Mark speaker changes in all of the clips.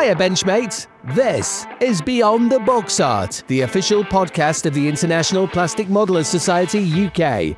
Speaker 1: Hiya, Benchmates. This is Beyond the Box Art, the official podcast of the International Plastic Modelers Society UK.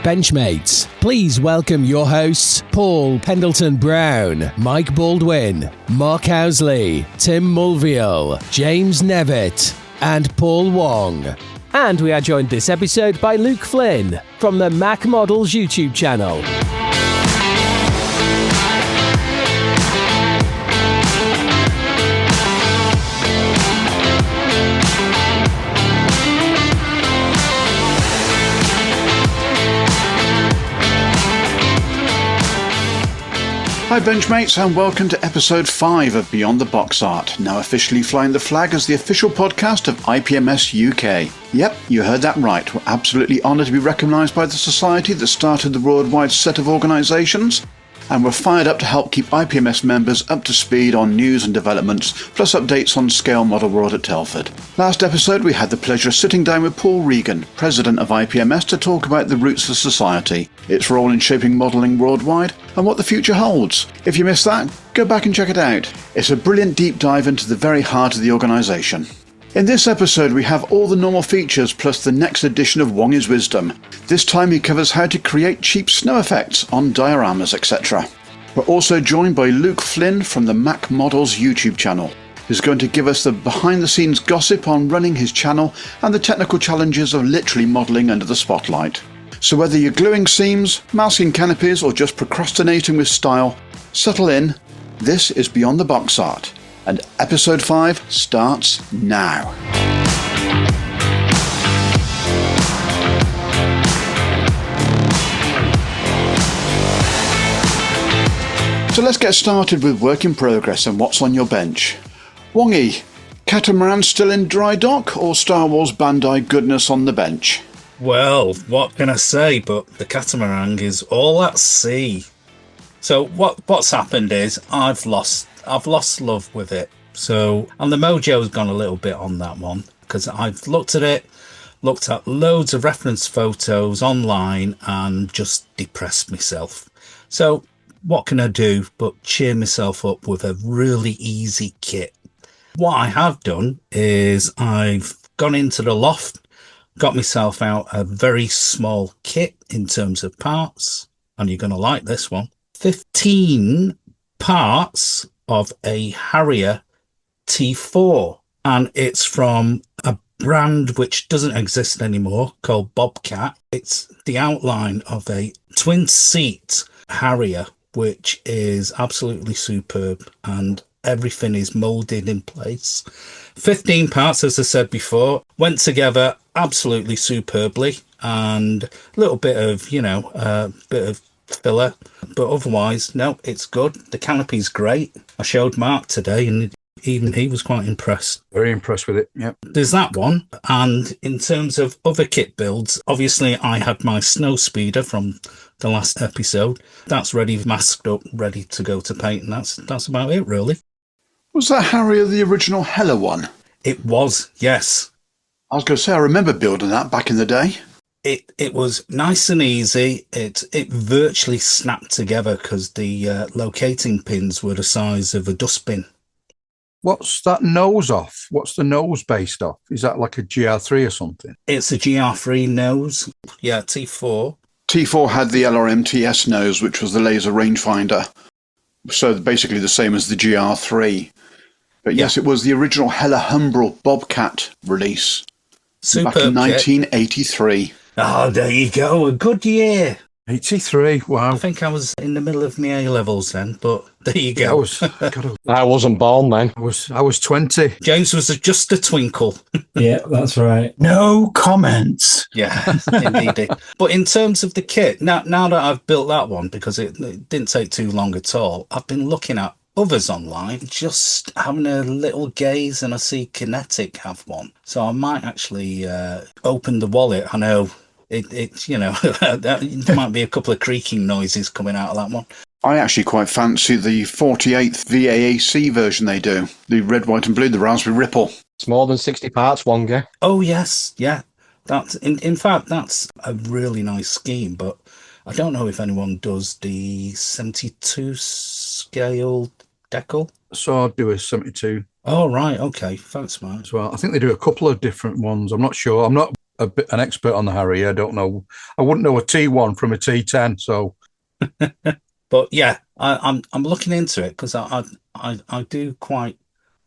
Speaker 1: Benchmates, please welcome your hosts Paul Pendleton-Brown, Mike Baldwin, Mark Housley, Tim Mulvial, James Nevitt, and Paul Wong. And we are joined this episode by Luke Flynn from the Mach Models-YouTube channel.
Speaker 2: Hi Benchmates and welcome to episode 5 of Beyond the Box Art, now officially flying the flag as the official podcast of IPMS UK. Yep, you heard that right, we're absolutely honoured to be recognised by the society that started the worldwide set of organisations, and we're fired up to help keep IPMS members up to speed on news and developments, plus updates on Scale Model World at Telford. Last episode we had the pleasure of sitting down with Paul Regan, President of IPMS, to talk about the roots of society, its role in shaping modelling worldwide, and what the future holds. If you missed that, go back and check it out. It's a brilliant deep dive into the very heart of the organisation. In this episode we have all the normal features plus the next edition of Wong is Wisdom. This time he covers how to create cheap snow effects on dioramas, etc. We're also joined by Luke Flynn from the Mach Models YouTube channel, who's going to give us the behind the scenes gossip on running his channel and the technical challenges of literally modelling under the spotlight. So whether you're gluing seams, masking canopies or just procrastinating with style, settle in. This is Beyond the Box Art. And episode 5 starts now. So let's get started with work in progress and what's on your bench. Wongy, Catamaran still in dry dock or Star Wars Bandai goodness on the bench?
Speaker 3: Well, what can I say, but the catamaran is all at sea. So what's happened is I've lost love with it. So, and the mojo's gone a little bit on that one because I've looked at loads of reference photos online and just depressed myself. So what can I do but cheer myself up with a really easy kit? What I have done is I've gone into the loft, got myself out a very small kit in terms of parts, and you're going to like this one. 15 parts of a Harrier T4, and it's from a brand which doesn't exist anymore called Bobcat. It's the outline of a twin seat Harrier, which is absolutely superb, and everything is molded in place. 15 parts, as I said before, went together absolutely superbly, and a little bit of, bit of filler, but otherwise, no, it's good. The canopy's great. I showed Mark today, and even he was quite impressed.
Speaker 4: Very impressed with it, yep.
Speaker 3: There's that one, and in terms of other kit builds, obviously I had my snow speeder from the last episode. That's ready, masked up, ready to go to paint, and that's about it, really.
Speaker 2: Was that Harrier the original Hella one?
Speaker 3: It was, yes.
Speaker 2: I was going to say, I remember building that back in the day.
Speaker 3: It was nice and easy. It virtually snapped together because the locating pins were the size of a dustbin.
Speaker 4: What's that nose off? What's the nose based off? Is that like a GR3 or something?
Speaker 3: It's a GR3 nose. Yeah, T4.
Speaker 2: T4 had the LRM-TS nose, which was the laser rangefinder. So basically the same as the GR3. But yes, it was the original Hella Humbrol Bobcat release.
Speaker 3: Superb
Speaker 2: back in 1983.
Speaker 3: Oh, there you go. A good year.
Speaker 4: 83. Wow.
Speaker 3: I think I was in the middle of my A-levels then, but there you
Speaker 4: Yeah,
Speaker 3: go.
Speaker 5: I wasn't born then.
Speaker 4: I was 20.
Speaker 3: James was just a twinkle.
Speaker 6: Yeah, that's right.
Speaker 2: No comments.
Speaker 3: Yeah, indeed. But in terms of the kit, now that I've built that one, because it didn't take too long at all, I've been looking at others online, just having a little gaze, and I see Kinetic have one. So I might actually open the wallet. I know it you know, there might be a couple of creaking noises coming out of that one.
Speaker 2: I actually quite fancy the 48th VAAC version they do. The red, white and blue, the Raspberry Ripple.
Speaker 5: It's more than 60 parts longer.
Speaker 3: Oh, yes. Yeah. That's in fact, that's a really nice scheme, but I don't know if anyone does the 72 scale decal.
Speaker 4: So I'd do a 72
Speaker 3: Oh, right. Okay. Thanks, Mark.
Speaker 4: as well. I think they do a couple of different ones. I'm not sure. I'm not an expert on the Harrier. I don't know. I wouldn't know a T1 from a T10. So,
Speaker 3: But yeah, I'm looking into it because I do quite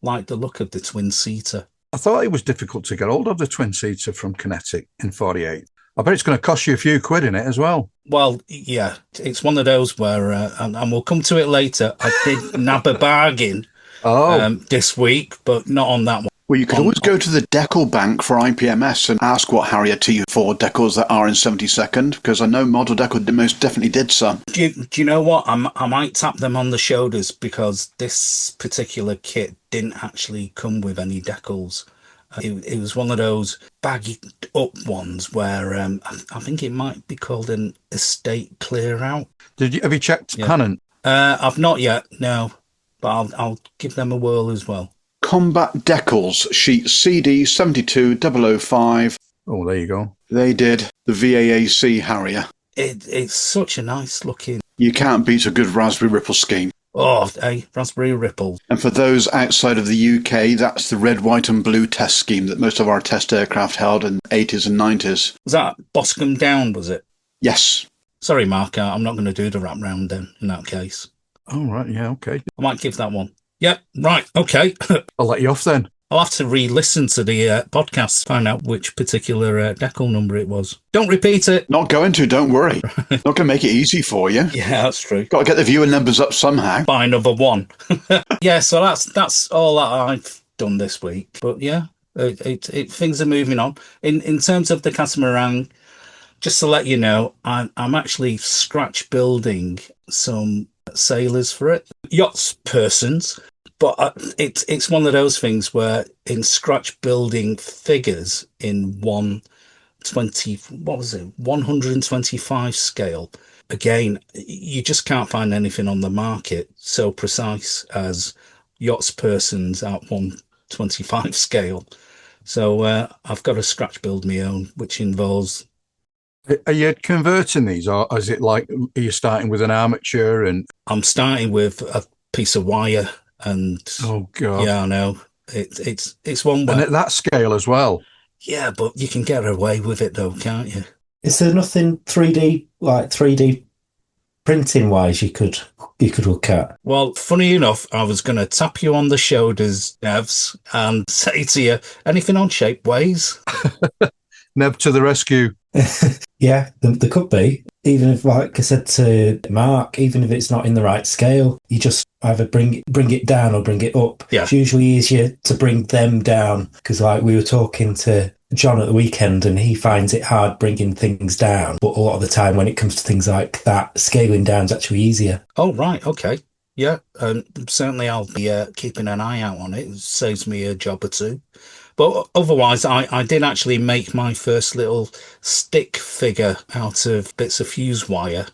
Speaker 3: like the look of the twin seater.
Speaker 4: I thought it was difficult to get hold of the twin seater from Kinetic in 48. I bet it's going to cost you a few quid in it as well.
Speaker 3: Well, yeah, it's one of those where, and we'll come to it later. I did nab a bargain this week, but not on that one.
Speaker 2: Well, you could always go to the decal bank for IPMS and ask what Harrier T4 decals there are in 72nd, because I know Model Decal most definitely did some.
Speaker 3: Do you know what? I might tap them on the shoulders because this particular kit didn't actually come with any decals. It was one of those baggy up ones where I think it might be called an estate clear out.
Speaker 4: Have you checked Canon?
Speaker 3: I've not yet, no, but I'll give them a whirl as well.
Speaker 2: Combat Decals, sheet CD 72005.
Speaker 4: Oh, there you go.
Speaker 2: They did the VAAC Harrier.
Speaker 3: It's such a nice looking.
Speaker 2: You can't beat a good Raspberry Ripple scheme.
Speaker 3: Oh, a Raspberry Ripple.
Speaker 2: And for those outside of the UK, that's the red, white and blue test scheme that most of our test aircraft held in the 80s and 90s.
Speaker 3: Was that Boscombe Down, was it?
Speaker 2: Yes.
Speaker 3: Sorry, Mark, I'm not going to do the wrap round then, in that case.
Speaker 4: Oh, right, yeah, okay.
Speaker 3: I might give that one. Yep, right, okay.
Speaker 4: I'll let you off then.
Speaker 3: I'll have to re-listen to the podcast to find out which particular decal number it was. Don't repeat it.
Speaker 2: Not going to, don't worry. Not going to make it easy for you.
Speaker 3: Yeah, that's true.
Speaker 2: Got to get the viewer numbers up somehow.
Speaker 3: Buy another one. Yeah, so that's all that I've done this week. But yeah, things are moving on. In terms of the catamaran, just to let you know, I'm actually scratch building some sailors for it. Yachts persons. But it's one of those things where in scratch building figures in 125 scale, again, you just can't find anything on the market so precise as yachts persons at 125 scale. So I've got to scratch build my own, which involves.
Speaker 4: Are you converting these, or is it like, are you starting with an armature? And
Speaker 3: I'm starting with a piece of wire. And
Speaker 4: oh god,
Speaker 3: yeah, I know it's one way.
Speaker 4: And at that scale as well.
Speaker 3: Yeah, but you can get away with it though, can't you?
Speaker 6: Is there nothing 3D printing wise you could look at?
Speaker 3: Well, funny enough, I was going to tap you on the shoulders, Nevs, and say to you, anything on Shapeways?
Speaker 4: Nev to the rescue.
Speaker 6: Yeah, there could be. Even if, like I said to Mark, even if it's not in the right scale, you just either bring it down or bring it up.
Speaker 3: Yeah.
Speaker 6: It's usually easier to bring them down because, like, we were talking to John at the weekend and he finds it hard bringing things down. But a lot of the time when it comes to things like that, scaling down is actually easier.
Speaker 3: Oh, right. Okay. Yeah. Certainly I'll be keeping an eye out on it. It saves me a job or two. But otherwise, I did actually make my first little stick figure out of bits of fuse wire,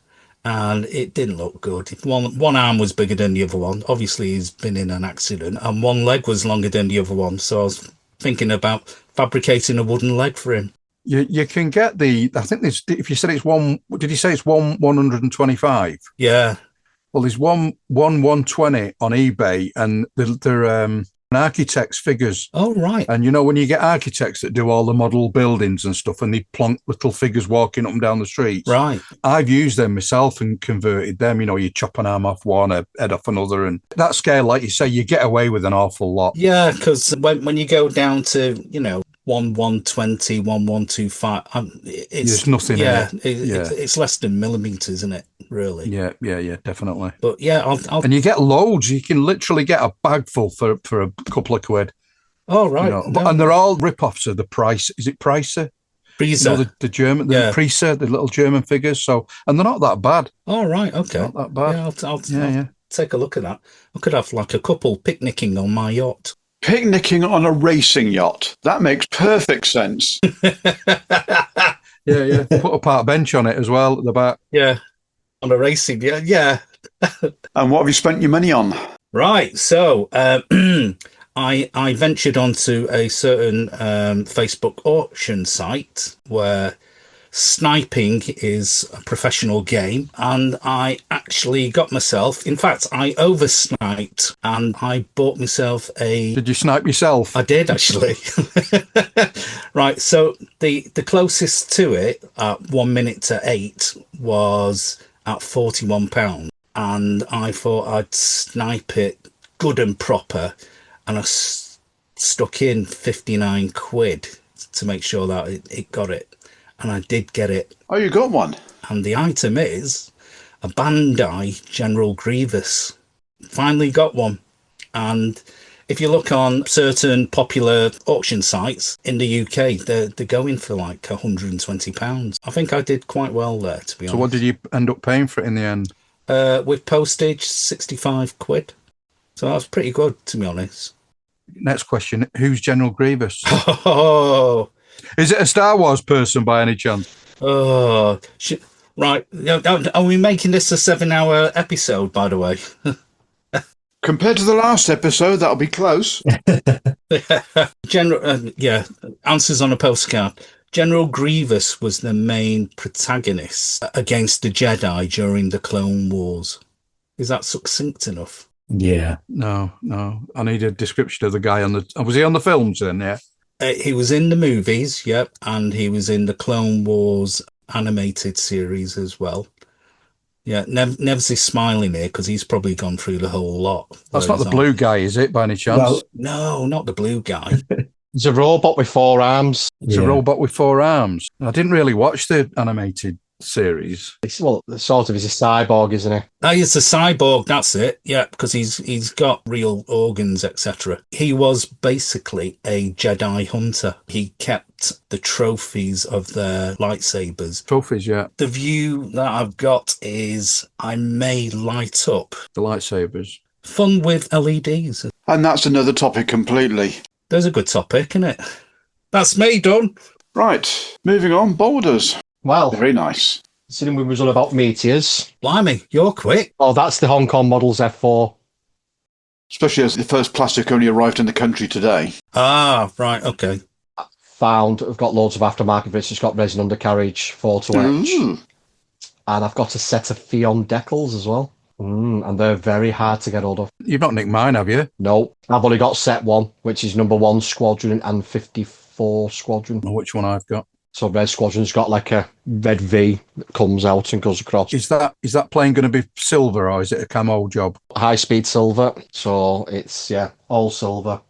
Speaker 3: and it didn't look good. One arm was bigger than the other one. Obviously, he's been in an accident, and one leg was longer than the other one. So I was thinking about fabricating a wooden leg for him.
Speaker 4: You can get I think this, if you said it's one, did you say it's 125?
Speaker 3: Yeah.
Speaker 4: Well, there's one 120 on eBay, and they're architects' figures.
Speaker 3: Oh, right.
Speaker 4: And you know, when you get architects that do all the model buildings and stuff, and they plonk little figures walking up and down the streets.
Speaker 3: Right.
Speaker 4: I've used them myself and converted them. You know, you chop an arm off one, a head off another, and that scale, like you say, you get away with an awful lot.
Speaker 3: Yeah, because when you go down to, one 120, one 125.
Speaker 4: There's nothing in it.
Speaker 3: It's less than millimeters, isn't it? Really?
Speaker 4: Yeah, definitely.
Speaker 3: But yeah, I'll
Speaker 4: and you get loads. You can literally get a bag full for a couple of quid.
Speaker 3: Oh, right.
Speaker 4: And they're all rip-offs of the Price. Is it Pricer?
Speaker 3: Pricer.
Speaker 4: The German, Pricer, the little German figures. So, and they're not that bad.
Speaker 3: Oh, right. Okay.
Speaker 4: Not that bad.
Speaker 3: I'll take a look at that. I could have like a couple picnicking on my yacht.
Speaker 2: Picnicking on a racing yacht. That makes perfect sense.
Speaker 4: Yeah. Put a park bench on it as well at the back.
Speaker 3: Yeah. On a racing, yeah.
Speaker 2: And what have you spent your money on?
Speaker 3: Right. So, I ventured onto a certain Facebook auction site where sniping is a professional game, and I actually got myself, in fact, I oversniped and I bought myself a...
Speaker 4: Did you snipe yourself?
Speaker 3: I did, actually. Right, so the closest to it at 1 minute to 8 was at £41, and I thought I'd snipe it good and proper, and I stuck in 59 quid to make sure that it got it. And I did get it.
Speaker 2: Oh, you got one?
Speaker 3: And the item is a Bandai General Grievous. Finally got one. And if you look on certain popular auction sites in the UK, they're going for like £120. I think I did quite well there, to be honest.
Speaker 4: So what did you end up paying for it in the end?
Speaker 3: With postage, 65 quid. So that was pretty good, to be honest.
Speaker 4: Next question. Who's General Grievous?
Speaker 3: Oh,
Speaker 4: is it a Star Wars person by any chance?
Speaker 3: Oh, right. Are we making this a 7-hour episode, by the way?
Speaker 2: Compared to the last episode, that'll be close.
Speaker 3: Answers on a postcard. General Grievous was the main protagonist against the Jedi during the Clone Wars. Is that succinct enough?
Speaker 6: Yeah.
Speaker 4: No. I need a description of the guy on the... Was he on the films then, yeah?
Speaker 3: He was in the movies, yep, and he was in the Clone Wars animated series as well. Yeah, Nev's is smiling here because he's probably gone through the whole lot.
Speaker 4: That's not the blue guy, is it, by any chance?
Speaker 3: Well, no, not the blue guy.
Speaker 5: It's a robot with 4 arms.
Speaker 4: It's a robot with 4 arms. I didn't really watch the animated series.
Speaker 5: Well, sort of, he's a cyborg, isn't he?
Speaker 3: He's a cyborg, that's it. Yeah, because he's got real organs, etc. He was basically a Jedi hunter. He kept the trophies of their lightsabers.
Speaker 4: Trophies, yeah.
Speaker 3: The view that I've got is I may light up
Speaker 4: the lightsabers.
Speaker 3: Fun with LEDs.
Speaker 2: And that's another topic completely.
Speaker 3: There's a good topic, isn't it? That's me done.
Speaker 2: Right, moving on. Boulders.
Speaker 5: Well,
Speaker 2: very nice.
Speaker 5: Considering we was on about meteors.
Speaker 3: Blimey, you're quick.
Speaker 5: Oh, that's the Hong Kong Models F4.
Speaker 2: Especially as the first plastic only arrived in the country today.
Speaker 3: Ah, right, okay.
Speaker 5: I've got loads of aftermarket bits. It's got resin undercarriage, photo etch. And I've got a set of Fion decals as well. And they're very hard to get hold of.
Speaker 4: You've not nicked mine, have you?
Speaker 5: No. I've only got set 1, which is number 1 Squadron and 54 Squadron.
Speaker 4: Or which one I've got?
Speaker 5: So Red Squadron's got like a red V that comes out and goes across.
Speaker 4: Is that plane going to be silver or is it a camo job?
Speaker 5: High speed silver. So it's, all silver.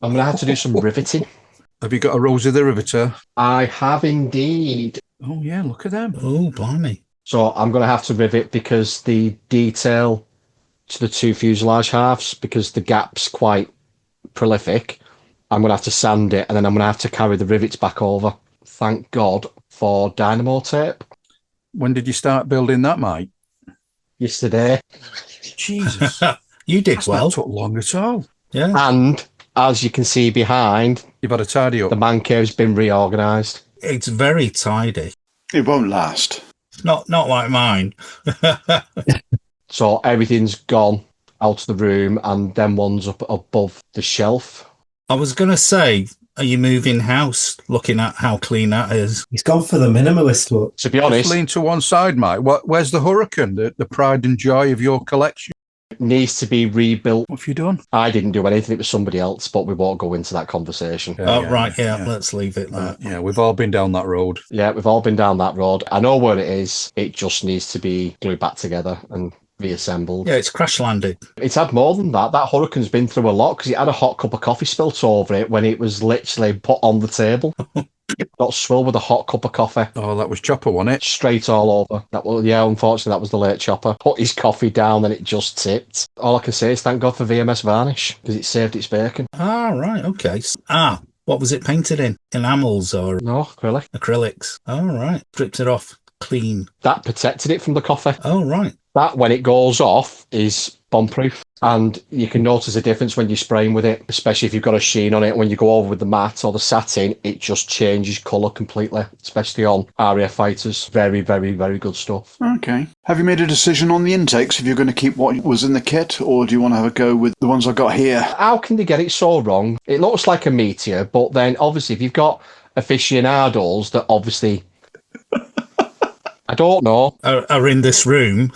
Speaker 5: I'm going to have to do some riveting.
Speaker 4: Have you got a Rosie the Riveter?
Speaker 5: I have indeed.
Speaker 4: Oh, yeah, look at them.
Speaker 3: Oh, blimey.
Speaker 5: So I'm going to have to rivet because the detail to the 2 fuselage halves, because the gap's quite prolific, I'm going to have to sand it and then I'm going to have to carry the rivets back over. Thank God for dynamo tape.
Speaker 4: When did you start building that, Mike?
Speaker 5: Yesterday.
Speaker 4: Jesus.
Speaker 3: You did well.
Speaker 4: That took long at all.
Speaker 3: Yeah.
Speaker 5: And as you can see behind,
Speaker 4: you've had a tidy up.
Speaker 5: The man cave's been reorganised.
Speaker 3: It's very tidy.
Speaker 2: It won't last.
Speaker 3: Not like mine.
Speaker 5: So everything's gone out of the room and then one's up above the shelf.
Speaker 3: I was going to say, are you moving house looking at how clean that is?
Speaker 6: He's gone for the minimalist look.
Speaker 5: To be honest.
Speaker 4: Just lean to one side, Mike. Where's the Hurricane, the pride and joy of your collection?
Speaker 5: It needs to be rebuilt.
Speaker 4: What have you done?
Speaker 5: I didn't do anything. It was somebody else, but we won't go into that conversation.
Speaker 3: Yeah. Let's leave it there.
Speaker 4: Yeah, we've all been down that road.
Speaker 5: Yeah, we've all been down that road. I know where it is. It just needs to be glued back together and reassembled.
Speaker 3: Yeah, it's crash landed.
Speaker 5: It's had more than that. That Hurricane's been through a lot because it had a hot cup of coffee spilt over it when it was literally put on the table. Got swilled with a hot cup of coffee.
Speaker 4: Oh, that was Chopper, wasn't it?
Speaker 5: Straight all over. Unfortunately, that was the late Chopper. Put his coffee down and it just tipped. All I can say is thank God for VMS varnish because it saved its bacon.
Speaker 3: Ah, right, okay. What was it painted in? Enamels or
Speaker 5: No, acrylic.
Speaker 3: acrylics? All right. Stripped it off clean.
Speaker 5: That protected it from the coffee.
Speaker 3: Oh, right.
Speaker 5: That, when it goes off, is bomb-proof. And you can notice a difference when you're spraying with it, especially if you've got a sheen on it. When you go over with the matte or the satin, it just changes colour completely, especially on RAF fighters. Very, very, very good stuff.
Speaker 2: Okay. Have you made a decision on the intakes, if you're going to keep what was in the kit, or do you want to have a go with the ones I've got here?
Speaker 5: How can they get it so wrong? It looks like a meteor, but then obviously if you've got aficionados that obviously... I don't know.
Speaker 3: Are in this room.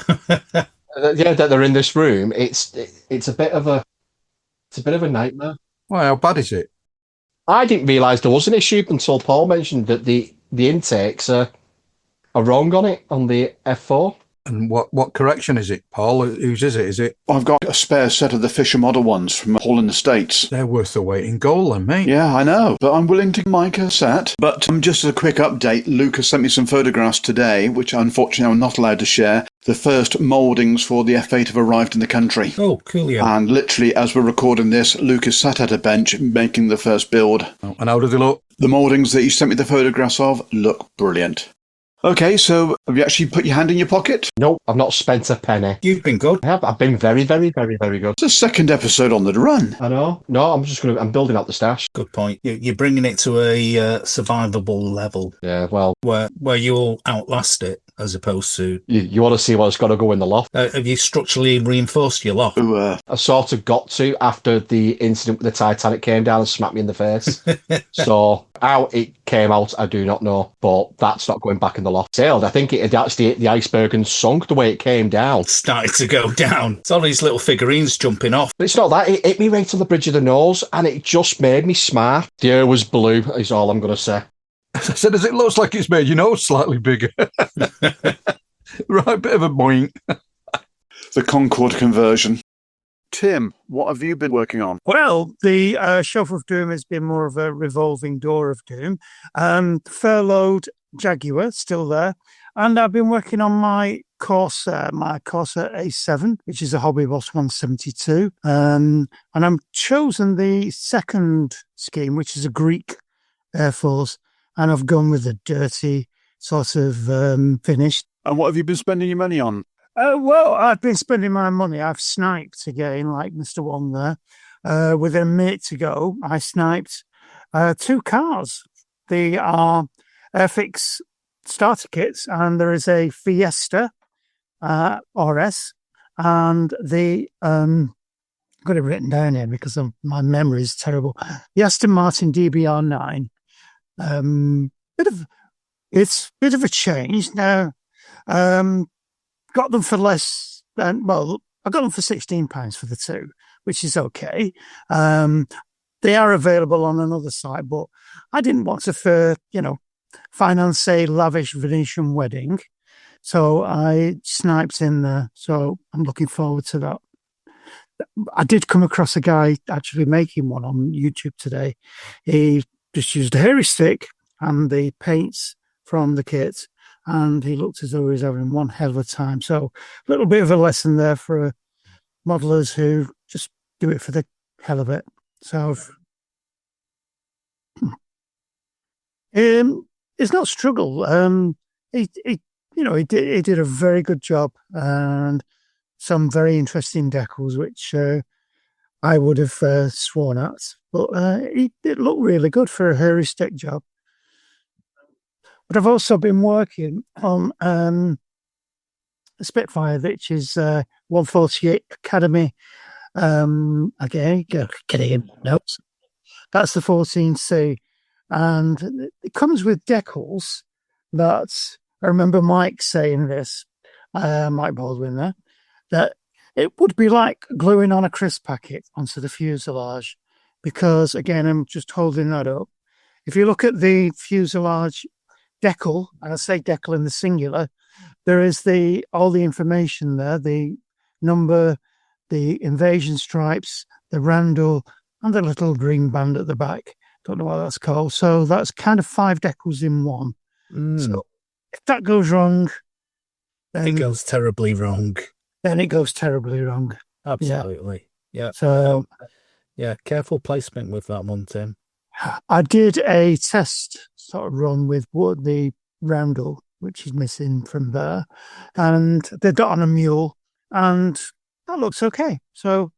Speaker 5: That they're in this room. It's a bit of a nightmare.
Speaker 4: Well, how bad is it?
Speaker 5: I didn't realise there was an issue until Paul mentioned that the intakes are wrong on it on the F4.
Speaker 4: And what correction is it, Paul? Whose is it? Is it?
Speaker 2: I've got a spare set of the Fisher model ones from Hall in the States.
Speaker 4: They're worth the weight in gold then, mate.
Speaker 2: Yeah, I know, but I'm willing to mic a set. But just as a quick update, Luke has sent me some photographs today, which unfortunately I'm not allowed to share. The first mouldings for the F8 have arrived in the country.
Speaker 3: Oh, cool, yeah.
Speaker 2: And literally, as we're recording this, Luke is sat at a bench making the first build.
Speaker 4: Oh, and how do they look?
Speaker 2: The mouldings that he sent me the photographs of look brilliant. Okay, so have you actually put your hand in your pocket?
Speaker 5: No, I've not spent a penny.
Speaker 3: You've been good.
Speaker 5: I have. I've been very, very, very, very good.
Speaker 2: It's the second episode on the run.
Speaker 5: I know. No, I'm building up the stash.
Speaker 3: Good point. You're bringing it to a survivable level.
Speaker 5: Yeah, well,
Speaker 3: where you'll outlast it as opposed to...
Speaker 5: You want to see what's got to go in the loft.
Speaker 3: Have you structurally reinforced your loft?
Speaker 5: I sort of got to after the incident with the Titanic came down and smacked me in the face. So how it came out, I do not know. But that's not going back in the loft. Sailed. I think it had actually hit the iceberg and sunk the way it came down.
Speaker 3: Started to go down. It's all these little figurines jumping off.
Speaker 5: But it's not that. It hit me right on the bridge of the nose and it just made me smart. The air was blue, is all I'm going to say.
Speaker 4: I said, as it looks like it's made your nose slightly bigger. Right, bit of a boink.
Speaker 2: The Concorde conversion. Tim, what have you been working on?
Speaker 7: Well, the Shelf of Doom has been more of a revolving door of doom. Furloughed Jaguar, still there. And I've been working on my Corsair A7, which is a Hobby Boss 172. And I've chosen the second scheme, which is a Greek Air Force. And I've gone with a dirty sort of finish.
Speaker 2: And what have you been spending your money on?
Speaker 7: Well, I've been spending my money. I've sniped again, like Mr. Wong there. Within a minute to go, I sniped 2 cars. They are Airfix starter kits, and there is a Fiesta RS, and the I've got it written down here because my memory is terrible. The Aston Martin DBR9. It's a bit of a change now. Got them for less than, well, I got them for £16 for the 2, which is okay. They are available on another site, but I didn't want to, finance a lavish Venetian wedding. So I sniped in there. So I'm looking forward to that. I did come across a guy actually making one on YouTube today. He just used a hairy stick and the paints from the kit, and he looked as though he was having one hell of a time. So a little bit of a lesson there for modelers who just do it for the hell of it. So it's not struggle. He did a very good job and some very interesting decals, which I would have sworn at. But it looked really good for a hairy stick job. But I've also been working on a Spitfire, which is 148 Academy. Again, getting notes. That's the 14C. And it comes with decals that I remember Mike saying this, Mike Baldwin there, that it would be like gluing on a crisp packet onto the fuselage. Because, again, I'm just holding that up. If you look at the fuselage decal, and I say decal in the singular, there is all the information there, the number, the invasion stripes, the Randall, and the little green band at the back. Don't know what that's called. So that's kind of 5 decals in one. So if that goes wrong, then
Speaker 3: It goes terribly wrong.
Speaker 7: Then it goes terribly wrong.
Speaker 3: Absolutely. Yeah.
Speaker 7: So
Speaker 3: Yeah, careful placement with that one, Tim.
Speaker 7: I did a test sort of run with the Roundel, which is missing from there, and they got on a mule, and that looks okay. So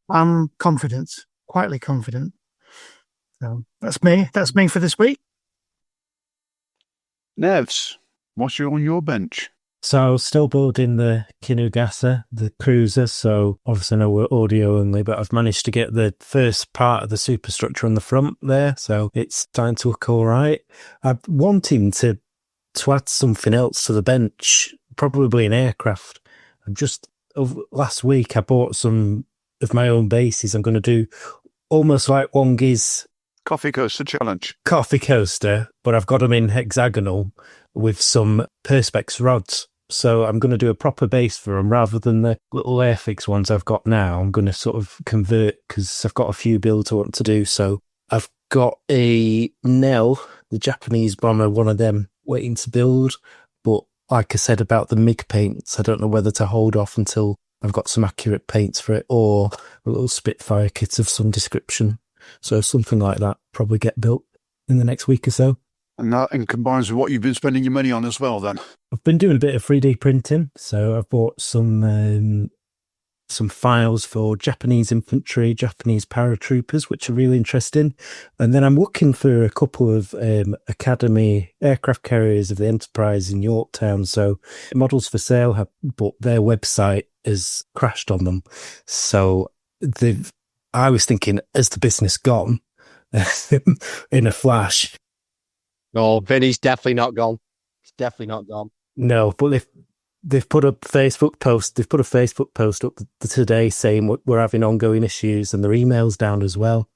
Speaker 7: I'm confident, quietly confident. So that's me. That's me for this week.
Speaker 2: Nevs, what's on your bench?
Speaker 8: So still building the Kinugasa, the cruiser. So obviously no, we're audio only, but I've managed to get the first part of the superstructure on the front there. So it's starting to look all right. I'm wanting to add something else to the bench, probably an aircraft. Last week I bought some of my own bases. I'm going to do almost like Wongi's
Speaker 2: Coffee Coaster Challenge.
Speaker 8: coffee coaster, but I've got them in hexagonal with some Perspex rods. So I'm going to do a proper base for them rather than the little Airfix ones I've got now. I'm going to sort of convert because I've got a few builds I want to do. So I've got a Nell, the Japanese bomber, one of them waiting to build. But like I said about the MiG paints, I don't know whether to hold off until I've got some accurate paints for it or a little Spitfire kit of some description. So something like that probably get built in the next week or so.
Speaker 2: And that combines with what you've been spending your money on as well, then.
Speaker 8: I've been doing a bit of 3D printing, so I've bought some files for Japanese infantry, Japanese paratroopers, which are really interesting. And then I'm looking for a couple of Academy aircraft carriers of the Enterprise in Yorktown. So Models for Sale but their website has crashed on them. So I was thinking, has the business gone in a flash?
Speaker 5: No, Vinny's definitely not gone. It's definitely not gone.
Speaker 8: No, but they've put a Facebook post. They've put a Facebook post up today saying we're having ongoing issues, and their emails down as well.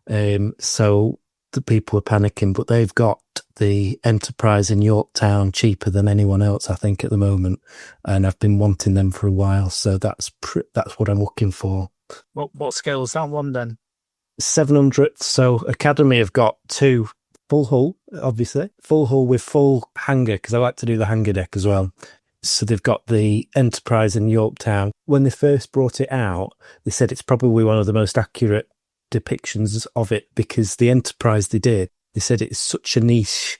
Speaker 8: So the people are panicking, but they've got the Enterprise in Yorktown cheaper than anyone else, I think, at the moment. And I've been wanting them for a while, so that's what I'm looking for.
Speaker 3: What scale is that one then?
Speaker 8: 700. So Academy have got 2. Full hull, obviously. Full hull with full hangar, because I like to do the hangar deck as well. So they've got the Enterprise in Yorktown. When they first brought it out, they said it's probably one of the most accurate depictions of it, because the Enterprise they said it's such a niche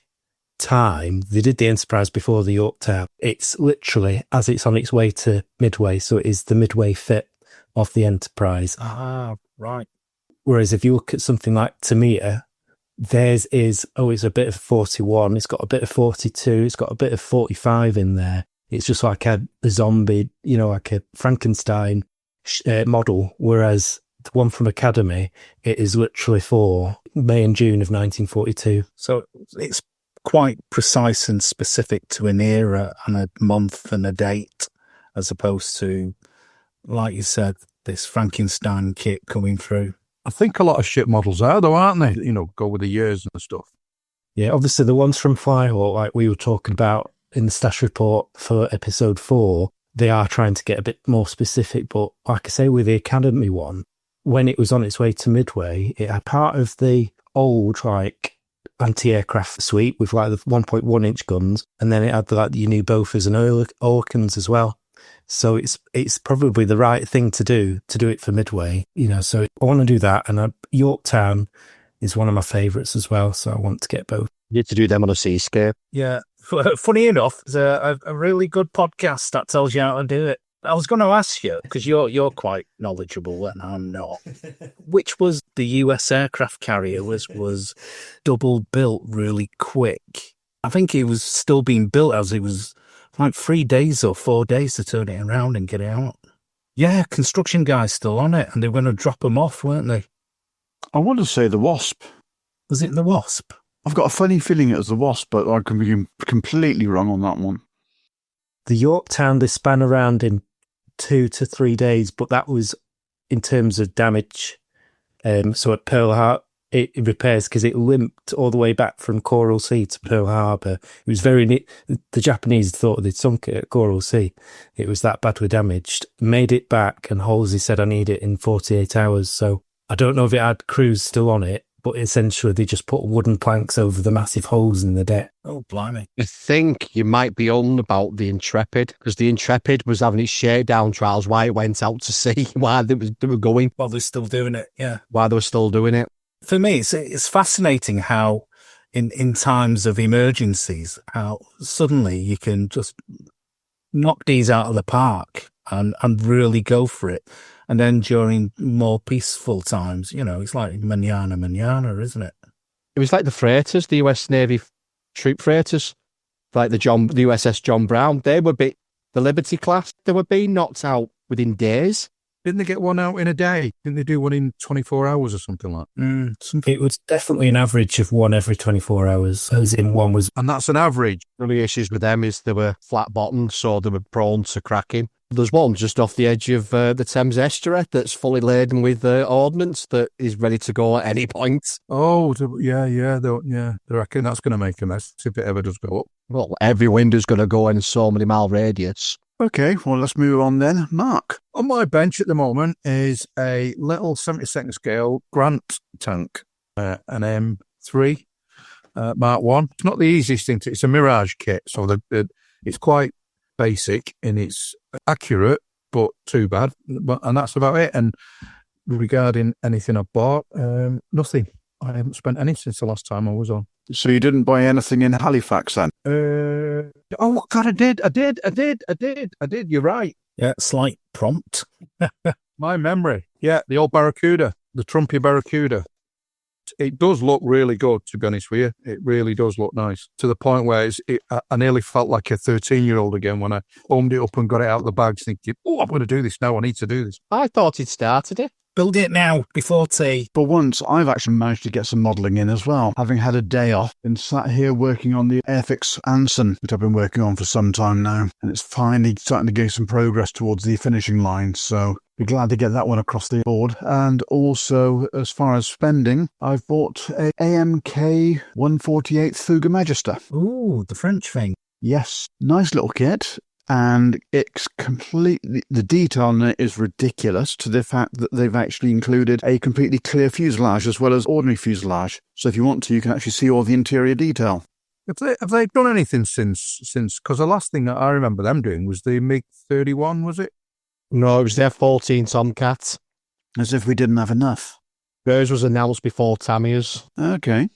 Speaker 8: time. They did the Enterprise before the Yorktown. It's literally as it's on its way to Midway, so it is the Midway fit of the Enterprise.
Speaker 3: Ah, right.
Speaker 8: Whereas if you look at something like Tamita, theirs is, it's a bit of 41, it's got a bit of 42, it's got a bit of 45 in there. It's just like a zombie, like a Frankenstein model, whereas the one from Academy, it is literally for May and June of 1942.
Speaker 3: So it's quite precise and specific to an era and a month and a date, as opposed to, like you said, this Frankenstein kit coming through.
Speaker 4: I think a lot of ship models are, though, aren't they? Go with the years and stuff.
Speaker 8: Yeah, obviously the ones from Flyhawk, like we were talking about in the stash report for episode 4, they are trying to get a bit more specific. But like I say, with the Academy one, when it was on its way to Midway, it had part of the old, anti-aircraft suite with, the 1.1 inch guns, and then it had, the new Bofors and Orkans as well. So it's probably the right thing to do it for Midway, so I want to do that. And Yorktown is one of my favourites as well, so I want to get both.
Speaker 5: You need to do them on a seascape.
Speaker 3: Yeah. Funny enough, there's a really good podcast that tells you how to do it. I was going to ask you, because you're quite knowledgeable and I'm not, which was the US aircraft carrier was double built really quick. I think it was still being built as it was like 3 days or 4 days to turn it around and get it out. Yeah, construction guys still on it, and they were going to drop them off, weren't they?
Speaker 2: I want to say the Wasp.
Speaker 3: Was it the Wasp?
Speaker 2: I've got a funny feeling it was the Wasp, but I can be completely wrong on that one.
Speaker 8: The Yorktown, they span around in 2 to 3 days, but that was in terms of damage. So at Pearl it repairs because it limped all the way back from Coral Sea to Pearl Harbor. It was very neat. The Japanese thought they'd sunk it at Coral Sea. It was that badly damaged. Made it back, and Halsey said, I need it in 48 hours. So I don't know if it had crews still on it, but essentially they just put wooden planks over the massive holes in the deck.
Speaker 3: Oh, blimey.
Speaker 5: I think you might be on about the Intrepid, because the Intrepid was having its shakedown trials while it went out to sea, while they were going.
Speaker 3: While they're still doing it, yeah.
Speaker 5: While they were still doing it.
Speaker 3: For me, it's fascinating how in times of emergencies, how suddenly you can just knock these out of the park and really go for it. And then during more peaceful times, it's like manana, isn't it?
Speaker 5: It was like the freighters, the US Navy troop freighters, like the USS John Brown. They would be the Liberty class. They were being knocked out within days.
Speaker 4: Didn't they get one out in a day? Didn't they do one in 24 hours or something like that?
Speaker 8: It was definitely an average of one every 24 hours, as in one was...
Speaker 4: And that's an average.
Speaker 5: The only issues with them is they were flat bottomed, so they were prone to cracking. There's one just off the edge of the Thames estuary that's fully laden with ordnance that is ready to go at any point.
Speaker 4: Oh, yeah. They reckon that's going to make a mess if it ever does go up.
Speaker 5: Well, every window's going to go in so many mile radius.
Speaker 2: Okay, well, let's move on then. Mark.
Speaker 4: On my bench at the moment is a little 72nd scale Grant tank, an M3 Mark 1. It's not the easiest thing it's a Mirage kit, so it's quite basic and it's accurate, but too bad. And that's about it. And regarding anything I bought, nothing. I haven't spent any since the last time I was on.
Speaker 2: So you didn't buy anything in Halifax then?
Speaker 4: Oh, God, I did. You're right.
Speaker 3: Yeah, slight prompt.
Speaker 4: My memory. Yeah, the old Barracuda, the Trumpy Barracuda. It does look really good, to be honest with you. It really does look nice. To the point where I nearly felt like a 13-year-old again when I opened it up and got it out of the bags thinking, oh, I'm going to do this now. I need to do this.
Speaker 5: I thought he'd started it.
Speaker 3: Build it now, before tea.
Speaker 2: For once, I've actually managed to get some modelling in as well. Having had a day off and sat here working on the Airfix Anson, which I've been working on for some time now. And it's finally starting to get some progress towards the finishing line. So be glad to get that one across the board. And also, as far as spending, I've bought a AMK 148 Fuga Magister.
Speaker 3: Ooh, the French thing.
Speaker 2: Yes, nice little kit. And it's completely, the detail on it is ridiculous to the fact that they've actually included a completely clear fuselage as well as ordinary fuselage. So if you want to, you can actually see all the interior detail.
Speaker 4: Have they done anything since? Because the last thing that I remember them doing was the MiG-31, was it?
Speaker 5: No, it was their 14 Tomcats.
Speaker 2: As if we didn't have enough.
Speaker 5: Theirs was announced before Tamiya's.
Speaker 2: Okay.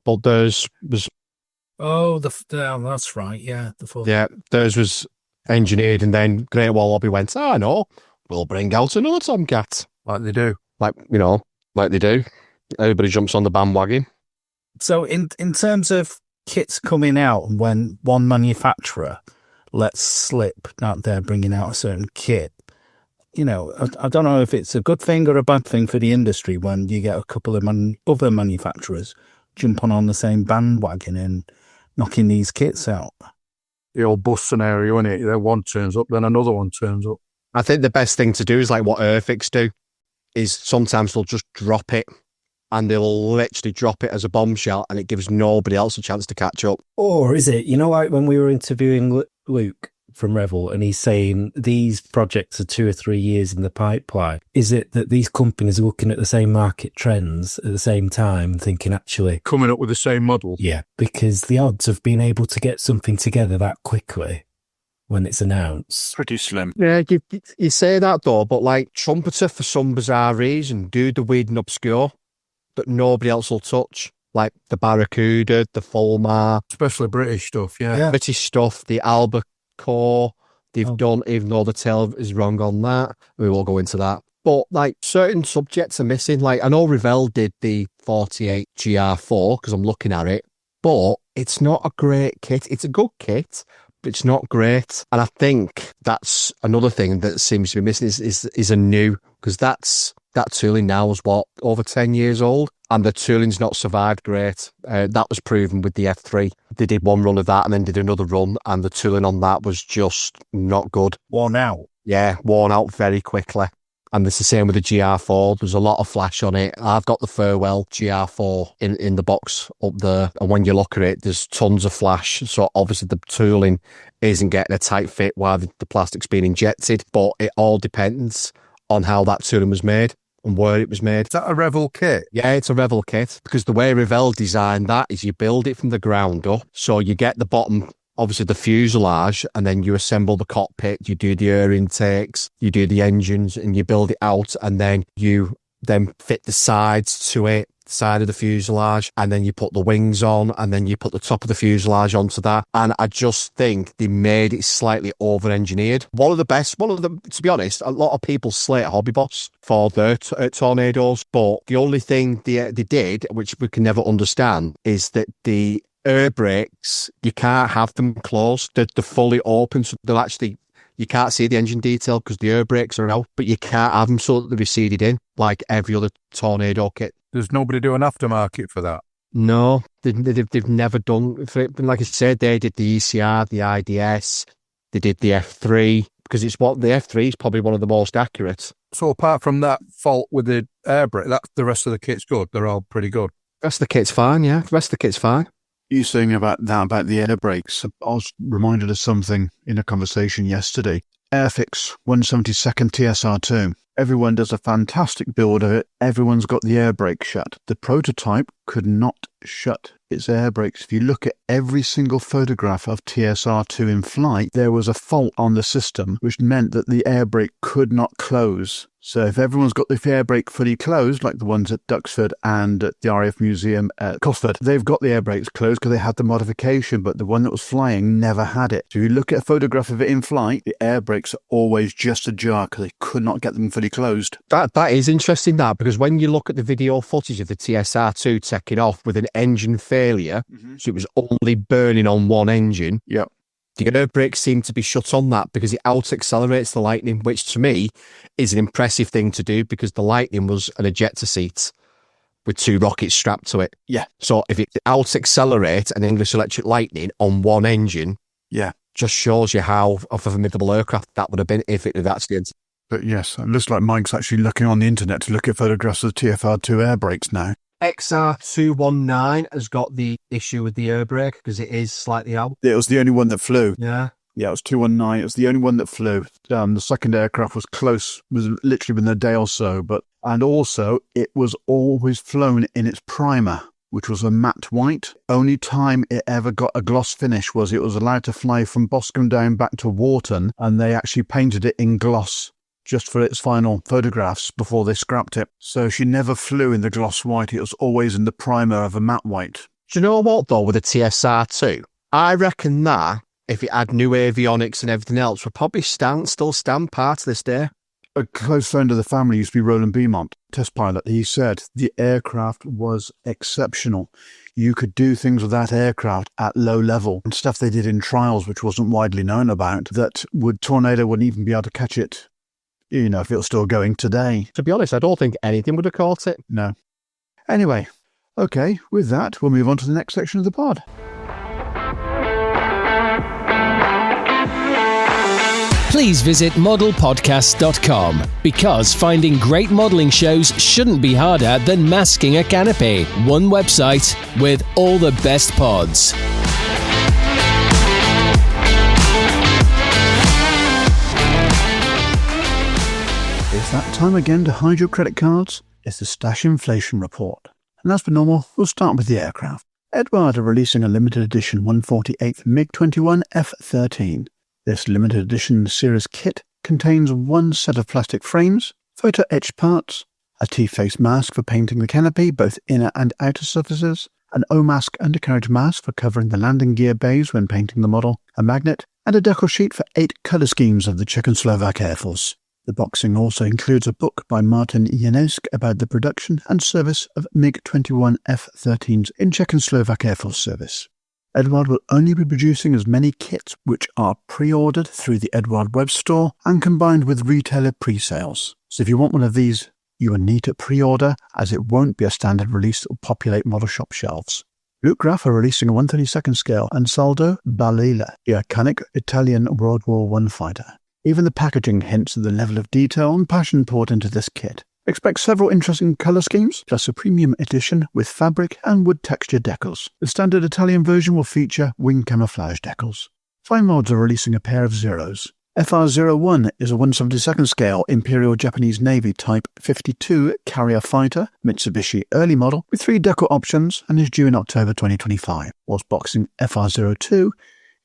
Speaker 5: But theirs was...
Speaker 3: Oh, that's right, yeah.
Speaker 5: Yeah, theirs was engineered, and then Great Wall Lobby went, I know, we'll bring out another Tomcat.
Speaker 4: Like they do.
Speaker 5: Like they do. Everybody jumps on the bandwagon.
Speaker 3: So in terms of kits coming out, when one manufacturer lets slip that they're bringing out a certain kit, I don't know if it's a good thing or a bad thing for the industry when you get a couple of other manufacturers jumping on the same bandwagon and knocking these kits out.
Speaker 4: The old bus scenario, isn't it? Then one turns up, then another one turns up.
Speaker 5: I think the best thing to do is like what Airfix do, is sometimes they'll just drop it, and they'll literally drop it as a bombshell, and it gives nobody else a chance to catch up.
Speaker 8: Or is it, like when we were interviewing Luke from Revel, and he's saying these projects are 2 or 3 years in the pipeline. Is it that these companies are looking at the same market trends at the same time, thinking actually...
Speaker 4: Coming up with the same model?
Speaker 8: Yeah, because the odds of being able to get something together that quickly when it's announced...
Speaker 2: Pretty slim.
Speaker 5: Yeah, you say that though, but like Trumpeter, for some bizarre reason, do the weird and obscure that nobody else will touch. Like the Barracuda, the Fulmar.
Speaker 4: Especially British stuff, yeah.
Speaker 5: British stuff, the Albacore. They've done, even though the tail is wrong on that. We will go into that. But like certain subjects are missing. Like I know Revell did the 48 GR4 because I'm looking at it, but it's not a great kit. It's a good kit, but it's not great. And I think that's another thing that seems to be missing is a new, because that tooling now is over 10 years old, and the tooling's not survived great. That was proven with the F3. They did one run of that and then did another run, and the tooling on that was just not good.
Speaker 3: Worn out.
Speaker 5: Yeah, worn out very quickly. And it's the same with the GR4. There's a lot of flash on it. I've got the Furwell GR4 in the box up there. And when you look at it, there's tons of flash. So obviously the tooling isn't getting a tight fit while the plastic's being injected. But it all depends on how that tooling was made and where it was made.
Speaker 4: Is that a Revell kit?
Speaker 5: Yeah, it's a Revell kit. Because the way Revell designed that is you build it from the ground up. So you get the bottom, obviously the fuselage, and then you assemble the cockpit, you do the air intakes, you do the engines, and you build it out, and then you then fit the sides to it, the side of the fuselage, and then you put the wings on, and then you put the top of the fuselage onto that. And I just think they made it slightly over-engineered. To be honest, a lot of people slate Hobby Boss for their Tornadoes, but the only thing they did, which we can never understand, is that the air brakes, you can't have them closed. They're fully open, so they'll actually, you can't see the engine detail because the air brakes are out, but you can't have them so that they're receded in like every other Tornado kit.
Speaker 4: Does nobody do an aftermarket for that?
Speaker 5: No, they've never done for it. Like I said, they did the ECR, the IDS, they did the F3, because the F3 is probably one of the most accurate.
Speaker 4: So apart from that fault with the air brake, the rest of the kit's good? They're all pretty good?
Speaker 5: The rest of the kit's fine, yeah. The rest of the kit's fine.
Speaker 2: You saying about the air brakes, I was reminded of something in a conversation yesterday. Airfix 172nd TSR2. Everyone does a fantastic build of it. Everyone's got the air brake shut. The prototype could not shut its air brakes. If you look at every single photograph of TSR2 in flight, there was a fault on the system, which meant that the air brake could not close. So if everyone's got the air brake fully closed, like the ones at Duxford and at the RAF Museum at Cosford, they've got the air brakes closed because they had the modification, but the one that was flying never had it. So if you look at a photograph of it in flight, the air brakes are always just ajar because they could not get them fully closed.
Speaker 5: That is interesting, that, because when you look at the video footage of the TSR2 taking off with an engine failure, so it was only burning on one engine.
Speaker 2: Yep.
Speaker 5: The air brakes seem to be shut on that because it out-accelerates the Lightning, which to me is an impressive thing to do because the Lightning was an ejector seat with two rockets strapped to it.
Speaker 2: Yeah.
Speaker 5: So if it out-accelerates an English Electric Lightning on one engine,
Speaker 2: yeah,
Speaker 5: just shows you how of a formidable aircraft that would have been if it had actually entered.
Speaker 2: But yes, it looks like Mike's actually looking on the internet to look at photographs of the TFR2 air brakes now.
Speaker 5: XR219 has got the issue with the air brake because it is slightly out.
Speaker 2: It was the only one that flew.
Speaker 5: Yeah.
Speaker 2: Yeah, it was 219. It was the only one that flew. The second aircraft was close, was literally within a day or so. And also, it was always flown in its primer, which was a matte white. Only time it ever got a gloss finish was it was allowed to fly from Boscombe down back to Wharton, and they actually painted it in gloss just for its final photographs before they scrapped it. So she never flew in the gloss white. It was always in the primer of a matte white.
Speaker 5: Do you know what, though, with the TSR2? I reckon that, if it had new avionics and everything else, would probably still stand part of this day.
Speaker 2: A close friend of the family used to be Roland Beaumont, test pilot. He said the aircraft was exceptional. You could do things with that aircraft at low level and stuff they did in trials, which wasn't widely known about, that Tornado wouldn't even be able to catch it, you know, if it was still going today.
Speaker 5: To be honest, I don't think anything would have caught it.
Speaker 2: No. Anyway, okay, with that, we'll move on to the next section of the pod.
Speaker 1: Please visit modelpodcast.com because finding great modelling shows shouldn't be harder than masking a canopy. One website with all the best pods.
Speaker 2: It's that time again to hide your credit cards. It's the Stash Inflation Report. And as per normal, we'll start with the aircraft. Edward are releasing a limited edition 148th MiG-21 F-13. This limited edition series kit contains one set of plastic frames, photo-etched parts, a T-face mask for painting the canopy, both inner and outer surfaces, an O-mask undercarriage mask for covering the landing gear bays when painting the model, a magnet, and a decal sheet for 8 colour schemes of the Czech and Slovak Air Force. The boxing also includes a book by Martin Janowsk about the production and service of MiG-21 F-13s in Czech and Slovak Air Force service. Edward will only be producing as many kits which are pre-ordered through the Edward web store and combined with retailer pre-sales. So if you want one of these, you will need to pre-order, as it won't be a standard release that will populate model shop shelves. Luftwaffe are releasing a 132nd scale Ansaldo Balilla, the iconic Italian World War I fighter. Even the packaging hints at the level of detail and passion poured into this kit. Expect several interesting colour schemes, plus a premium edition with fabric and wood texture decals. The standard Italian version will feature wing camouflage decals. Fine Mods are releasing a pair of Zeros. FR-01 is a 1/72nd scale Imperial Japanese Navy Type 52 carrier fighter, Mitsubishi early model, with 3 decal options and is due in October 2025, whilst boxing FR-02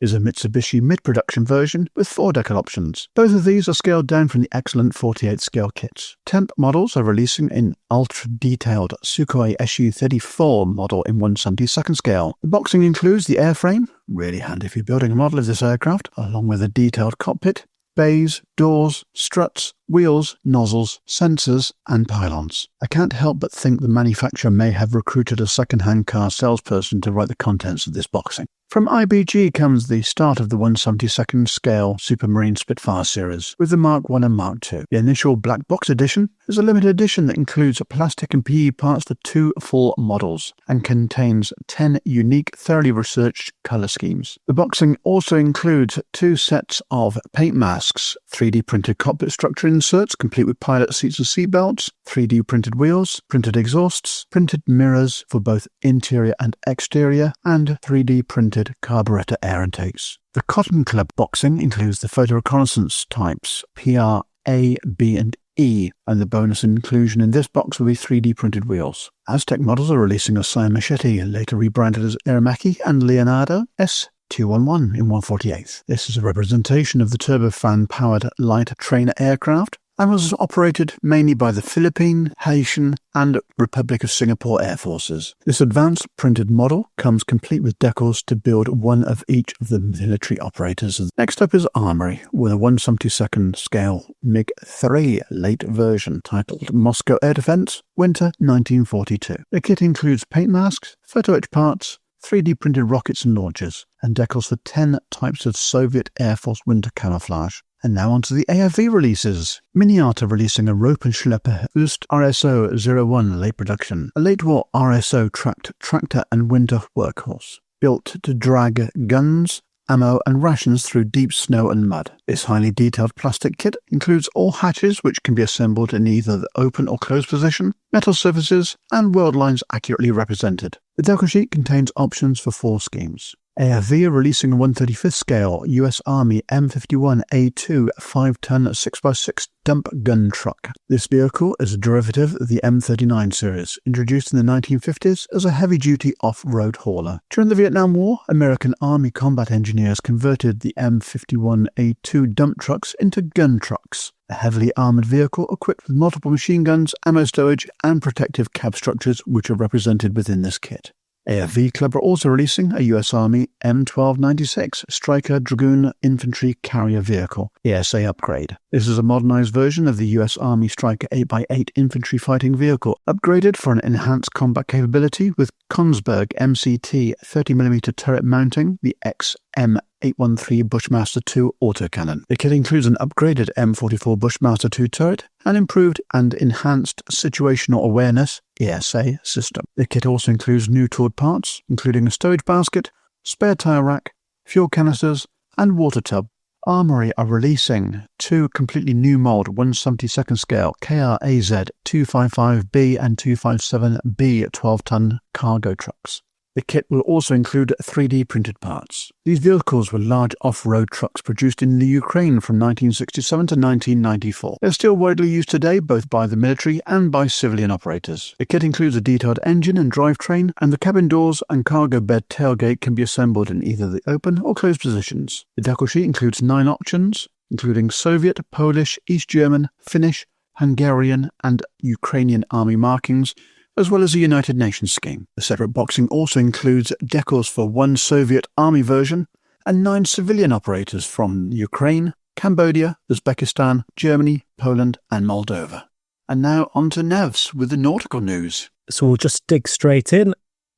Speaker 2: is a Mitsubishi mid-production version with 4 decal options. Both of these are scaled down from the excellent 48 scale kits. Temp models are releasing in ultra-detailed Sukhoi Su-34 model in 1/72nd scale. The boxing includes the airframe, really handy if you're building a model of this aircraft, along with a detailed cockpit, bays, doors, struts, wheels, nozzles, sensors, and pylons. I can't help but think the manufacturer may have recruited a second-hand car salesperson to write the contents of this boxing. From IBG comes the start of the 1/72nd scale Supermarine Spitfire series, with the Mark 1 and Mark 2. The initial black box edition is a limited edition that includes plastic and PE parts for 2 full models, and contains 10 unique, thoroughly researched colour schemes. The boxing also includes 2 sets of paint masks, 3D printed cockpit structure inserts complete with pilot seats and seatbelts, 3D printed wheels, printed exhausts, printed mirrors for both interior and exterior, and 3D printed carburetor air intakes. The Cotton Club boxing includes the photo reconnaissance types PR, A, B, and E, and the bonus inclusion in this box will be 3D printed wheels. Aztec models are releasing a Scion Machete, later rebranded as Aramaki, and Leonardo S211 in 1/48. This is a representation of the turbofan-powered light trainer aircraft, and was operated mainly by the Philippine, Haitian, and Republic of Singapore Air Forces. This advanced printed model comes complete with decals to build one of each of the military operators. Next up is Armory, with a 1/72nd scale MiG-3 late version titled Moscow Air Defense, Winter 1942. The kit includes paint masks, photo etch parts, 3D printed rockets and launchers, and decals for 10 types of Soviet Air Force winter camouflage. And now onto the AFV releases. Miniart are releasing a Rope and Schlepper Oost RSO-01 late production, a late war RSO tracked tractor and winter workhorse, built to drag guns, ammo and rations through deep snow and mud. This highly detailed plastic kit includes all hatches which can be assembled in either the open or closed position, metal surfaces, and world lines accurately represented. The decal sheet contains options for 4 schemes. AFV are releasing a 1/35th scale US Army M51A2 5-ton 6x6 dump gun truck. This vehicle is a derivative of the M39 series, introduced in the 1950s as a heavy-duty off-road hauler. During the Vietnam War, American Army combat engineers converted the M51A2 dump trucks into gun trucks, a heavily armoured vehicle equipped with multiple machine guns, ammo stowage, and protective cab structures which are represented within this kit. AFV Club are also releasing a US Army M1296 Stryker Dragoon Infantry Carrier Vehicle, ESA upgrade. This is a modernised version of the US Army Stryker 8x8 Infantry Fighting Vehicle, upgraded for an enhanced combat capability with Kongsberg MCT 30mm turret mounting the XM813 Bushmaster 2 autocannon. The kit includes an upgraded M44 Bushmaster 2 turret, an improved and enhanced situational awareness ESA system. The kit also includes new toored parts, including a stowage basket, spare tyre rack, fuel canisters, and water tub. Armory are releasing 2 completely new mould 1/72nd scale KRAZ 255B and 257B 12-ton cargo trucks. The kit will also include 3D printed parts. These vehicles were large off-road trucks produced in the Ukraine from 1967 to 1994. They're still widely used today both by the military and by civilian operators. The kit includes a detailed engine and drivetrain, and the cabin doors and cargo bed tailgate can be assembled in either the open or closed positions. The decal sheet includes 9 options, including Soviet, Polish, East German, Finnish, Hungarian, and Ukrainian army markings, as well as a United Nations scheme. The separate boxing also includes decals for 1 Soviet Army version and 9 civilian operators from Ukraine, Cambodia, Uzbekistan, Germany, Poland, and Moldova. And now on to Nevs with the nautical news.
Speaker 8: So we'll just dig straight in.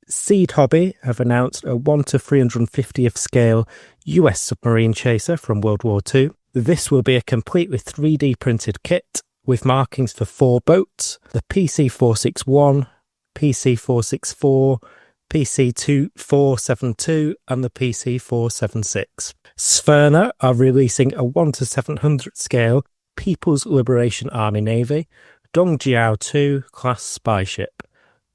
Speaker 8: Seed Hobby have announced a 1/350th scale US submarine chaser from World War II. This will be a complete with 3D printed kit, with markings for 4 boats, the PC-461, PC-464, PC2472 and the PC476. Sverna are releasing a 1:700 scale People's Liberation Army Navy Dongjiao 2 class spy ship.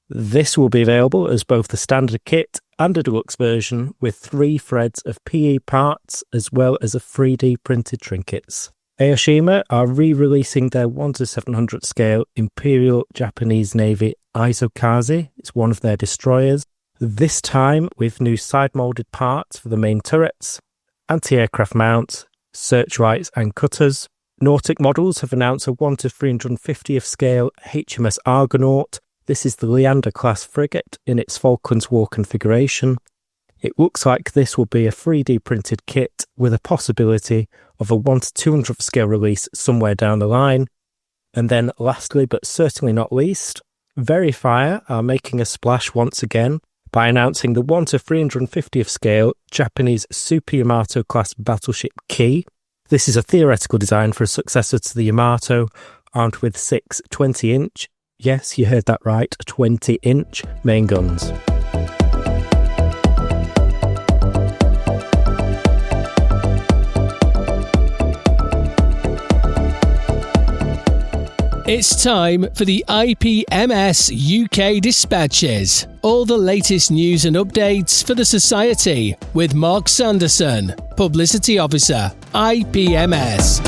Speaker 8: This will be available as both the standard kit and a deluxe version with 3 threads of PE parts as well as a 3D printed trinkets. Aoshima are re-releasing their 1:700 scale Imperial Japanese Navy Isokaze. It's one of their destroyers, this time with new side-moulded parts for the main turrets, anti-aircraft mounts, searchlights and cutters. Nautic Models have announced a 1:350th scale HMS Argonaut. This is the Leander class frigate in its Falklands War configuration. It looks like this will be a 3D printed kit with a possibility of a 1:200th scale release somewhere down the line. And then lastly, but certainly not least, Verifier are making a splash once again by announcing the 1:350th scale Japanese Super Yamato class battleship Key. This is a theoretical design for a successor to the Yamato, armed with 6 20-inch, yes, you heard that right, 20-inch main guns.
Speaker 1: It's time for the IPMS UK Dispatches. All the latest news and updates for the Society with Mark Sanderson, Publicity Officer, IPMS.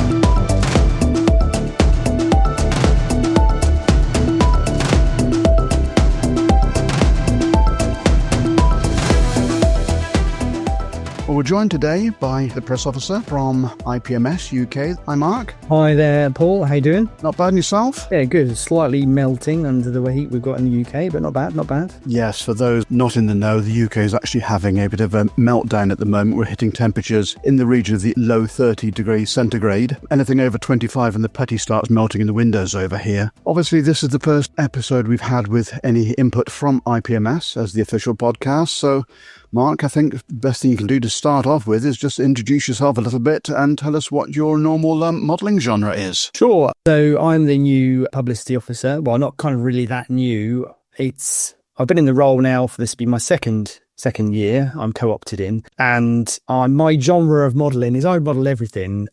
Speaker 2: Well, we're joined today by the press officer from IPMS UK. Hi, Mark.
Speaker 9: Hi there, Paul. How you doing?
Speaker 2: Not bad, and yourself?
Speaker 9: Yeah, good. Slightly melting under the heat we've got in the UK, but not bad, not bad.
Speaker 2: Yes, for those not in the know, the UK is actually having a bit of a meltdown at the moment. We're hitting temperatures in the region of the low 30 degrees centigrade. Anything over 25 and the putty starts melting in the windows over here. Obviously, this is the first episode we've had with any input from IPMS as the official podcast, so Mark, I think the best thing you can do to start off with is just introduce yourself a little bit and tell us what your normal modelling genre is.
Speaker 9: Sure. So I'm the new publicity officer. Well, not kind of really that new. I've been in the role now for this to be my second year. I'm co-opted in, and my genre of modelling is I model everything.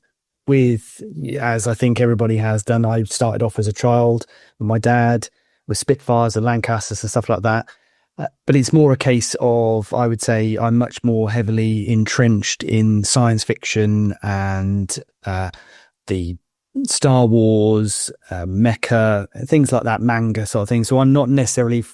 Speaker 9: With, as I think everybody has done, I started off as a child with my dad with Spitfires and Lancasters and stuff like that. But it's more a case of, I would say, I'm much more heavily entrenched in science fiction and the Star Wars, mecha, things like that, manga sort of thing. So I'm not necessarily,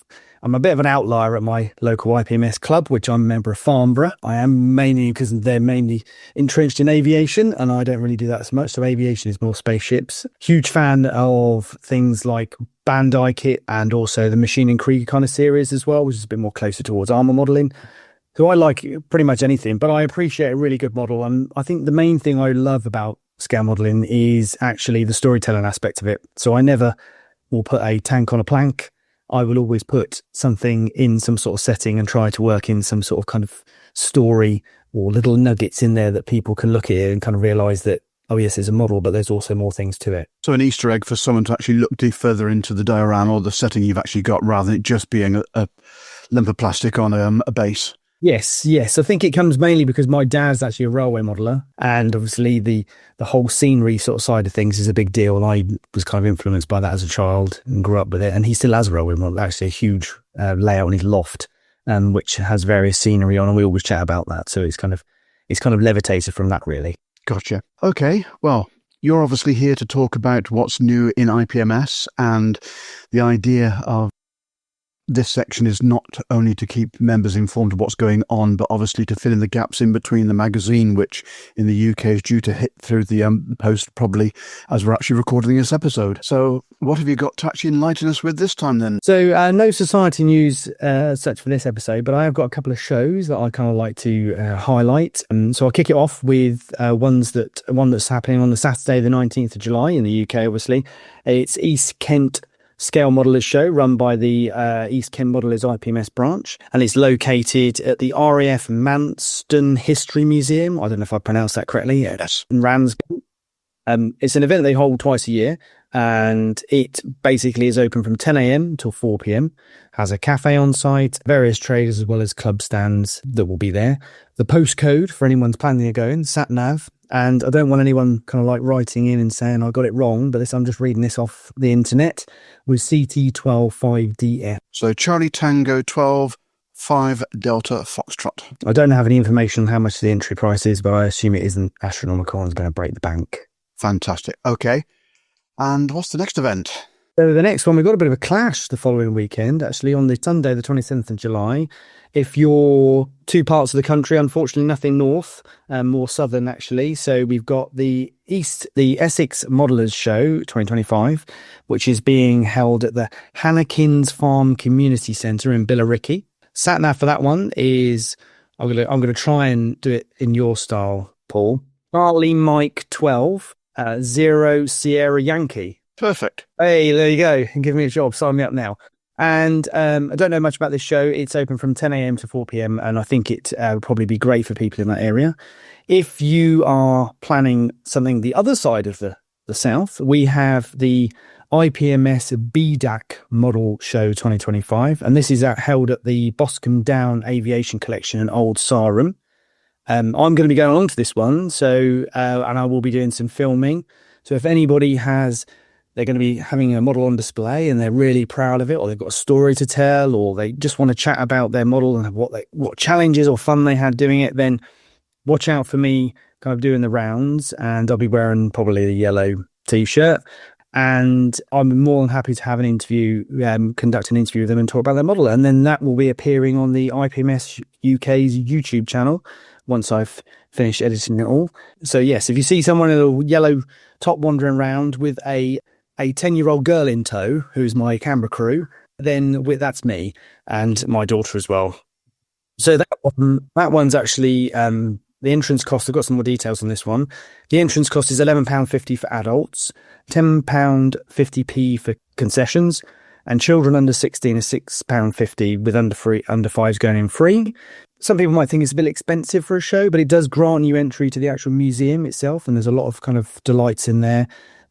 Speaker 9: I'm a bit of an outlier at my local IPMS club, which I'm a member of Farnborough. I am mainly because they're mainly entrenched in aviation, and I don't really do that as much. So aviation is more spaceships. Huge fan of things like Bandai kit and also the Machine and Krieger kind of series as well, which is a bit more closer towards armor modeling. So I like pretty much anything, but I appreciate a really good model. And I think the main thing I love about scale modeling is actually the storytelling aspect of it. So I never will put a tank on a plank. I will always put something in some sort of setting and try to work in some sort of kind of story or little nuggets in there that people can look at it and kind of realize that, oh yes, it's a model, but there's also more things to it.
Speaker 2: So an Easter egg for someone to actually look further into the diorama or the setting you've actually got, rather than it just being a lump of plastic on a base.
Speaker 9: Yes. I think it comes mainly because my dad's actually a railway modeller, and obviously the whole scenery sort of side of things is a big deal. And I was kind of influenced by that as a child and grew up with it. And he still has a railway model, actually a huge layout in his loft, which has various scenery on, and we always chat about that. So it's kind of levitated from that, really.
Speaker 2: Gotcha. Okay, well, you're obviously here to talk about what's new in IPMS, and the idea of this section is not only to keep members informed of what's going on, but obviously to fill in the gaps in between the magazine, which in the UK is due to hit through the post probably as we're actually recording this episode. So what have you got to actually enlighten us with this time then?
Speaker 9: So no society news such for this episode, but I have got a couple of shows that I kind of like to highlight. So I'll kick it off with one that's happening on the Saturday, the 19th of July in the UK, obviously. It's East Kent Scale Modelers Show, run by the East Kent Modelers IPMS branch, and it's located at the RAF Manston History Museum. I don't know if I pronounced that correctly. Yes. In Ramsgate. It's an event they hold twice a year. and it basically is open from 10 a.m. till 4 p.m. Has a cafe on site, various traders as well as club stands that will be there. The postcode for anyone's planning to go in, sat nav. And I don't want anyone kind of like writing in and saying I got it wrong, but I'm just reading this off the internet, with CT125DF.
Speaker 2: So Charlie Tango 12 5 Delta Foxtrot.
Speaker 9: I don't have any information on how much the entry price is, but I assume it isn't astronomical and it's going to break the bank.
Speaker 2: Fantastic. Okay. And what's the next event?
Speaker 9: So the next one, we've got a bit of a clash the following weekend, actually, on the Sunday, the 27th of July. If you're two parts of the country, unfortunately, nothing north, more southern, actually. So we've got the Essex Modelers Show 2025, which is being held at the Hannakins Farm Community Centre in Billericay. Sat nav for that one is, I'm gonna try and do it in your style, Paul. Charlie Mike 12, 0 Sierra Yankee.
Speaker 2: Perfect.
Speaker 9: Hey, there you go. Give me a job. Sign me up now. And I don't know much about this show. It's open from 10 a.m. to 4 p.m. and I think it would probably be great for people in that area. If you are planning something the other side of the south, we have the IPMS BDAC Model Show 2025, and this is held at the Boscombe Down Aviation Collection in Old Sarum. I'm going to be going along to this one, so and I will be doing some filming. So if anybody they're going to be having a model on display and they're really proud of it, or they've got a story to tell, or they just want to chat about their model and what challenges or fun they had doing it, then watch out for me kind of doing the rounds, and I'll be wearing probably the yellow t-shirt. And I'm more than happy to have an interview, conduct an interview with them and talk about their model. And then that will be appearing on the IPMS UK's YouTube channel once I've finished editing it all. So yes, if you see someone in a yellow top wandering around with a 10-year-old girl in tow, who's my camera crew, then that's me and my daughter as well. So that one's actually the entrance cost. I've got some more details on this one. The entrance cost is £11.50 for adults, £10.50p for concessions, and children under 16 is £6.50, with under fives going in free. Some people might think it's a bit expensive for a show, but it does grant you entry to the actual museum itself, and there's a lot of kind of delights in there,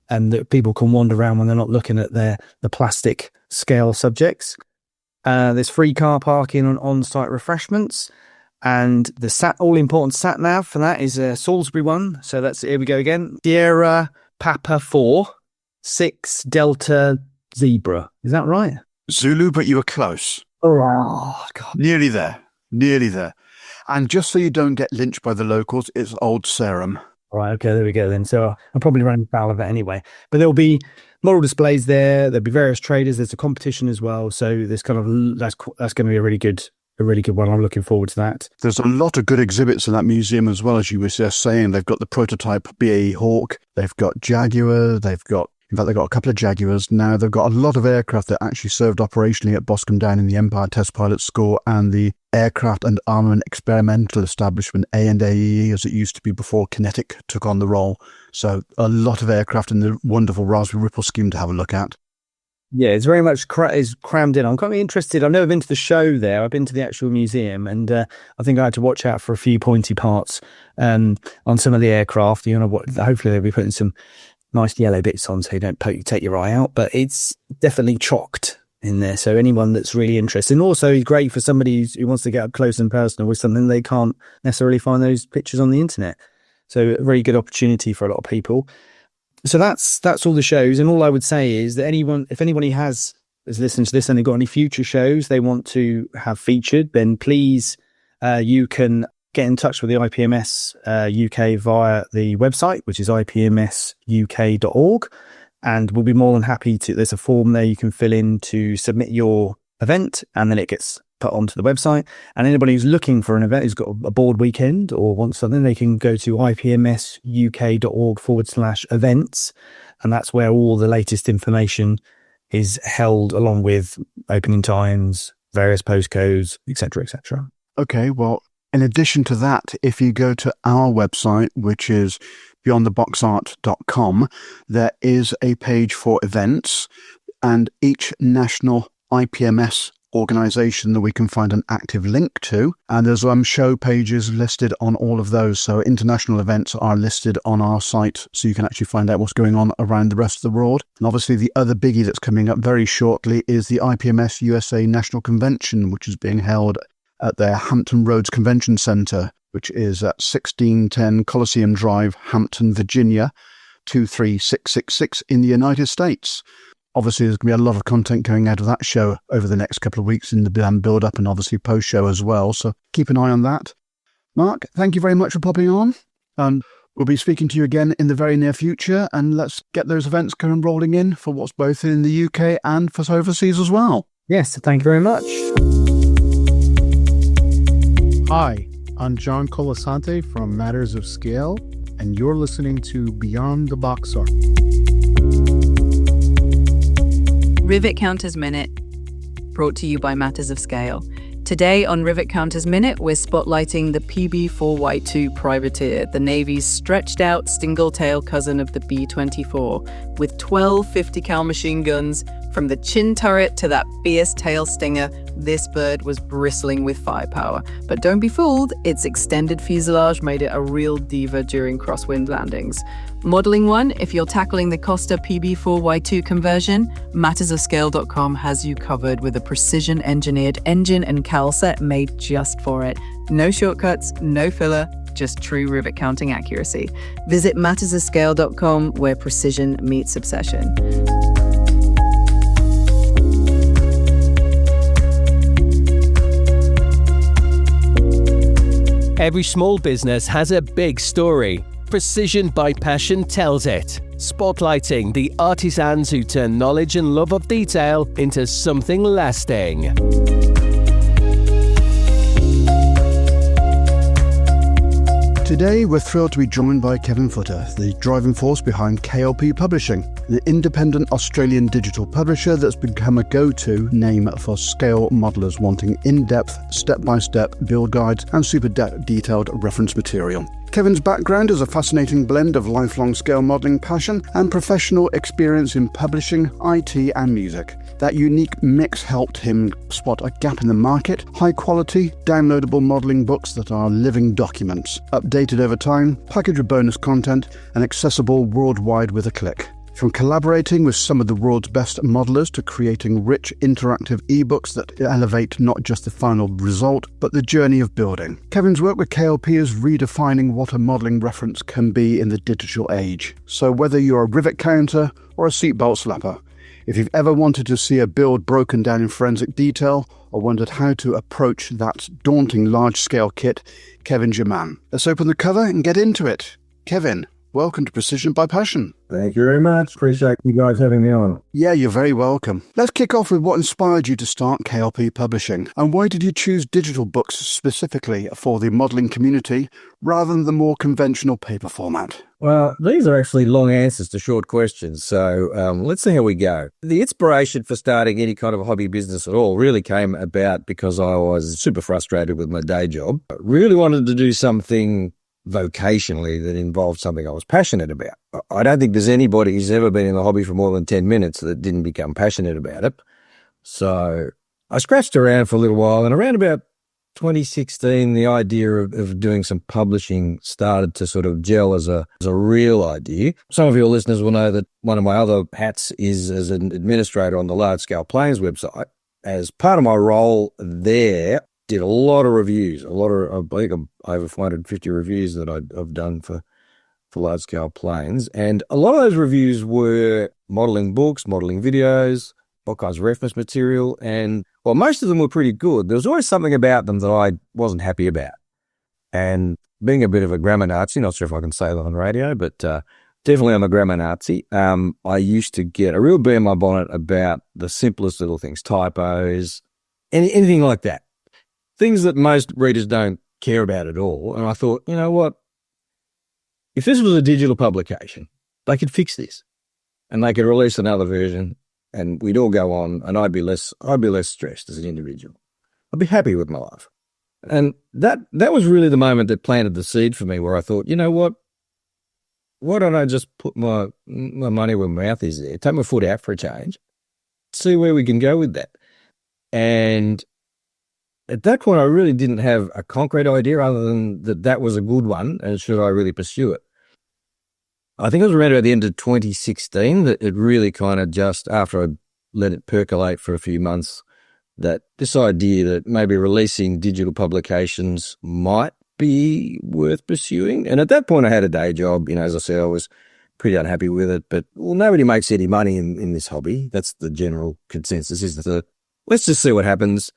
Speaker 9: and that people can wander around when they're not looking at the plastic scale subjects. There's free car parking and on-site refreshments, and the all-important sat nav for that is a Salisbury one. So here we go again. Sierra Papa 4 6 Delta Zebra. Is that right?
Speaker 2: Zulu, but you were close.
Speaker 9: Oh God!
Speaker 2: Nearly there. And just so you don't get lynched by the locals, it's Old Sarum.
Speaker 9: All right, okay, there we go then. So I'm probably running foul of it anyway. But there'll be model displays there. There'll be various traders. There's a competition as well. So there's that's going to be a really good one. I'm looking forward to that.
Speaker 2: There's a lot of good exhibits in that museum as well, as you were just saying. They've got the prototype BAE Hawk. They've got Jaguar. They've got a couple of Jaguars now. They've got a lot of aircraft that actually served operationally at Boscombe Down in the Empire Test Pilot School and the Aircraft and Armament Experimental Establishment, A&AE, as it used to be before Kinetic took on the role. So a lot of aircraft in the wonderful Raspberry Ripple scheme to have a look at.
Speaker 9: Yeah, it's very much is crammed in. I'm quite interested. I've never been to the show there. I've been to the actual museum, and I think I had to watch out for a few pointy parts on some of the aircraft. Hopefully they'll be putting some nice yellow bits on so you don't take your eye out, but it's definitely chocked in there. So anyone that's really interested, and also great for somebody who wants to get up close and personal with something they can't necessarily find those pictures on the internet. So a very good opportunity for a lot of people. So that's all the shows. And all I would say is that if anybody is listening to this and they've got any future shows they want to have featured, then please, you can get in touch with the IPMS UK via the website, which is ipmsuk.org. And we'll be more than happy there's a form there you can fill in to submit your event, and then it gets put onto the website. And anybody who's looking for an event, who's got a board weekend or wants something, they can go to ipmsuk.org/events. And that's where all the latest information is held, along with opening times, various postcodes, etc., etc.
Speaker 2: Okay, well, in addition to that, if you go to our website, which is beyondtheboxart.com, there is a page for events, and each national IPMS organisation that we can find an active link to. And there's show pages listed on all of those. So international events are listed on our site, so you can actually find out what's going on around the rest of the world. And obviously the other biggie that's coming up very shortly is the IPMS USA National Convention, which is being held at their Hampton Roads Convention Centre, which is at 1610 Coliseum Drive, Hampton, Virginia, 23666 in the United States. Obviously, there's going to be a lot of content going out of that show over the next couple of weeks in the build-up and obviously post-show as well, so keep an eye on that. Mark, thank you very much for popping on, and we'll be speaking to you again in the very near future, and let's get those events rolling in for what's both in the UK and for overseas as well.
Speaker 9: Yes, thank you very much.
Speaker 10: Hi, I'm John Colasante from Matters of Scale, and you're listening to Beyond the Box Art.
Speaker 11: Rivet Counters Minute, brought to you by Matters of Scale. Today on Rivet Counters Minute, we're spotlighting the PB4Y2 Privateer, the Navy's stretched-out single-tail cousin of the B-24, with 12 50-cal machine guns. From the chin turret to that fierce tail stinger, this bird was bristling with firepower. But don't be fooled, its extended fuselage made it a real diva during crosswind landings. Modeling one, if you're tackling the Costa PB4Y2 conversion, mattersofscale.com has you covered with a precision-engineered engine and cowl set made just for it. No shortcuts, no filler, just true rivet counting accuracy. Visit mattersofscale.com, where precision meets obsession.
Speaker 1: Every small business has a big story. Precision by Passion tells it, spotlighting the artisans who turn knowledge and love of detail into something lasting.
Speaker 2: Today, we're thrilled to be joined by Kevin Footer, the driving force behind KLP Publishing, an independent Australian digital publisher that's become a go-to name for scale modelers wanting in-depth, step-by-step build guides and super detailed reference material. Kevin's background is a fascinating blend of lifelong scale modelling passion and professional experience in publishing, IT and music. That unique mix helped him spot a gap in the market: high-quality, downloadable modelling books that are living documents, updated over time, packaged with bonus content, and accessible worldwide with a click. From collaborating with some of the world's best modelers to creating rich, interactive ebooks that elevate not just the final result, but the journey of building. Kevin's work with KLP is redefining what a modelling reference can be in the digital age. So whether you're a rivet counter or a seatbelt slapper, if you've ever wanted to see a build broken down in forensic detail or wondered how to approach that daunting large-scale kit, Kevin's your man. Let's open the cover and get into it. Kevin, welcome to Precision by Passion.
Speaker 12: Thank you very much. Appreciate you guys having me on.
Speaker 2: Yeah, you're very welcome. Let's kick off with what inspired you to start KLP Publishing, and why did you choose digital books specifically for the modelling community rather than the more conventional paper format?
Speaker 12: Well, these are actually long answers to short questions, so let's see how we go. The inspiration for starting any kind of a hobby business at all really came about because I was super frustrated with my day job. I really wanted to do something vocationally that involved something I was passionate about. I don't think there's anybody who's ever been in the hobby for more than 10 minutes that didn't become passionate about it. So I scratched around for a little while, and around about 2016, the idea of doing some publishing started to sort of gel as a real idea. Some of your listeners will know that one of my other hats is as an administrator on the Large Scale Planes website. As part of my role there, did a lot of reviews, I think over 450 reviews that I've done for Large Scale Planes. And a lot of those reviews were modelling books, modelling videos, all kinds of reference material. And well, most of them were pretty good. There was always something about them that I wasn't happy about. And being a bit of a grammar Nazi, not sure if I can say that on radio, but definitely I'm a grammar Nazi. I used to get a real bee in my bonnet about the simplest little things, typos, anything like that. Things that most readers don't care about at all. And I thought, you know what? If this was a digital publication, they could fix this and they could release another version and we'd all go on and I'd be less stressed as an individual. I'd be happy with my life. And that was really the moment that planted the seed for me, where I thought, you know what? Why don't I just put my money where my mouth is there, take my foot out for a change, see where we can go with that. And at that point, I really didn't have a concrete idea other than that was a good one and should I really pursue it. I think it was around about the end of 2016 that it really kind of just, after I let it percolate for a few months, that this idea that maybe releasing digital publications might be worth pursuing. And at that point I had a day job. As I said, I was pretty unhappy with it, but nobody makes any money in this hobby. That's the general consensus, is that let's just see what happens.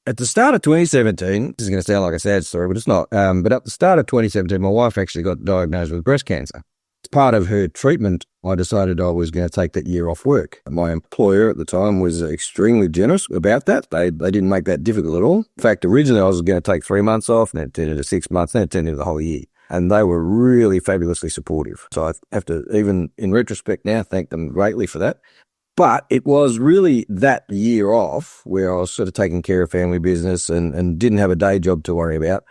Speaker 12: At the start of 2017, this is going to sound like a sad story, but it's not. But at the start of 2017, my wife actually got diagnosed with breast cancer. As part of her treatment, I decided I was going to take that year off work. My employer at the time was extremely generous about that. They didn't make that difficult at all. In fact, originally I was going to take 3 months off, and then it turned into 6 months, then it turned into the whole year. And they were really fabulously supportive. So I have to, even in retrospect now, thank them greatly for that. But it was really that year off where I was sort of taking care of family business and didn't have a day job to worry about,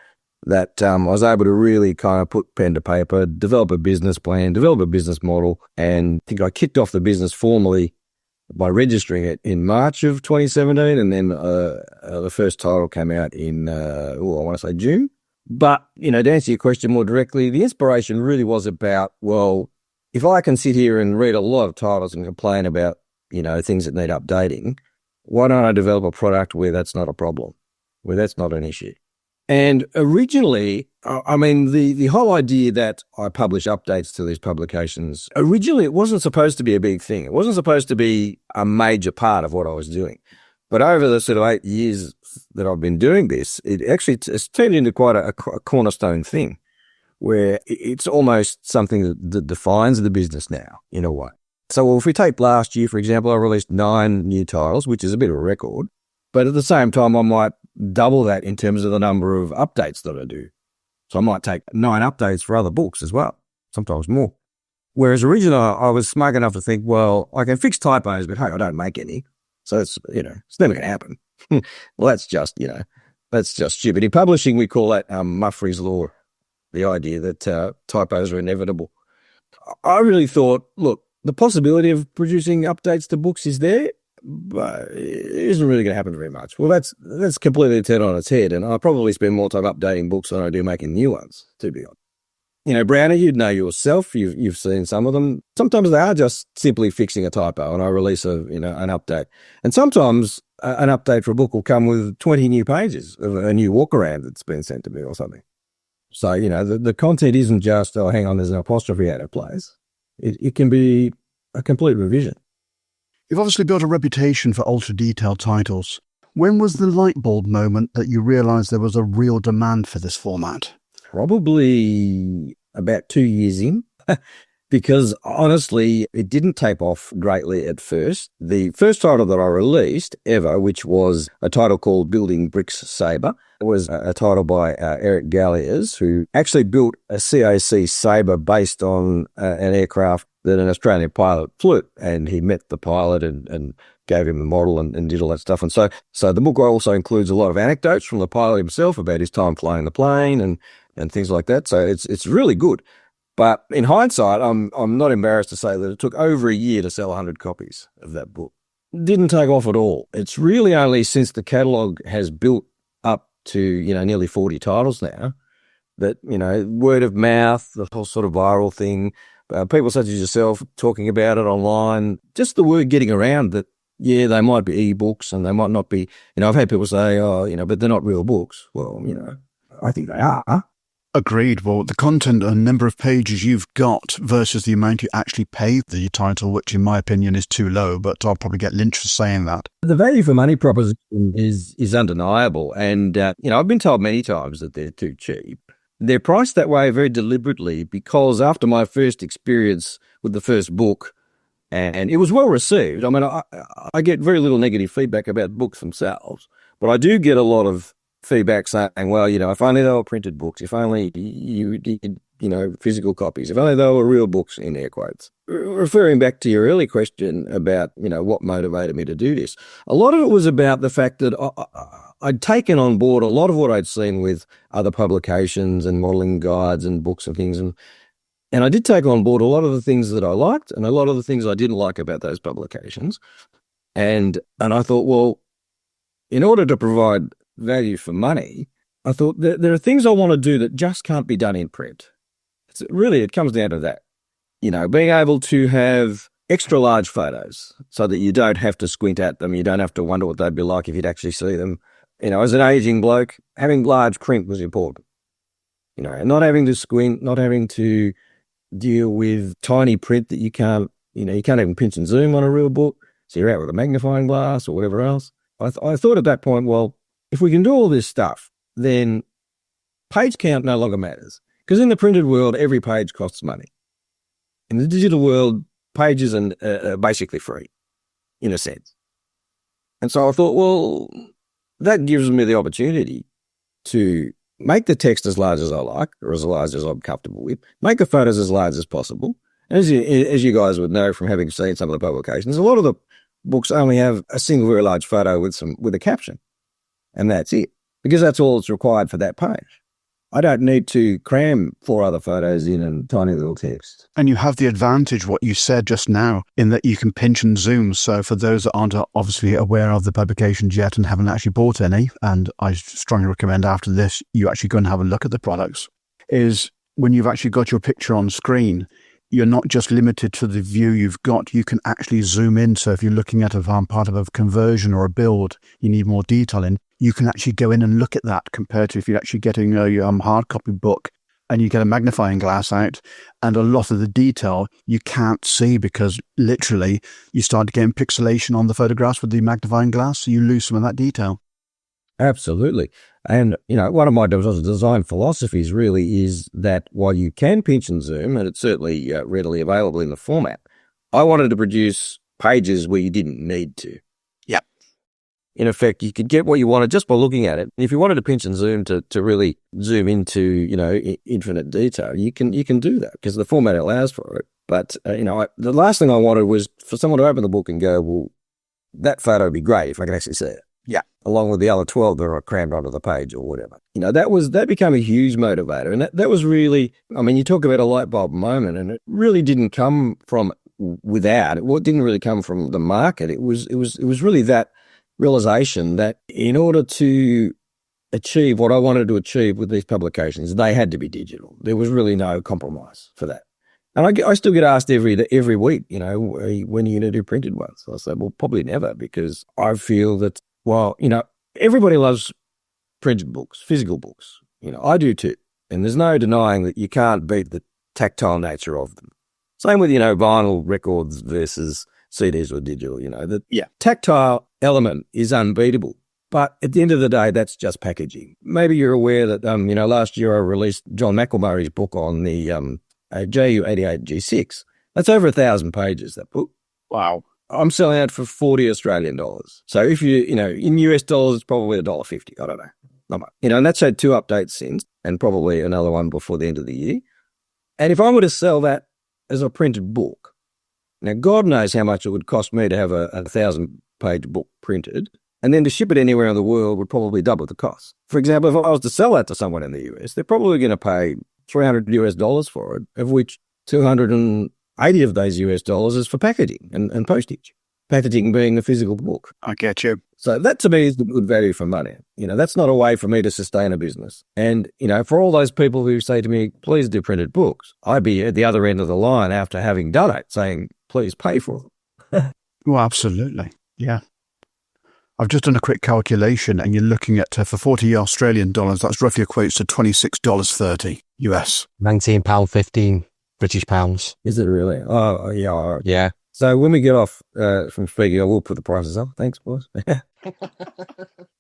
Speaker 12: that I was able to really kind of put pen to paper, develop a business plan, develop a business model, and I think I kicked off the business formally by registering it in March of 2017, and then the first title came out in, I want to say June. But, to answer your question more directly, the inspiration really was about, well, if I can sit here and read a lot of titles and complain about, things that need updating, why don't I develop a product where that's not a problem, where that's not an issue? And originally, the whole idea that I publish updates to these publications, originally it wasn't supposed to be a big thing. It wasn't supposed to be a major part of what I was doing. But over the sort of 8 years that I've been doing this, it's turned into quite a cornerstone thing, where it's almost something that defines the business now, in a way. So if we take last year, for example, I released 9 new titles, which is a bit of a record. But at the same time, I might double that in terms of the number of updates that I do. So I might take 9 updates for other books as well, sometimes more. Whereas originally I was smug enough to think, well, I can fix typos, but hey, I don't make any. So it's never going to happen. Well, that's just stupid. In publishing, we call that Murphy's Law, the idea that typos are inevitable. I really thought, look, the possibility of producing updates to books is there, but it isn't really going to happen very much. Well, that's completely turned on its head, and I probably spend more time updating books than I do making new ones, to be honest. Brownie, you'd know yourself. You've seen some of them. Sometimes they are just simply fixing a typo, and I release an update. And sometimes an update for a book will come with 20 new pages of a new walk-around that's been sent to me or something. So, the content isn't just, oh, hang on, there's an apostrophe out of place. It can be a complete revision.
Speaker 2: You've obviously built a reputation for ultra-detailed titles. When was the light bulb moment that you realised there was a real demand for this format?
Speaker 12: Probably about 2 years in, because honestly, it didn't take off greatly at first. The first title that I released ever, which was a title called Building Bricks Sabre, was a title by Eric Galliers, who actually built a CAC Sabre based on an aircraft that an Australian pilot flew, and he met the pilot and gave him the model and did all that stuff. And so the book also includes a lot of anecdotes from the pilot himself about his time flying the plane and things like that. So it's really good. But in hindsight, I'm not embarrassed to say that it took over a year to sell 100 copies of that book. It didn't take off at all. It's really only since the catalogue has built up to, nearly 40 titles now that, word of mouth, the whole sort of viral thing, people such as yourself talking about it online, just the word getting around that, yeah, they might be ebooks and they might not be, I've had people say, but they're not real books. Well, I think they are.
Speaker 2: Agreed. Well, the content and number of pages you've got versus the amount you actually pay the title, which in my opinion is too low, but I'll probably get lynched for saying that.
Speaker 12: The value for money proposition is undeniable. And, I've been told many times that they're too cheap. They're priced that way very deliberately because after my first experience with the first book, and it was well received. I mean, I get very little negative feedback about books themselves, but I do get a lot of feedback saying, well, if only they were printed books, if only you did, physical copies, if only they were real books, in air quotes. Referring back to your early question about, what motivated me to do this, a lot of it was about the fact that I'd taken on board a lot of what I'd seen with other publications and modelling guides and books and things, and I did take on board a lot of the things that I liked and a lot of the things I didn't like about those publications. And I thought, well, in order to provide value for money, I thought there are things I want to do that just can't be done in print. It comes down to that. Being able to have extra large photos so that you don't have to squint at them. You don't have to wonder what they'd be like if you'd actually see them. As an aging bloke, having large print was important. Not having to squint, not having to deal with tiny print that you can't even pinch and zoom on a real book. So you're out with a magnifying glass or whatever else. I thought at that point, well, if we can do all this stuff, then page count no longer matters. Because in the printed world, every page costs money. In the digital world, pages are basically free, in a sense. And so I thought, well, that gives me the opportunity to make the text as large as I like, or as large as I'm comfortable with, make the photos as large as possible. And as you guys would know from having seen some of the publications, a lot of the books only have a single very large photo with a caption. And that's it, because that's all that's required for that page. I don't need to cram 4 other photos in and tiny little text.
Speaker 2: And you have the advantage, what you said just now, in that you can pinch and zoom. So for those that aren't obviously aware of the publications yet and haven't actually bought any, and I strongly recommend after this, you actually go and have a look at the products, is when you've actually got your picture on screen, you're not just limited to the view you've got, you can actually zoom in. So if you're looking at a part of a conversion or a build, you need more detail in, you can actually go in and look at that compared to if you're actually getting a hard copy book and you get a magnifying glass out, and a lot of the detail you can't see because literally you start getting pixelation on the photographs with the magnifying glass, so you lose some of that detail.
Speaker 12: Absolutely. And, one of my design philosophies really is that while you can pinch and zoom, and it's certainly readily available in the format, I wanted to produce pages where you didn't need to.
Speaker 2: Yep.
Speaker 12: In effect, you could get what you wanted just by looking at it. If you wanted to pinch and zoom to really zoom into, infinite detail, you can do that because the format allows for it. But, the last thing I wanted was for someone to open the book and go, well, that photo would be great if I could actually see it.
Speaker 2: Yeah.
Speaker 12: Along with the other 12 that are crammed onto the page or whatever. That became a huge motivator. And that was really, you talk about a light bulb moment, and it really didn't come from without. It didn't really come from the market. It was really that realization that in order to achieve what I wanted to achieve with these publications, they had to be digital. There was really no compromise for that. And I still get asked every week, when are you going to do printed ones? I say, well, probably never, because I feel that, everybody loves printed books, physical books. I do too. And there's no denying that you can't beat the tactile nature of them. Same with, vinyl records versus CDs or digital, the tactile element is unbeatable. But at the end of the day, that's just packaging. Maybe you're aware that, last year I released John McElmurray's book on the JU88 G6. That's over 1,000 pages, that book.
Speaker 2: Wow.
Speaker 12: I'm selling it for $40 Australian. So if in US dollars, it's probably $1.50. I don't know. Not much. And that's had 2 updates since, and probably another one before the end of the year. And if I were to sell that as a printed book, now God knows how much it would cost me to have a 1,000-page book printed, and then to ship it anywhere in the world would probably double the cost. For example, if I was to sell that to someone in the US, they're probably going to pay $300 for it, of which 280 of those US dollars is for packaging and postage. Packaging being the physical book.
Speaker 2: I get you.
Speaker 12: So that to me is the good value for money. That's not a way for me to sustain a business. And, for all those people who say to me, please do printed books, I'd be at the other end of the line after having done it saying, please pay for it.
Speaker 2: Well, absolutely. Yeah. I've just done a quick calculation, and you're looking at, for 40 Australian dollars, that's roughly equates to $26.30 US.
Speaker 5: £19.15 British pounds.
Speaker 12: Is it really? Oh, yeah. All right.
Speaker 5: Yeah.
Speaker 12: So when we get off from speaking, I will put the prices up. Thanks, boys.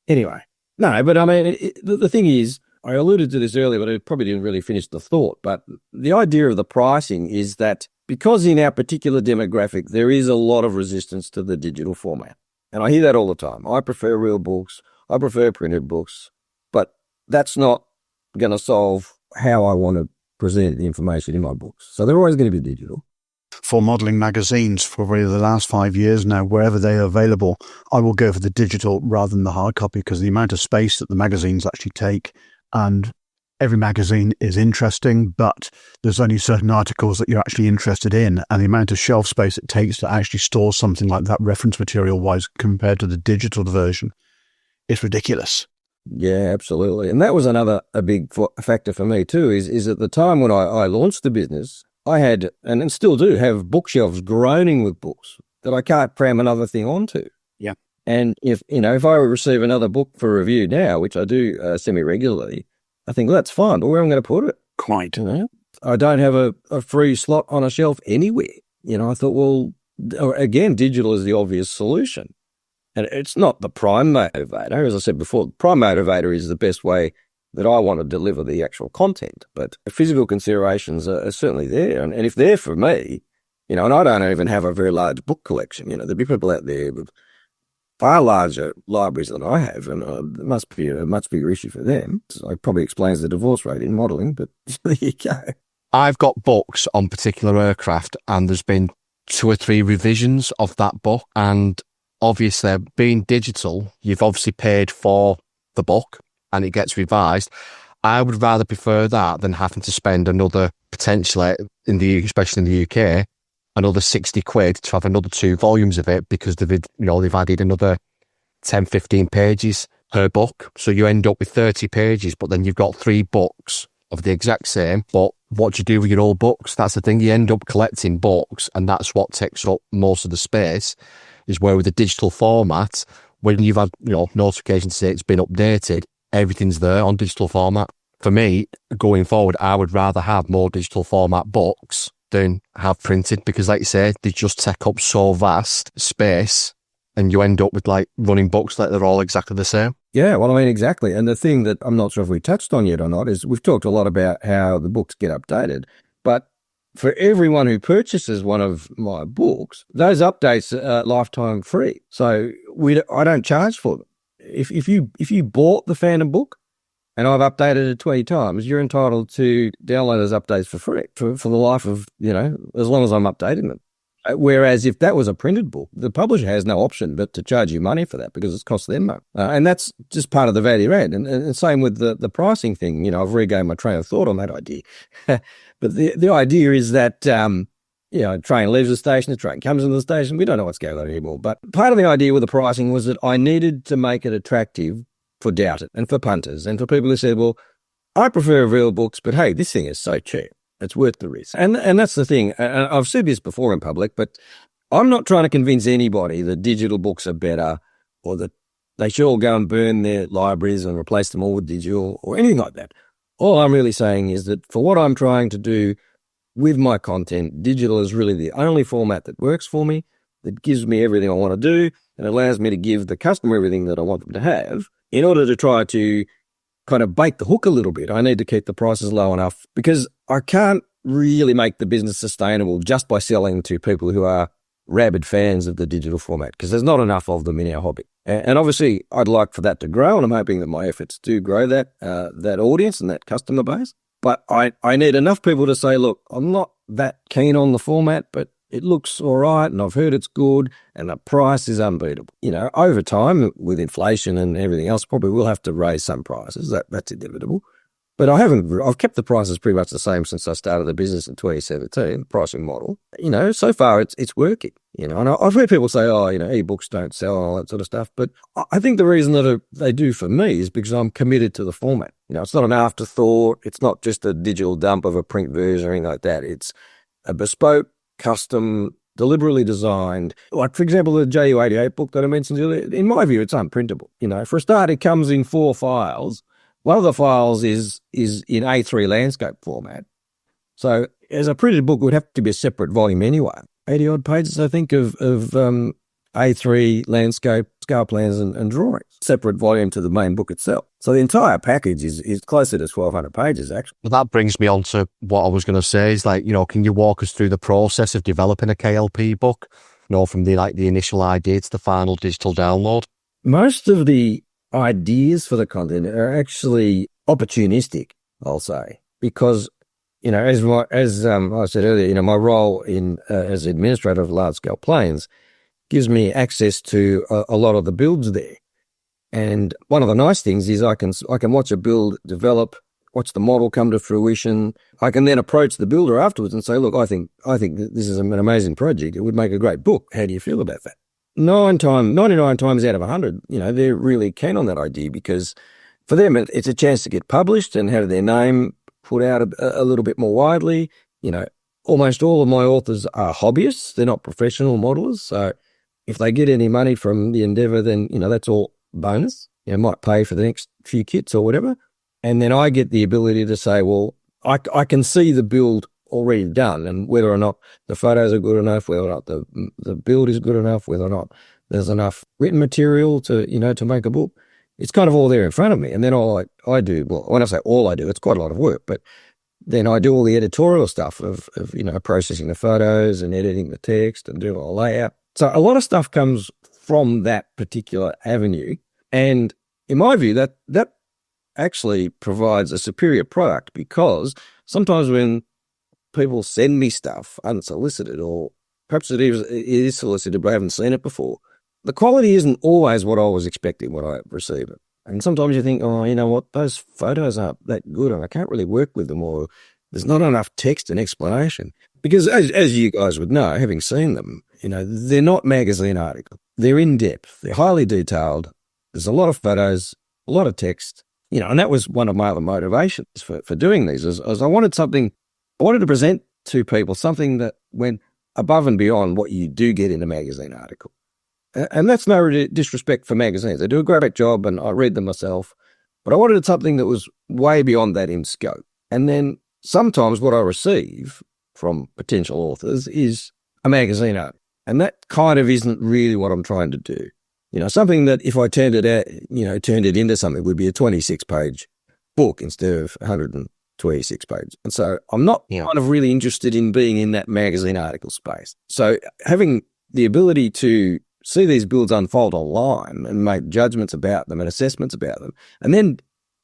Speaker 12: Anyway. No, but the thing is, I alluded to this earlier, but I probably didn't really finish the thought. But the idea of the pricing is that because in our particular demographic, there is a lot of resistance to the digital format. And I hear that all the time. I prefer real books. I prefer printed books. But that's not going to solve how I want to present the information in my books. So they're always going to be digital.
Speaker 2: For modelling magazines for really the last 5 years now, wherever they are available, I will go for the digital rather than the hard copy because the amount of space that the magazines actually take, and every magazine is interesting, but there's only certain articles that you're actually interested in, and the amount of shelf space it takes to actually store something like that reference material wise compared to the digital version
Speaker 4: is ridiculous.
Speaker 12: Yeah, absolutely. And that was a big factor for me too, is at the time when I launched the business, I had, and still do, have bookshelves groaning with books that I can't cram another thing onto.
Speaker 4: Yeah.
Speaker 12: And if I receive another book for review now, which I do semi-regularly, I think, well, that's fine, but where am I going to put it?
Speaker 4: Quite.
Speaker 12: I don't have a free slot on a shelf anywhere. I thought, well, again, digital is the obvious solution. And it's not the prime motivator. As I said before, the prime motivator is the best way that I want to deliver the actual content. But the physical considerations are certainly there. And if they're for me, and I don't even have a very large book collection, there'll be people out there with far larger libraries than I have, and it must be a much bigger issue for them. So it probably explains the divorce rate in modelling, but there you go.
Speaker 5: I've got books on particular aircraft, and there's been 2 or 3 revisions of that book. And obviously, being digital, you've obviously paid for the book and it gets revised. I would rather prefer that than having to spend another, potentially, especially in the UK, another 60 quid to have another 2 volumes of it, because they've added another 10, 15 pages per book. So you end up with 30 pages, but then you've got 3 books of the exact same. But what do you do with your old books? That's the thing. You end up collecting books, and that's what takes up most of the space. Is where with the digital format, when you've had notification to say it's been updated, everything's there on digital format. For me, going forward, I would rather have more digital format books than have printed, because like you say, they just take up so vast space, and you end up with like running books like they're all exactly the same.
Speaker 12: Yeah, well, I mean, exactly. And the thing that I'm not sure if we touched on yet or not is we've talked a lot about how the books get updated, but for everyone who purchases one of my books, those updates are lifetime free. So I don't charge for them. If you bought the Phantom book and I've updated it 20 times, you're entitled to download those updates for free for the life of, as long as I'm updating them. Whereas if that was a printed book, the publisher has no option but to charge you money for that, because it's cost them money. And that's just part of the value add. And same with the pricing thing. I've regained my train of thought on that idea. But the idea is that, a train leaves the station, the train comes into the station. We don't know what's going on anymore. But part of the idea with the pricing was that I needed to make it attractive for doubters and for punters and for people who said, well, I prefer real books, but hey, this thing is so cheap. It's worth the risk. And that's the thing. And I've said this before in public, but I'm not trying to convince anybody that digital books are better, or that they should all go and burn their libraries and replace them all with digital or anything like that. All I'm really saying is that for what I'm trying to do with my content, digital is really the only format that works for me, that gives me everything I want to do, and allows me to give the customer everything that I want them to have. In order to try to kind of bait the hook a little bit, I need to keep the prices low enough, because I can't really make the business sustainable just by selling to people who are rabid fans of the digital format, because there's not enough of them in our hobby. And obviously, I'd like for that to grow, and I'm hoping that my efforts do grow that audience and that customer base. But I need enough people to say, look, I'm not that keen on the format, but it looks all right, and I've heard it's good, and the price is unbeatable. Over time, with inflation and everything else, probably we'll have to raise some prices. That's inevitable. But I've kept the prices pretty much the same since I started the business in 2017, the pricing model. So far it's working, and I've heard people say, ebooks don't sell and all that sort of stuff. But I think the reason that they do for me is because I'm committed to the format. It's not an afterthought. It's not just a digital dump of a print version or anything like that. It's a bespoke, custom, deliberately designed. Like, for example, the JU88 book that I mentioned earlier, in my view, it's unprintable. For a start, it comes in 4 files. One of the files is in A3 landscape format. So as a printed book, it would have to be a separate volume anyway. 80-odd pages, I think, of A3 landscape scale plans and drawings. Separate volume to the main book itself. So the entire package is closer to 1,200 pages, actually.
Speaker 5: Well, that brings me on to what I was going to say is, like, can you walk us through the process of developing a KLP book? From the initial idea to the final digital download?
Speaker 12: Most of the ideas for the content are actually opportunistic, I'll say, because as I said earlier, my role as administrator of large scale planes gives me access to a lot of the builds there. And one of the nice things is I can watch a build develop, watch the model come to fruition. I can then approach the builder afterwards and say, look, I think this is an amazing project. It would make a great book. How do you feel about that? 99 times out of 100, they're really keen on that idea because for them, it's a chance to get published and have their name put out a little bit more widely. Almost all of my authors are hobbyists. They're not professional modelers. So if they get any money from the endeavour, then, that's all bonus. Might pay for the next few kits or whatever. And then I get the ability to say, well, I can see the build already done and whether or not the photos are good enough, whether or not the build is good enough, whether or not there's enough written material to make a book. It's kind of all there in front of me. And then all I do, well, when I say all I do, it's quite a lot of work, but then I do all the editorial stuff of processing the photos and editing the text and doing all the layout. So a lot of stuff comes from that particular avenue. And in my view, that actually provides a superior product because sometimes when people send me stuff unsolicited or perhaps it is solicited but I haven't seen it before, the quality isn't always what I was expecting when I receive it. And sometimes you think, oh, you know what, those photos aren't that good and I can't really work with them or there's not enough text and explanation. Because as you guys would know, having seen them, they're not magazine articles. They're in-depth. They're highly detailed. There's a lot of photos, a lot of text, and that was one of my other motivations for doing these is I wanted to present to people something that went above and beyond what you do get in a magazine article. And that's no disrespect for magazines. They do a great job and I read them myself, but I wanted something that was way beyond that in scope. And then sometimes what I receive from potential authors is a magazine article. And that kind of isn't really what I'm trying to do. Something that if I turned it out, turned it into something would be a 26-page book instead of 126 pages. And so I'm not kind of really interested in being in that magazine article space. So having the ability to see these builds unfold online and make judgments about them and assessments about them, and then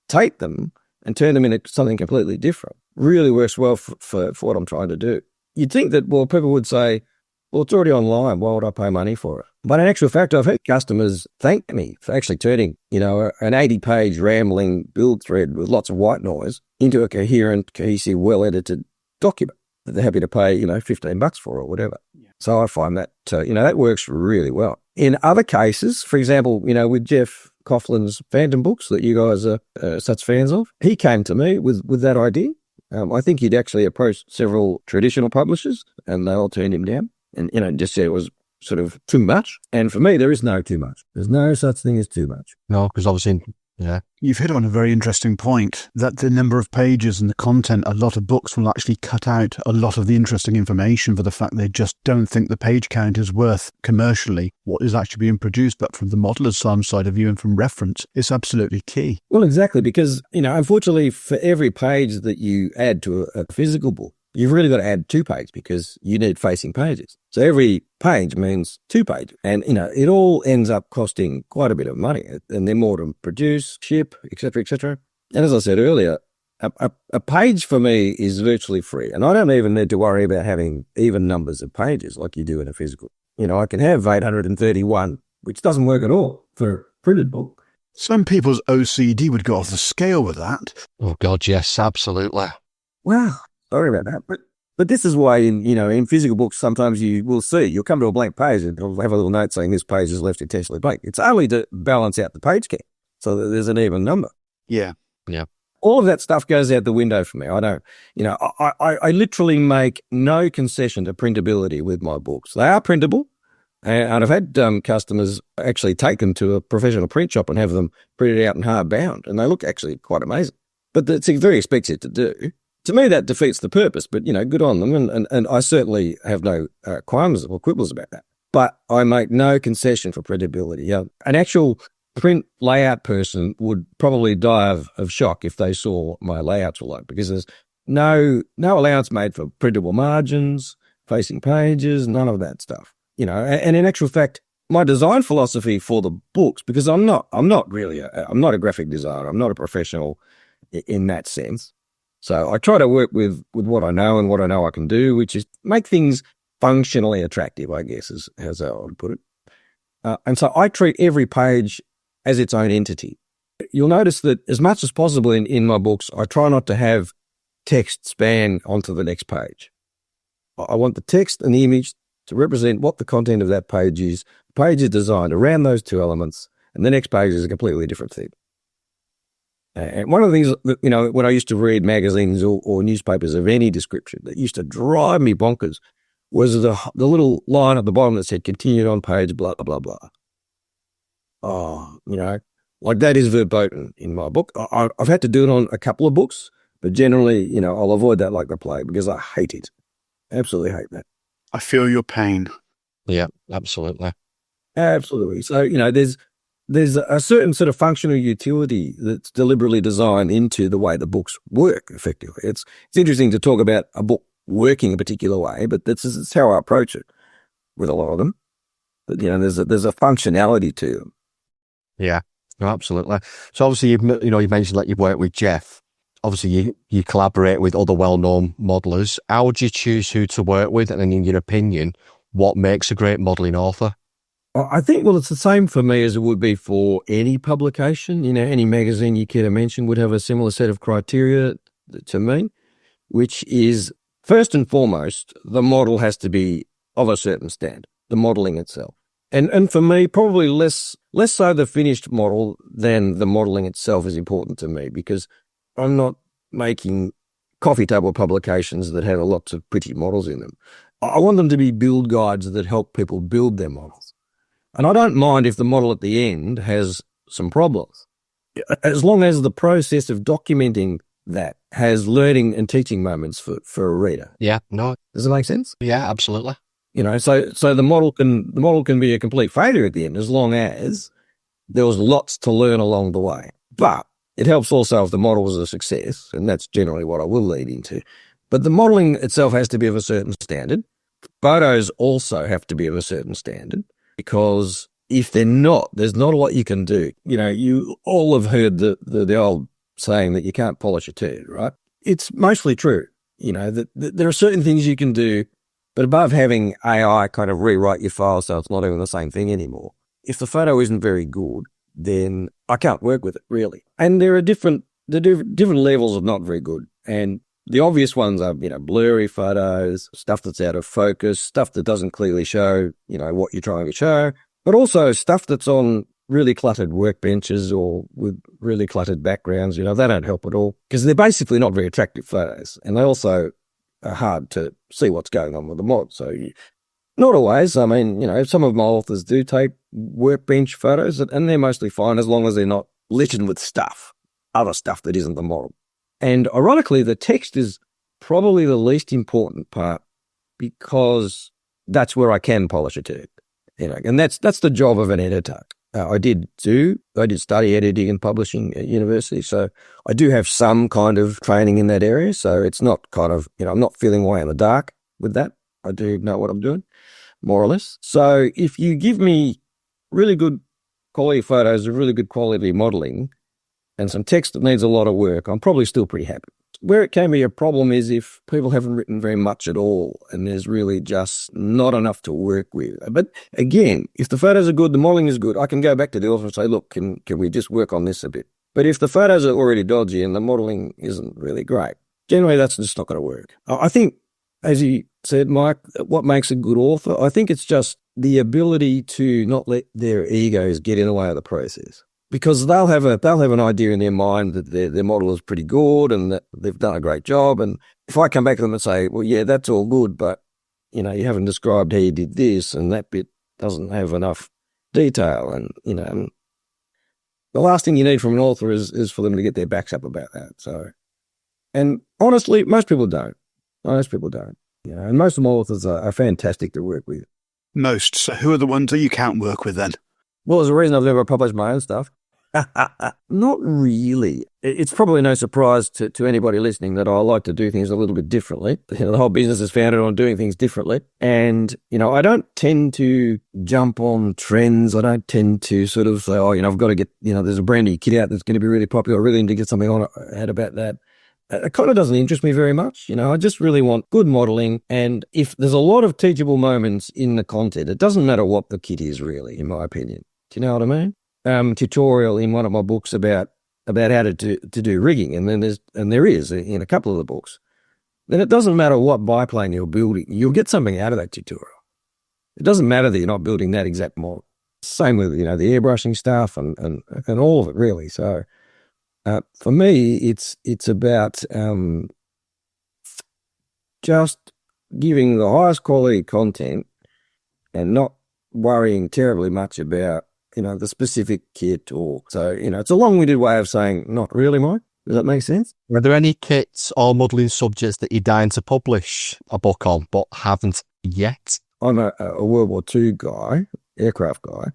Speaker 12: take them and turn them into something completely different really works well for what I'm trying to do. You'd think that, well, people would say, well, it's already online. Why would I pay money for it? But in actual fact, I've had customers thank me for actually turning, an 80-page rambling build thread with lots of white noise into a coherent, cohesive, well-edited document that they're happy to pay, $15 for or whatever. Yeah. So I find that, that works really well. In other cases, for example, with Jeff Coughlin's Phantom books that you guys are such fans of, he came to me with that idea. I think he'd actually approached several traditional publishers and they all turned him down and, just said it was sort of too much. And for me, there is no too much. There's no such thing as too much.
Speaker 5: No, because obviously, yeah.
Speaker 2: You've hit on a very interesting point that the number of pages and the content, a lot of books will actually cut out a lot of the interesting information for the fact they just don't think the page count is worth commercially what is actually being produced. But from the modeler's side of view and from reference, it's absolutely key.
Speaker 12: Well, exactly, because, unfortunately, for every page that you add to a physical book, you've really got to add 2 pages because you need facing pages. So every page means 2 pages. And, it all ends up costing quite a bit of money. And they're more to produce, ship, et cetera, et cetera. And as I said earlier, a page for me is virtually free. And I don't even need to worry about having even numbers of pages like you do in a physical. I can have 831, which doesn't work at all for a printed book.
Speaker 2: Some people's OCD would go off the scale with that.
Speaker 5: Oh, God, yes, absolutely.
Speaker 12: Well, sorry about that, but this is why in physical books sometimes you'll come to a blank page and it'll have a little note saying this page is left intentionally blank. It's only to balance out the page count so that there's an even number.
Speaker 2: Yeah.
Speaker 12: All of that stuff goes out the window for me. I don't, I literally make no concession to printability with my books. They are printable, and I've had customers actually take them to a professional print shop and have them printed out and hardbound, and they look actually quite amazing. But it's very expensive to do. To me, that defeats the purpose, but, good on them, and I certainly have no qualms or quibbles about that. But I make no concession for printability. An actual print layout person would probably die of shock if they saw what my layouts were like, because there's no allowance made for printable margins, facing pages, none of that stuff. And in actual fact, my design philosophy for the books, because I'm not a graphic designer, I'm not a professional in that sense. So I try to work with what I know and what I know I can do, which is make things functionally attractive, I guess, is how I would put it. And so I treat every page as its own entity. You'll notice that as much as possible in my books, I try not to have text span onto the next page. I want the text and the image to represent what the content of that page is, page is designed around those two elements, and the next page is a completely different thing. And one of the things that, when I used to read magazines or newspapers of any description that used to drive me bonkers was the little line at the bottom that said continued on page blah, blah, blah. Oh, like that is verboten in my book. I've had to do it on a couple of books, but generally, I'll avoid that like the plague because I hate it. Absolutely hate that.
Speaker 2: I feel your pain.
Speaker 5: Yeah, absolutely.
Speaker 12: Absolutely. So, there's a certain sort of functional utility that's deliberately designed into the way the books work effectively. It's interesting to talk about a book working a particular way, but that's how I approach it with a lot of them. But, there's a functionality to them.
Speaker 5: Yeah, no, absolutely. So obviously, you mentioned that you've worked with Jeff. Obviously, you collaborate with other well-known modelers. How would you choose who to work with? And in your opinion, what makes a great modelling author?
Speaker 12: I think, it's the same for me as it would be for any publication. Any magazine you care to mention would have a similar set of criteria to me, which is, first and foremost, the model has to be of a certain standard, the modelling itself. And for me, probably less so the finished model than the modelling itself is important to me, because I'm not making coffee table publications that have lots of pretty models in them. I want them to be build guides that help people build their models. And I don't mind if the model at the end has some problems, as long as the process of documenting that has learning and teaching moments for a reader.
Speaker 5: Yeah, no.
Speaker 12: Does it make sense?
Speaker 5: Yeah, absolutely.
Speaker 12: So the model can be a complete failure at the end, as long as there was lots to learn along the way. But it helps also if the model was a success, and that's generally what I will lead into. But the modelling itself has to be of a certain standard. Photos also have to be of a certain standard, because if they're not, there's not a lot you can do. You all have heard the old saying that you can't polish a turd, right? It's mostly true. That there are certain things you can do, but above having AI kind of rewrite your file so it's not even the same thing anymore, if the photo isn't very good, then I can't work with it, really. And there are different levels of not very good. And the obvious ones are, blurry photos, stuff that's out of focus, stuff that doesn't clearly show, what you're trying to show, but also stuff that's on really cluttered workbenches or with really cluttered backgrounds. They don't help at all, because they're basically not very attractive photos, and they also are hard to see what's going on with the mod. So not always. I mean, some of my authors do take workbench photos, and they're mostly fine as long as they're not littered with other stuff that isn't the model. And ironically, the text is probably the least important part, because that's where I can polish a turd, and that's the job of an editor. I did study editing and publishing at university, so I do have some kind of training in that area. So it's not kind of, I'm not feeling way in the dark with that. I do know what I'm doing, more or less. So if you give me really good quality photos of really good quality modelling and some text that needs a lot of work, I'm probably still pretty happy. Where it can be a problem is if people haven't written very much at all and there's really just not enough to work with. But again, if the photos are good, the modelling is good, I can go back to the author and say, look, can we just work on this a bit? But if the photos are already dodgy and the modelling isn't really great, generally that's just not going to work. I think, as you said, Mike, what makes a good author, I think it's just the ability to not let their egos get in the way of the process. Because they'll have an idea in their mind that their model is pretty good and that they've done a great job. And if I come back to them and say, well, yeah, that's all good, but you haven't described how you did this, and that bit doesn't have enough detail, and the last thing you need from an author is for them to get their backs up about that. So, and honestly, most people don't. And most of my authors are fantastic to work with.
Speaker 2: Most. So who are the ones that you can't work with then?
Speaker 12: Well, there's a reason I've never published my own stuff. Not really. It's probably no surprise to anybody listening that I like to do things a little bit differently. The whole business is founded on doing things differently. And, I don't tend to jump on trends. I don't tend to sort of say, I've got to get, there's a brand new kit out that's going to be really popular. I really need to get something out about that. It kind of doesn't interest me very much. I just really want good modelling. And if there's a lot of teachable moments in the content, it doesn't matter what the kit is really, in my opinion. Do you know what I mean? Tutorial in one of my books about how to do rigging, and there is in a couple of the books. Then it doesn't matter what biplane you're building, you'll get something out of that tutorial. It doesn't matter that you're not building that exact model. Same with, the airbrushing stuff and all of it, really. So for me, it's about just giving the highest quality content and not worrying terribly much about, the specific kit so, it's a long-winded way of saying not really, Mike. Does that make sense?
Speaker 5: Are there any kits or modelling subjects that you're dying to publish a book on but haven't yet?
Speaker 12: I'm a World War II guy, aircraft guy,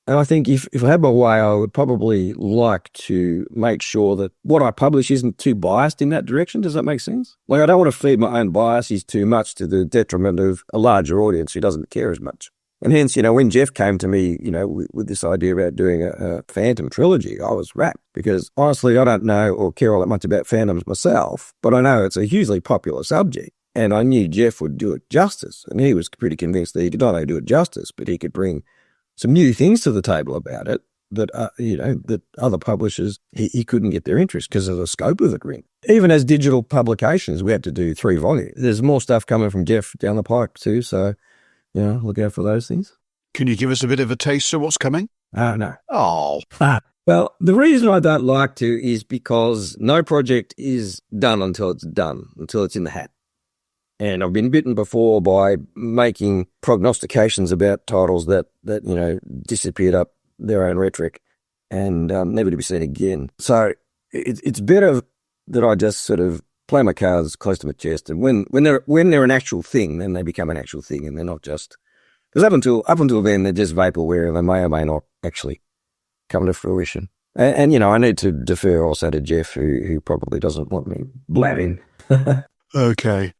Speaker 12: and I think if I had my way, I would probably like to make sure that what I publish isn't too biased in that direction. Does that make sense? Like, I don't want to feed my own biases too much to the detriment of a larger audience who doesn't care as much. And hence, when Jeff came to me, with this idea about doing a Phantom trilogy, I was rapt because honestly, I don't know or care all that much about Phantoms myself, but I know it's a hugely popular subject. And I knew Jeff would do it justice. And he was pretty convinced that he could not only do it justice, but he could bring some new things to the table about it that, that other publishers, he couldn't get their interest because of the scope of it, really. Even as digital publications, we had to do 3 volumes. There's more stuff coming from Jeff down the pipe too, so, look out for those things.
Speaker 2: Can you give us a bit of a taste of what's coming?
Speaker 12: No.
Speaker 2: Oh.
Speaker 12: Well, the reason I don't like to is because no project is done until it's done, until it's in the hat. And I've been bitten before by making prognostications about titles that disappeared up their own rhetoric and never to be seen again. So it's better that I just sort of play my cards close to my chest, and when they're an actual thing, then they become an actual thing, and they're not just, because up until then they're just vaporware, and they may or may not actually come to fruition. And I need to defer also to Jeff, who probably doesn't want me blabbing.
Speaker 2: Okay.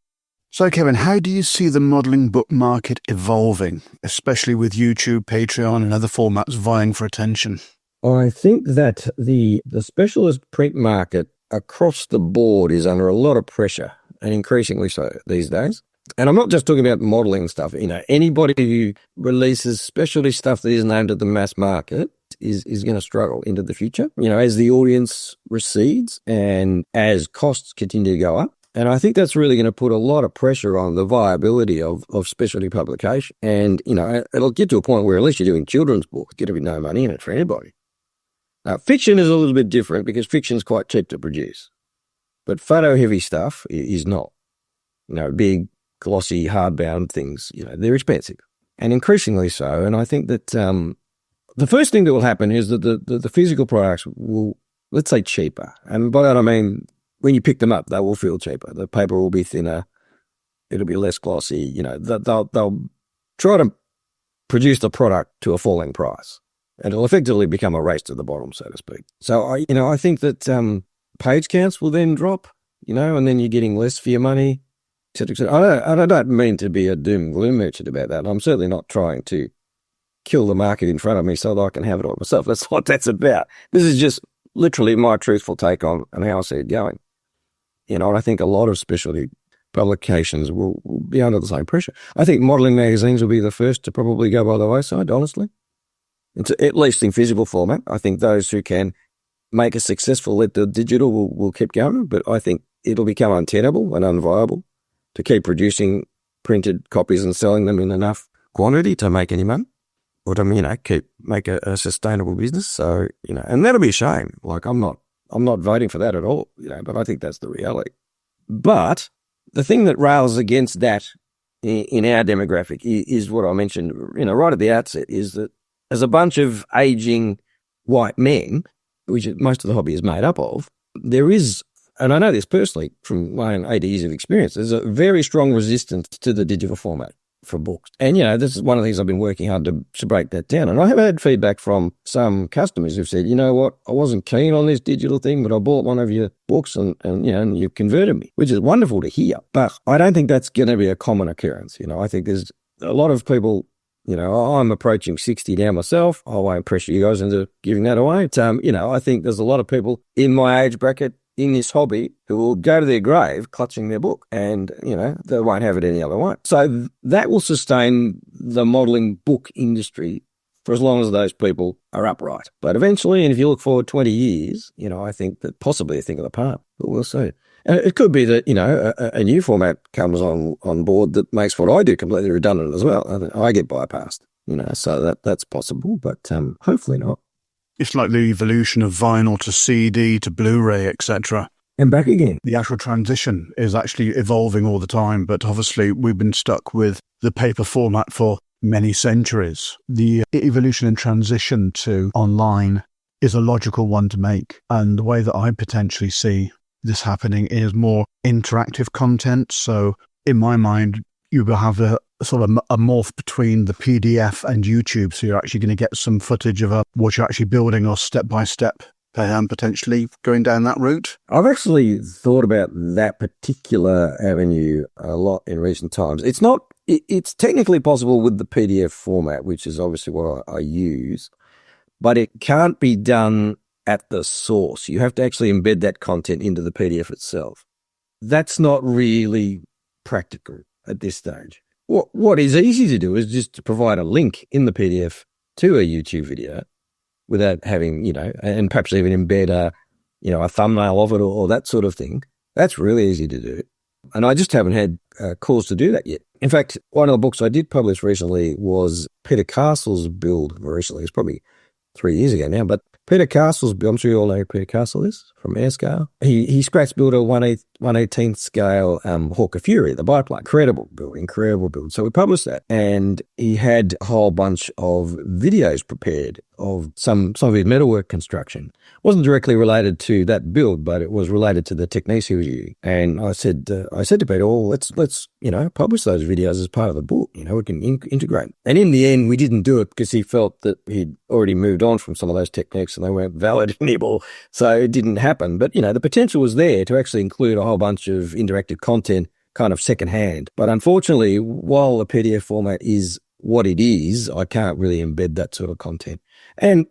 Speaker 2: So, Kevin, how do you see the modelling book market evolving, especially with YouTube, Patreon, and other formats vying for attention?
Speaker 12: I think that the specialist print market across the board is under a lot of pressure, and increasingly so these days. And I'm not just talking about modelling stuff. Anybody who releases specialty stuff that isn't aimed at the mass market is going to struggle into the future, as the audience recedes and as costs continue to go up. And I think that's really going to put a lot of pressure on the viability of specialty publication. And, it'll get to a point where at least you're doing children's books, there'll be no money in it for anybody. Now, fiction is a little bit different because fiction is quite cheap to produce. But photo-heavy stuff is not. Big, glossy, hardbound things, they're expensive. And increasingly so. And I think that the first thing that will happen is that the physical products will, let's say, cheaper. And by that I mean, when you pick them up, they will feel cheaper. The paper will be thinner. It'll be less glossy. They'll try to produce the product to a falling price, and it'll effectively become a race to the bottom, so to speak. So I think that page counts will then drop, and then you're getting less for your money. I don't mean to be a doom and gloom merchant about that. I'm certainly not trying to kill the market in front of me so that I can have it all myself. That's what that's about. This is just literally my truthful take on how I see it going. And I think a lot of specialty publications will be under the same pressure. I think modelling magazines will be the first to probably go by the wayside, honestly. At least in physical format. I think those who can make a successful at the digital will keep going, but I think it'll become untenable and unviable to keep producing printed copies and selling them in enough quantity to make any money, or to make a sustainable business. So and that'll be a shame. Like I'm not voting for that at all, but I think that's the reality. But the thing that rails against that in our demographic is what I mentioned, right at the outset, is that as a bunch of aging white men, which most of the hobby is made up of, there is, and I know this personally from my own 80 years of experience, there's a very strong resistance to the digital format for books. And, this is one of the things I've been working hard to break that down. And I have had feedback from some customers who've said, you know what, I wasn't keen on this digital thing, but I bought one of your books and you converted me, which is wonderful to hear. But I don't think that's going to be a common occurrence. I think there's a lot of people, I'm approaching 60 now myself. I won't pressure you guys into giving that away. But, I think there's a lot of people in my age bracket in this hobby who will go to their grave clutching their book, and they won't have it any other way. So that will sustain the modelling book industry for as long as those people are upright. But eventually, and if you look forward 20 years, I think that possibly a thing of the past, but we'll see. It could be that, a new format comes on board that makes what I do completely redundant as well. And I get bypassed, so that's possible, but hopefully not.
Speaker 4: It's like the evolution of vinyl to CD to Blu-ray, etc.
Speaker 12: And back again.
Speaker 4: The actual transition is actually evolving all the time, but obviously we've been stuck with the paper format for many centuries. The evolution and transition to online is a logical one to make. And the way that I potentially see this happening is more interactive content. So in my mind, you will have a sort of a morph between the PDF and YouTube. So you're actually going to get some footage of what you're actually building or step by step, potentially going down that route.
Speaker 12: I've actually thought about that particular avenue a lot in recent times. It's technically possible with the PDF format, which is obviously what I use, but it can't be done at the source. You have to actually embed that content into the PDF itself. That's not really practical at this stage. What is easy to do is just to provide a link in the PDF to a YouTube video without having, and perhaps even embed a thumbnail of it or that sort of thing. That's really easy to do. And I just haven't had calls to do that yet. In fact, one of the books I did publish recently was Peter Castle's build recently. It's probably 3 years ago now, but Peter Castle's build, I'm sure you all know who Peter Castle is from Airscale. He scratch built a 1/18th scale Hawker Fury, the biplane. Incredible build. So we published that, and he had a whole bunch of videos prepared of some of his metalwork construction. It wasn't directly related to that build, but it was related to the techniques he was using. And I said to Peter, well, let's publish those videos as part of the book. We can integrate. And in the end, we didn't do it because he felt that he'd already moved on from some of those techniques and they weren't valid anymore. So it didn't happen. But, the potential was there to actually include a whole bunch of interactive content kind of secondhand. But unfortunately, while the PDF format is what it is, I can't really embed that sort of content. And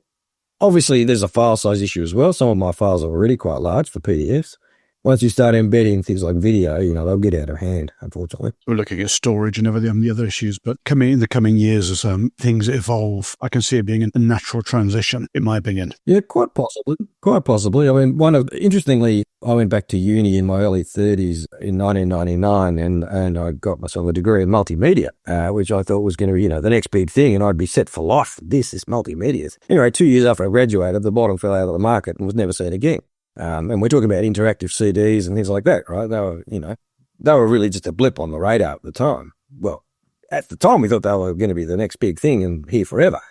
Speaker 12: obviously, there's a file size issue as well. Some of my files are already quite large for PDFs. Once you start embedding things like video, they'll get out of hand, unfortunately.
Speaker 4: We're looking at storage and everything and the other issues, but in the coming years as things evolve, I can see it being a natural transition, in my opinion.
Speaker 12: Yeah, quite possibly. I mean, interestingly, I went back to uni in my early 30s in 1999 and I got myself a degree in multimedia, which I thought was going to be, the next big thing, and I'd be set for life. This is multimedia. Anyway, 2 years after I graduated, the bottom fell out of the market and was never seen again. And we're talking about interactive CDs and things like that, right? They were really just a blip on the radar at the time. Well, at the time we thought they were going to be the next big thing and here forever.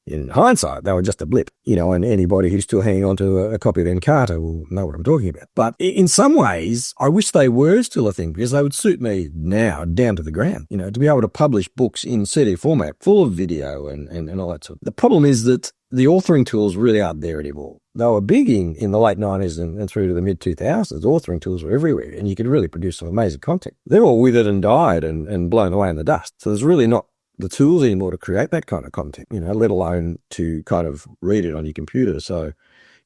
Speaker 12: In hindsight, they were just a blip, and anybody who's still hanging on to a copy of Encarta will know what I'm talking about. But in some ways, I wish they were still a thing because they would suit me now down to the ground, to be able to publish books in CD format full of video and all that sort of. The problem is that the authoring tools really aren't there anymore. They were big in the late 90s and through to the mid-2000s. Authoring tools were everywhere and you could really produce some amazing content. They're all withered and died and blown away in the dust. So there's really not the tools anymore to create that kind of content, let alone to kind of read it on your computer. So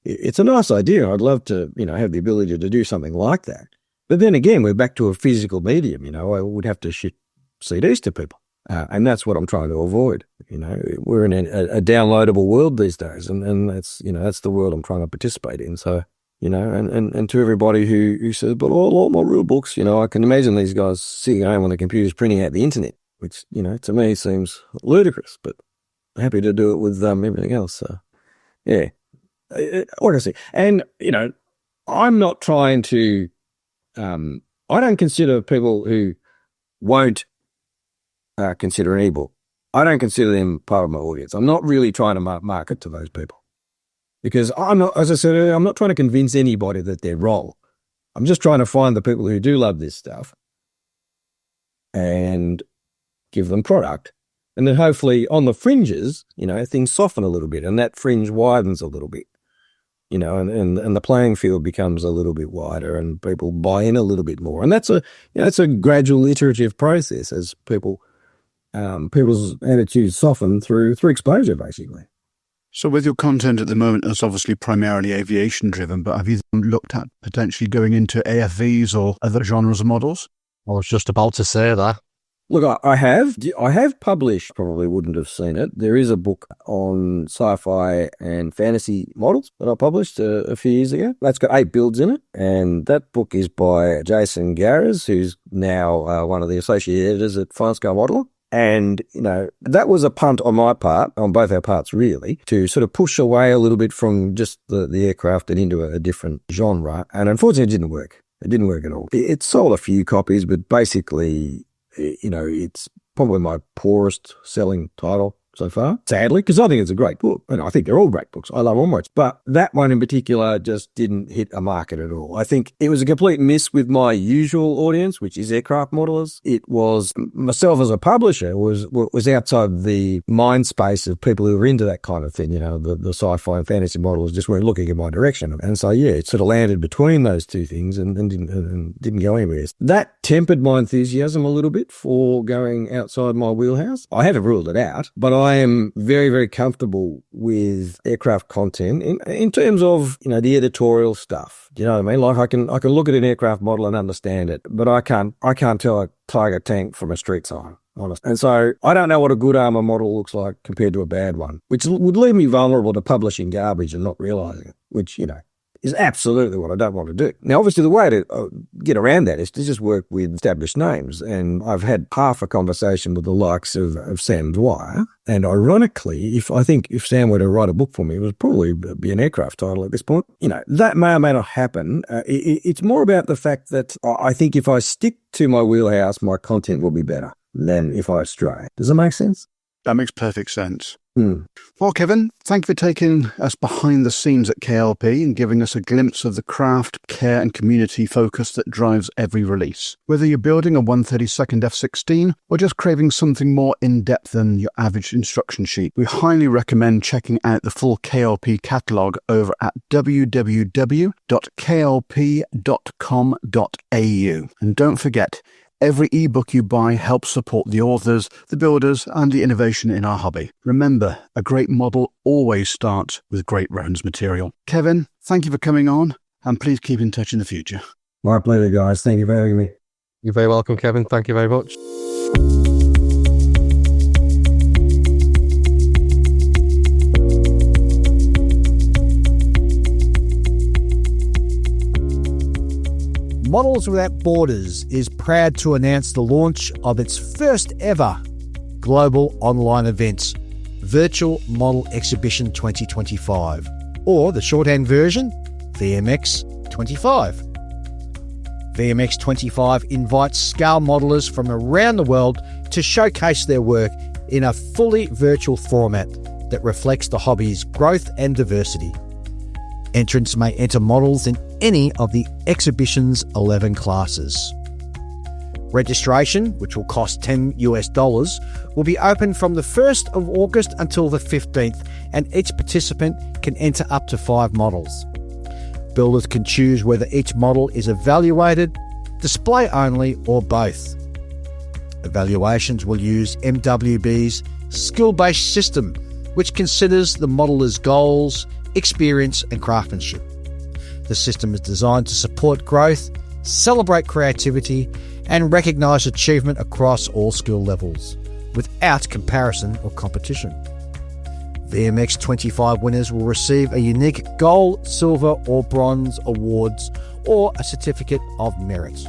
Speaker 12: it's a nice idea. I'd love to, have the ability to do something like that. But then again, we're back to a physical medium. I would have to ship CDs to people. And that's what I'm trying to avoid. We're in a downloadable world these days, and that's, that's the world I'm trying to participate in. So, and to everybody who says, but all my real books, I can imagine these guys sitting at home on the computers printing out the internet, which, to me seems ludicrous, but I'm happy to do it with everything else. So, yeah, like I say, and, I'm not trying to, I don't consider people who won't consider an ebook. I don't consider them part of my audience. I'm not really trying to market to those people because I'm not, as I said earlier, I'm not trying to convince anybody that they're wrong. I'm just trying to find the people who do love this stuff and give them product. And then hopefully on the fringes, things soften a little bit and that fringe widens a little bit, and the playing field becomes a little bit wider and people buy in a little bit more. And that's a gradual iterative process as people's attitudes soften through exposure, basically.
Speaker 4: So with your content at the moment, it's obviously primarily aviation driven, but have you looked at potentially going into AFVs or other genres of models?
Speaker 5: I was just about to say that.
Speaker 12: Look, I have published, probably wouldn't have seen it. There is a book on sci-fi and fantasy models that I published a few years ago. That's got 8 builds in it. And that book is by Jason Garras, who's now one of the associate editors at Fine Scale Modeler. And, that was a punt on my part, on both our parts really, to sort of push away a little bit from just the aircraft and into a different genre. And unfortunately, it didn't work. It didn't work at all. It sold a few copies, but basically, it's probably my poorest selling title so far, sadly, because I think it's a great book. And I think they're all great books. I love them much. But that one in particular just didn't hit a market at all. I think it was a complete miss with my usual audience, which is aircraft modelers. It was, myself as a publisher, was outside the mind space of people who were into that kind of thing. The sci-fi and fantasy modelers just weren't looking in my direction. And so, it sort of landed between those two things and didn't go anywhere. That tempered my enthusiasm a little bit for going outside my wheelhouse. I haven't ruled it out, but I am very, very comfortable with aircraft content in terms of, the editorial stuff. Do you know what I mean? Like I can look at an aircraft model and understand it, but I can't tell a Tiger tank from a street sign, honestly. And so I don't know what a good armor model looks like compared to a bad one, which would leave me vulnerable to publishing garbage and not realizing it, which, is absolutely what I don't want to do. Now, obviously, the way to get around that is to just work with established names. And I've had half a conversation with the likes of Sam Dwyer. And ironically, if Sam were to write a book for me, it would probably be an aircraft title at this point. That may or may not happen. It's more about the fact that I think if I stick to my wheelhouse, my content will be better than if I stray. Does that make sense?
Speaker 2: That makes perfect sense. Well, Kevin, thank you for taking us behind the scenes at KLP and giving us a glimpse of the craft, care and community focus that drives every release. Whether you're building a 132nd F-16 or just craving something more in-depth than your average instruction sheet, we highly recommend checking out the full KLP catalogue over at www.klp.com.au. And don't forget, every ebook you buy helps support the authors, the builders, and the innovation in our hobby. Remember, a great model always starts with great reference material. Kevin, thank you for coming on, and please keep in touch in the future.
Speaker 12: My pleasure, guys. Thank you for having me.
Speaker 13: You're very welcome, Kevin. Thank you very much.
Speaker 14: Models Without Borders is proud to announce the launch of its first ever global online event, Virtual Model Exhibition 2025, or the shorthand version, VMX25. VMX25 invites scale modelers from around the world to showcase their work in a fully virtual format that reflects the hobby's growth and diversity. Entrants may enter models in any of the exhibition's 11 classes. Registration, which will cost $10 will be open from the 1st of August until the 15th, and each participant can enter up to 5 models. Builders can choose whether each model is evaluated, display only, or both. Evaluations will use MWB's skill-based system, which considers the modeler's goals, experience and craftsmanship. The system is designed to support growth, celebrate creativity and recognise achievement across all skill levels, without comparison or competition. VMX25 winners will receive a unique gold, silver or bronze awards or a certificate of merit.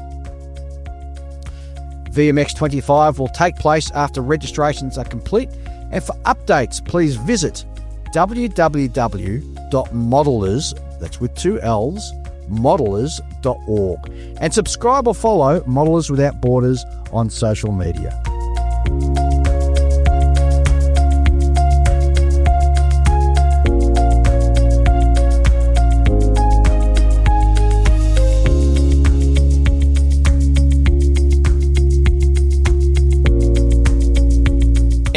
Speaker 14: VMX25 will take place after registrations are complete, and for updates please visit www.modelers, that's with 2 L's, modelers.org, and subscribe or follow Modelers Without Borders on social media.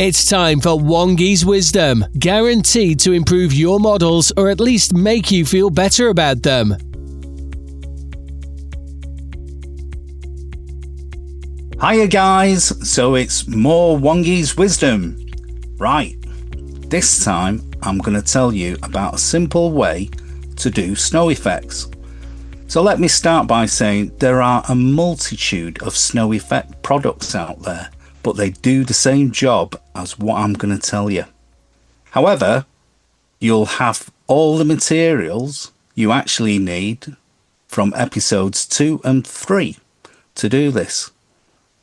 Speaker 1: It's time for Wongy's Wisdom, guaranteed to improve your models or at least make you feel better about them.
Speaker 3: Hiya guys, so it's more Wongy's Wisdom. Right, this time I'm going to tell you about a simple way to do snow effects. So let me start by saying there are a multitude of snow effect products out there, but they do the same job as what I'm going to tell you. However, you'll have all the materials you actually need from episodes 2 and 3 to do this.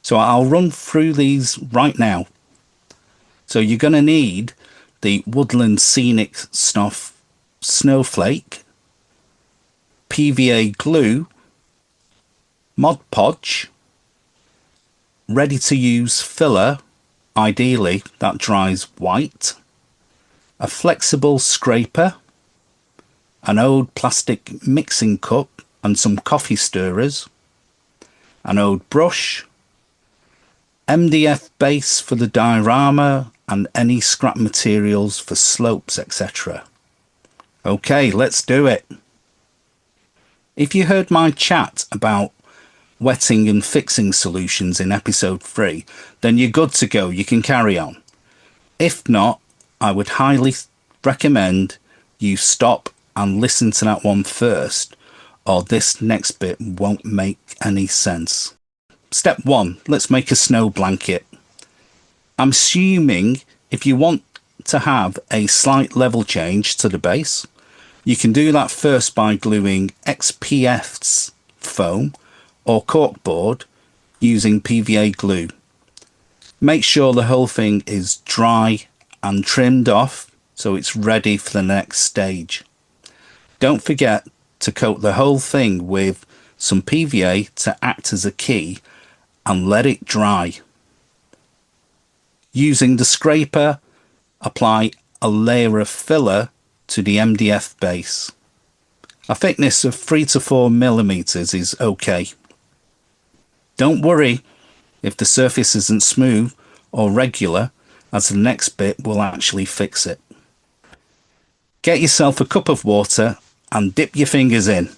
Speaker 3: So I'll run through these right now. So you're going to need the Woodland Scenic Snuff Snowflake, PVA glue, Mod Podge, ready to use filler, ideally that dries white, a flexible scraper, an old plastic mixing cup and some coffee stirrers, an old brush, MDF base for the diorama and any scrap materials for slopes, etc. Okay, let's do it. If you heard my chat about wetting and fixing solutions in episode 3, then you're good to go, you can carry on. If not, I would highly recommend you stop and listen to that one first, or this next bit won't make any sense. Step 1, let's make a snow blanket. I'm assuming if you want to have a slight level change to the base, you can do that first by gluing XPS foam or corkboard using PVA glue. Make sure the whole thing is dry and trimmed off so it's ready for the next stage. Don't forget to coat the whole thing with some PVA to act as a key and let it dry. Using the scraper, apply a layer of filler to the MDF base. A thickness of 3 to 4 millimeters is okay. Don't worry if the surface isn't smooth or regular, as the next bit will actually fix it. Get yourself a cup of water and dip your fingers in.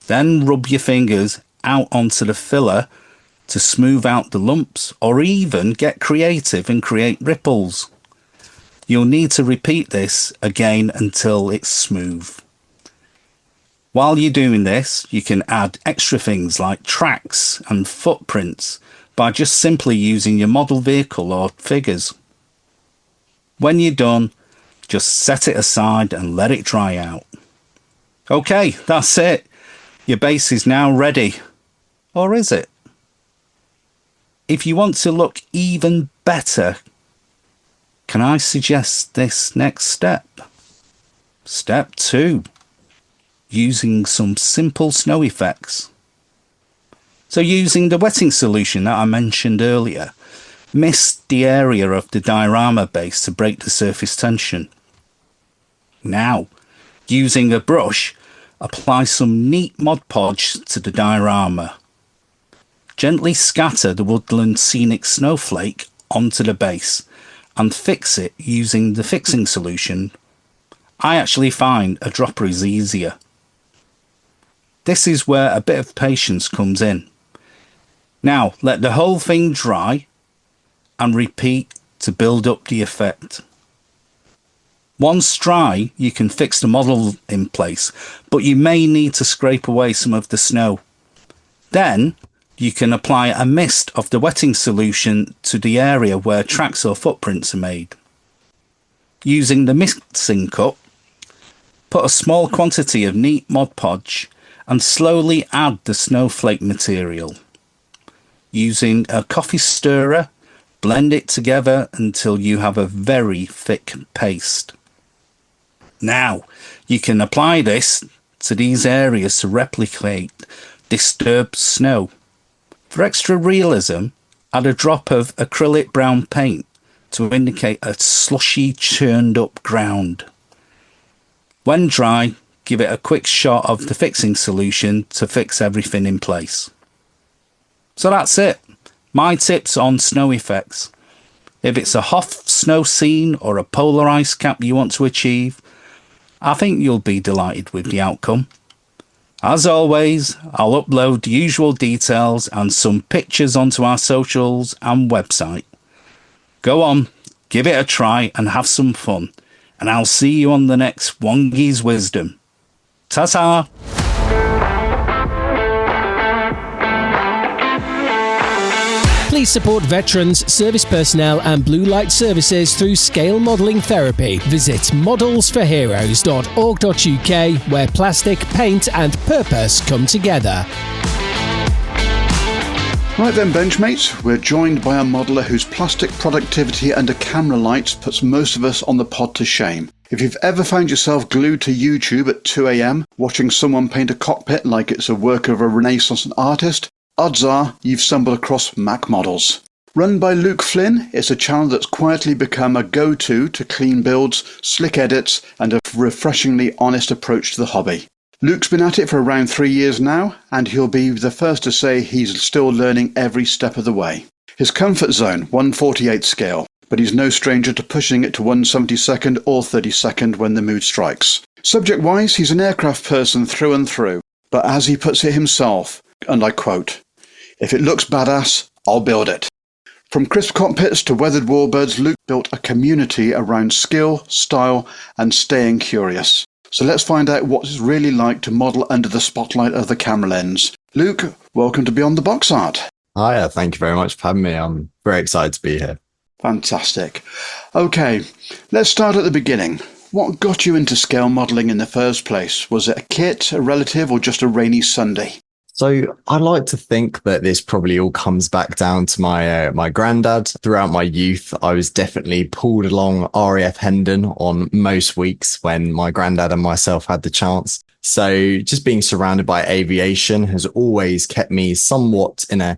Speaker 3: Then rub your fingers out onto the filler to smooth out the lumps, or even get creative and create ripples. You'll need to repeat this again until it's smooth. While you're doing this, you can add extra things like tracks and footprints by just simply using your model vehicle or figures. When you're done, just set it aside and let it dry out. Okay, that's it. Your base is now ready. Or is it? If you want to look even better, can I suggest this next step? Step 2. Using some simple snow effects. So using the wetting solution that I mentioned earlier, mist the area of the diorama base to break the surface tension. Now, using a brush, apply some neat Mod Podge to the diorama. Gently scatter the Woodland Scenic Snowflake onto the base and fix it using the fixing solution. I actually find a dropper is easier. This is where a bit of patience comes in. Now let the whole thing dry and repeat to build up the effect. Once dry, you can fix the model in place, but you may need to scrape away some of the snow. Then you can apply a mist of the wetting solution to the area where tracks or footprints are made. Using the mixing cup, put a small quantity of neat Mod Podge and slowly add the snowflake material. Using a coffee stirrer, blend it together until you have a very thick paste. Now, you can apply this to these areas to replicate disturbed snow. For extra realism, add a drop of acrylic brown paint to indicate a slushy, churned up ground. When dry, give it a quick shot of the fixing solution to fix everything in place. So that's it. My tips on snow effects. If it's a Hoff snow scene or a polar ice cap you want to achieve, I think you'll be delighted with the outcome. As always, I'll upload the usual details and some pictures onto our socials and website. Go on, give it a try and have some fun, and I'll see you on the next Wongi's Wisdom. Ta-ta!
Speaker 1: Please support veterans, service personnel and blue light services through scale modelling therapy. Visit modelsforheroes.org.uk, where plastic, paint and purpose come together.
Speaker 2: Right then, Benchmates, we're joined by a modeller whose plastic productivity under camera lights puts most of us on the pod to shame. If you've ever found yourself glued to YouTube at 2 a.m, watching someone paint a cockpit like it's a work of a Renaissance artist, odds are you've stumbled across Mach Models. Run by Luke Flynn, it's a channel that's quietly become a go-to to clean builds, slick edits, and a refreshingly honest approach to the hobby. Luke's been at it for around 3 years now, and he'll be the first to say he's still learning every step of the way. His comfort zone, 1/48 scale, but he's no stranger to pushing it to 1/72 or 32nd when the mood strikes. Subject-wise, he's an aircraft person through and through, but as he puts it himself, and I quote, "If it looks badass, I'll build it." From crisp cockpits to weathered warbirds, Luke built a community around skill, style, and staying curious. So let's find out what it's really like to model under the spotlight of the camera lens. Luke, welcome to Beyond the Box Art.
Speaker 15: Hiya, thank you very much for having me. I'm very excited to be here.
Speaker 2: Fantastic. Okay, let's start at the beginning. What got you into scale modelling in the first place? Was it a kit, a relative, or just a rainy Sunday?
Speaker 15: So I like to think that this probably all comes back down to my granddad. Throughout my youth, I was definitely pulled along RAF Hendon on most weeks when my granddad and myself had the chance. So just being surrounded by aviation has always kept me somewhat in a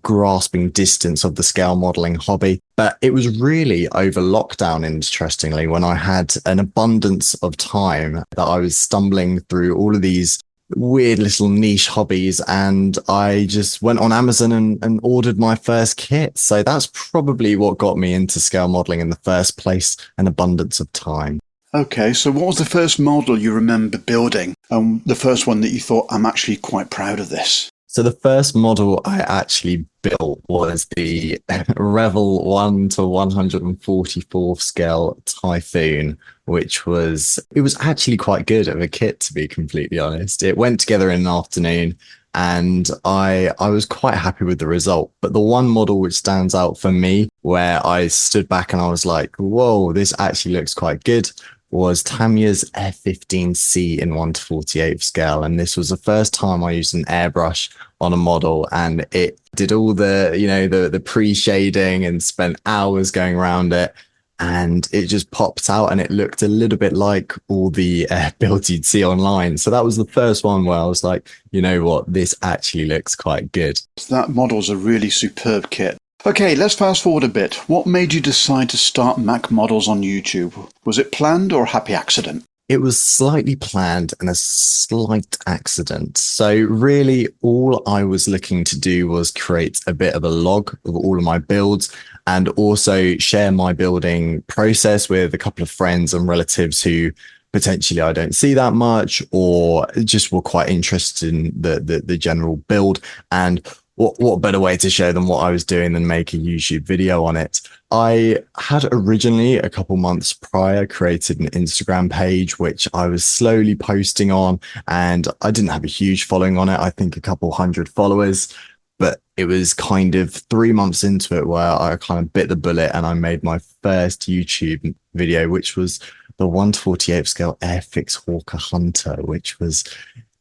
Speaker 15: grasping distance of the scale modelling hobby. But it was really over lockdown, interestingly, when I had an abundance of time that I was stumbling through all of these weird little niche hobbies, and I just went on Amazon and ordered my first kit. So that's probably what got me into scale modelling in the first place, an abundance of time.
Speaker 2: Okay, so what was the first model you remember building, and the first one that you thought, I'm actually quite proud of this?
Speaker 15: So the first model I actually built was the Revel 1 to 144th scale Typhoon, which was actually quite good of a kit, to be completely honest. It went together in an afternoon and I was quite happy with the result. But the one model which stands out for me, where I stood back and I was like, whoa, this actually looks quite good, was Tamiya's F-15C in 1 to 48th scale. And this was the first time I used an airbrush on a model, and it did all the pre-shading and spent hours going around it. And it just popped out and it looked a little bit like all the builds you'd see online. So that was the first one where I was like, you know what, this actually looks quite good.
Speaker 2: That model's a really superb kit. Okay, let's fast forward a bit. What made you decide to start Mach Models on YouTube? Was it planned or a happy accident?
Speaker 15: It was slightly planned and a slight accident. So really all I was looking to do was create a bit of a log of all of my builds and also share my building process with a couple of friends and relatives who potentially I don't see that much or just were quite interested in the general build. And what better way to show them what I was doing than make a YouTube video on it? I had originally, a couple months prior, created an Instagram page, which I was slowly posting on, and I didn't have a huge following on it. I think a couple hundred followers, but it was kind of 3 months into it where I kind of bit the bullet and I made my first YouTube video, which was the 1 to 48th scale Airfix Hawker Hunter, which was,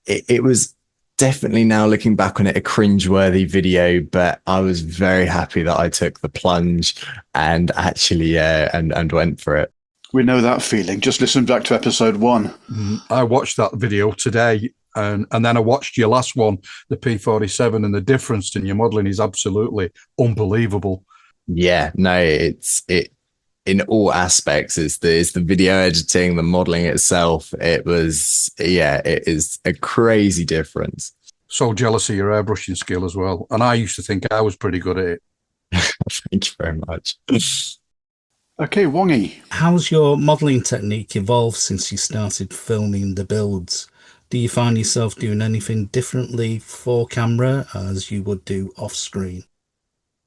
Speaker 15: it was definitely, now looking back on it, a cringeworthy video, but I was very happy that I took the plunge and actually and went for it.
Speaker 2: We know that feeling. Just listen back to episode 1.
Speaker 4: I watched that video today and then I watched your last one, the P47, and the difference in your modelling is absolutely unbelievable.
Speaker 15: Yeah, no, it in all aspects. It's the video editing, the modeling itself. It is a crazy difference.
Speaker 4: So jealous of your airbrushing skill as well. And I used to think I was pretty good at it.
Speaker 15: Thank you very much.
Speaker 2: Okay, Wongy.
Speaker 3: How's your modelling technique evolved since you started filming the builds? Do you find yourself doing anything differently for camera as you would do off screen?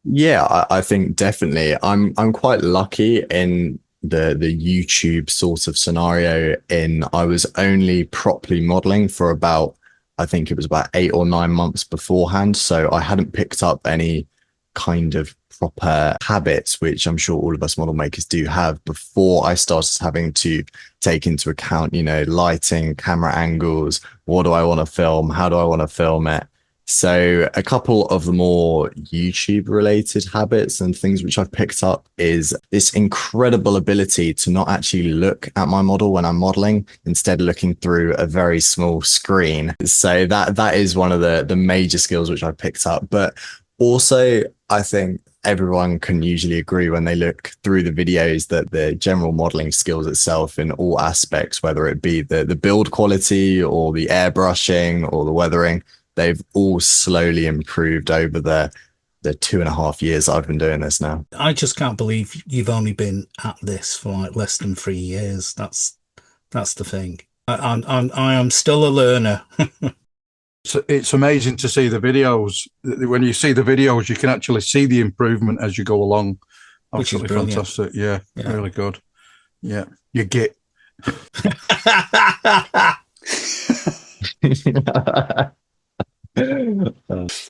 Speaker 15: Yeah, I think definitely. I'm quite lucky in the YouTube sort of scenario in I was only properly modeling for about, I think it was about 8 or 9 months beforehand. So I hadn't picked up any kind of proper habits, which I'm sure all of us model makers do have, before I started having to take into account, lighting, camera angles, what do I want to film, how do I want to film it. So a couple of the more YouTube related habits and things which I've picked up is this incredible ability to not actually look at my model when I'm modeling, instead looking through a very small screen. So that is one of the major skills which I've picked up. But also, I think everyone can usually agree when they look through the videos that the general modeling skills itself in all aspects, whether it be the build quality or the airbrushing or the weathering, they've all slowly improved over the 2.5 years I've been doing this now.
Speaker 3: I just can't believe you've only been at this for like less than 3 years. That's the thing. I am still a learner.
Speaker 4: It's amazing to see the videos. When you see the videos, you can actually see the improvement as you go along. Absolutely fantastic. Yeah, really good. Yeah, you get.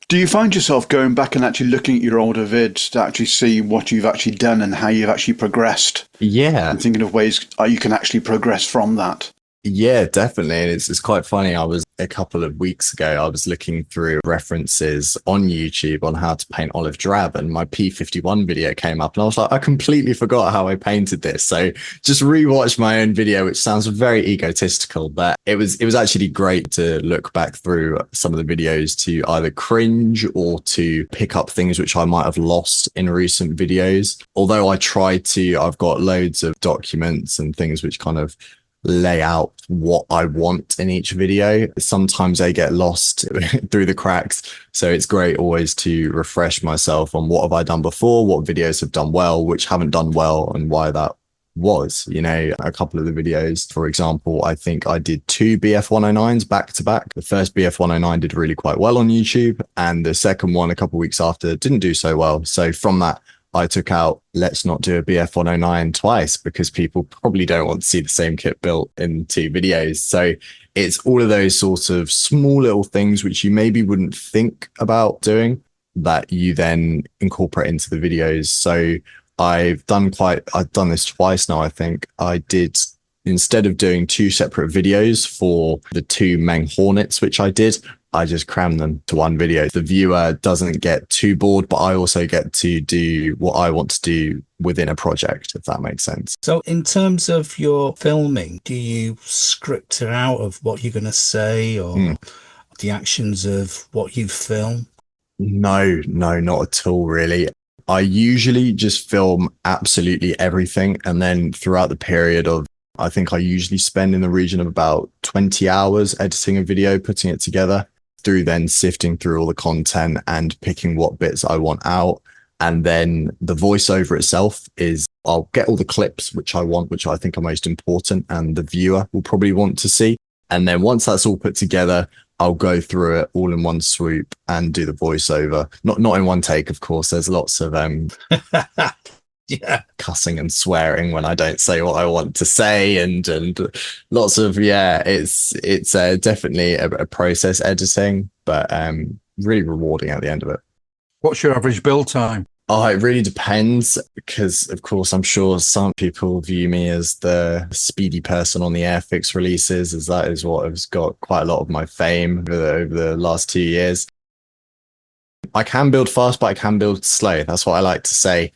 Speaker 2: Do you find yourself going back and actually looking at your older vids to actually see what you've actually done and how you've actually progressed?
Speaker 15: Yeah.
Speaker 2: And thinking of ways you can actually progress from that?
Speaker 15: Yeah, definitely. And it's quite funny. A couple of weeks ago, I was looking through references on YouTube on how to paint olive drab, and my P51 video came up, and I was like, I completely forgot how I painted this. So just rewatched my own video, which sounds very egotistical, but it was actually great to look back through some of the videos to either cringe or to pick up things which I might have lost in recent videos. Although I've got loads of documents and things which kind of lay out what I want in each video. Sometimes they get lost through the cracks. So it's great always to refresh myself on what have I done before, what videos have done well, which haven't done well, and why that was. A couple of the videos, for example, I think I did 2 BF109s back to back. The first BF109 did really quite well on YouTube, and the second one a couple of weeks after didn't do so well. So from that, I took out, let's not do a BF109 twice, because people probably don't want to see the same kit built in 2 videos. So it's all of those sorts of small little things which you maybe wouldn't think about doing that you then incorporate into the videos. So I've done this twice now. I think I did, instead of doing 2 separate videos for the 2 main Hornets, which I did, I just cram them to one video. The viewer doesn't get too bored, but I also get to do what I want to do within a project, if that makes sense.
Speaker 3: So in terms of your filming, do you script it out of what you're going to say, or the actions of what you film?
Speaker 15: No, not at all, really. I usually just film absolutely everything. And then throughout the period of, I think I usually spend in the region of about 20 hours editing a video, putting it together, through then sifting through all the content and picking what bits I want out. And then the voiceover itself is, I'll get all the clips which I want, which I think are most important and the viewer will probably want to see. And then once that's all put together, I'll go through it all in one swoop and do the voiceover. Not in one take, of course. There's lots of cussing and swearing when I don't say what I want to say, and lots of it's definitely a process editing, but really rewarding at the end of it.
Speaker 4: What's your average build time?
Speaker 15: Oh, it really depends, because of course I'm sure some people view me as the speedy person on the Airfix releases, as that is what has got quite a lot of my fame over the last 2 years. I can build fast, but I can build slow. That's what I like to say.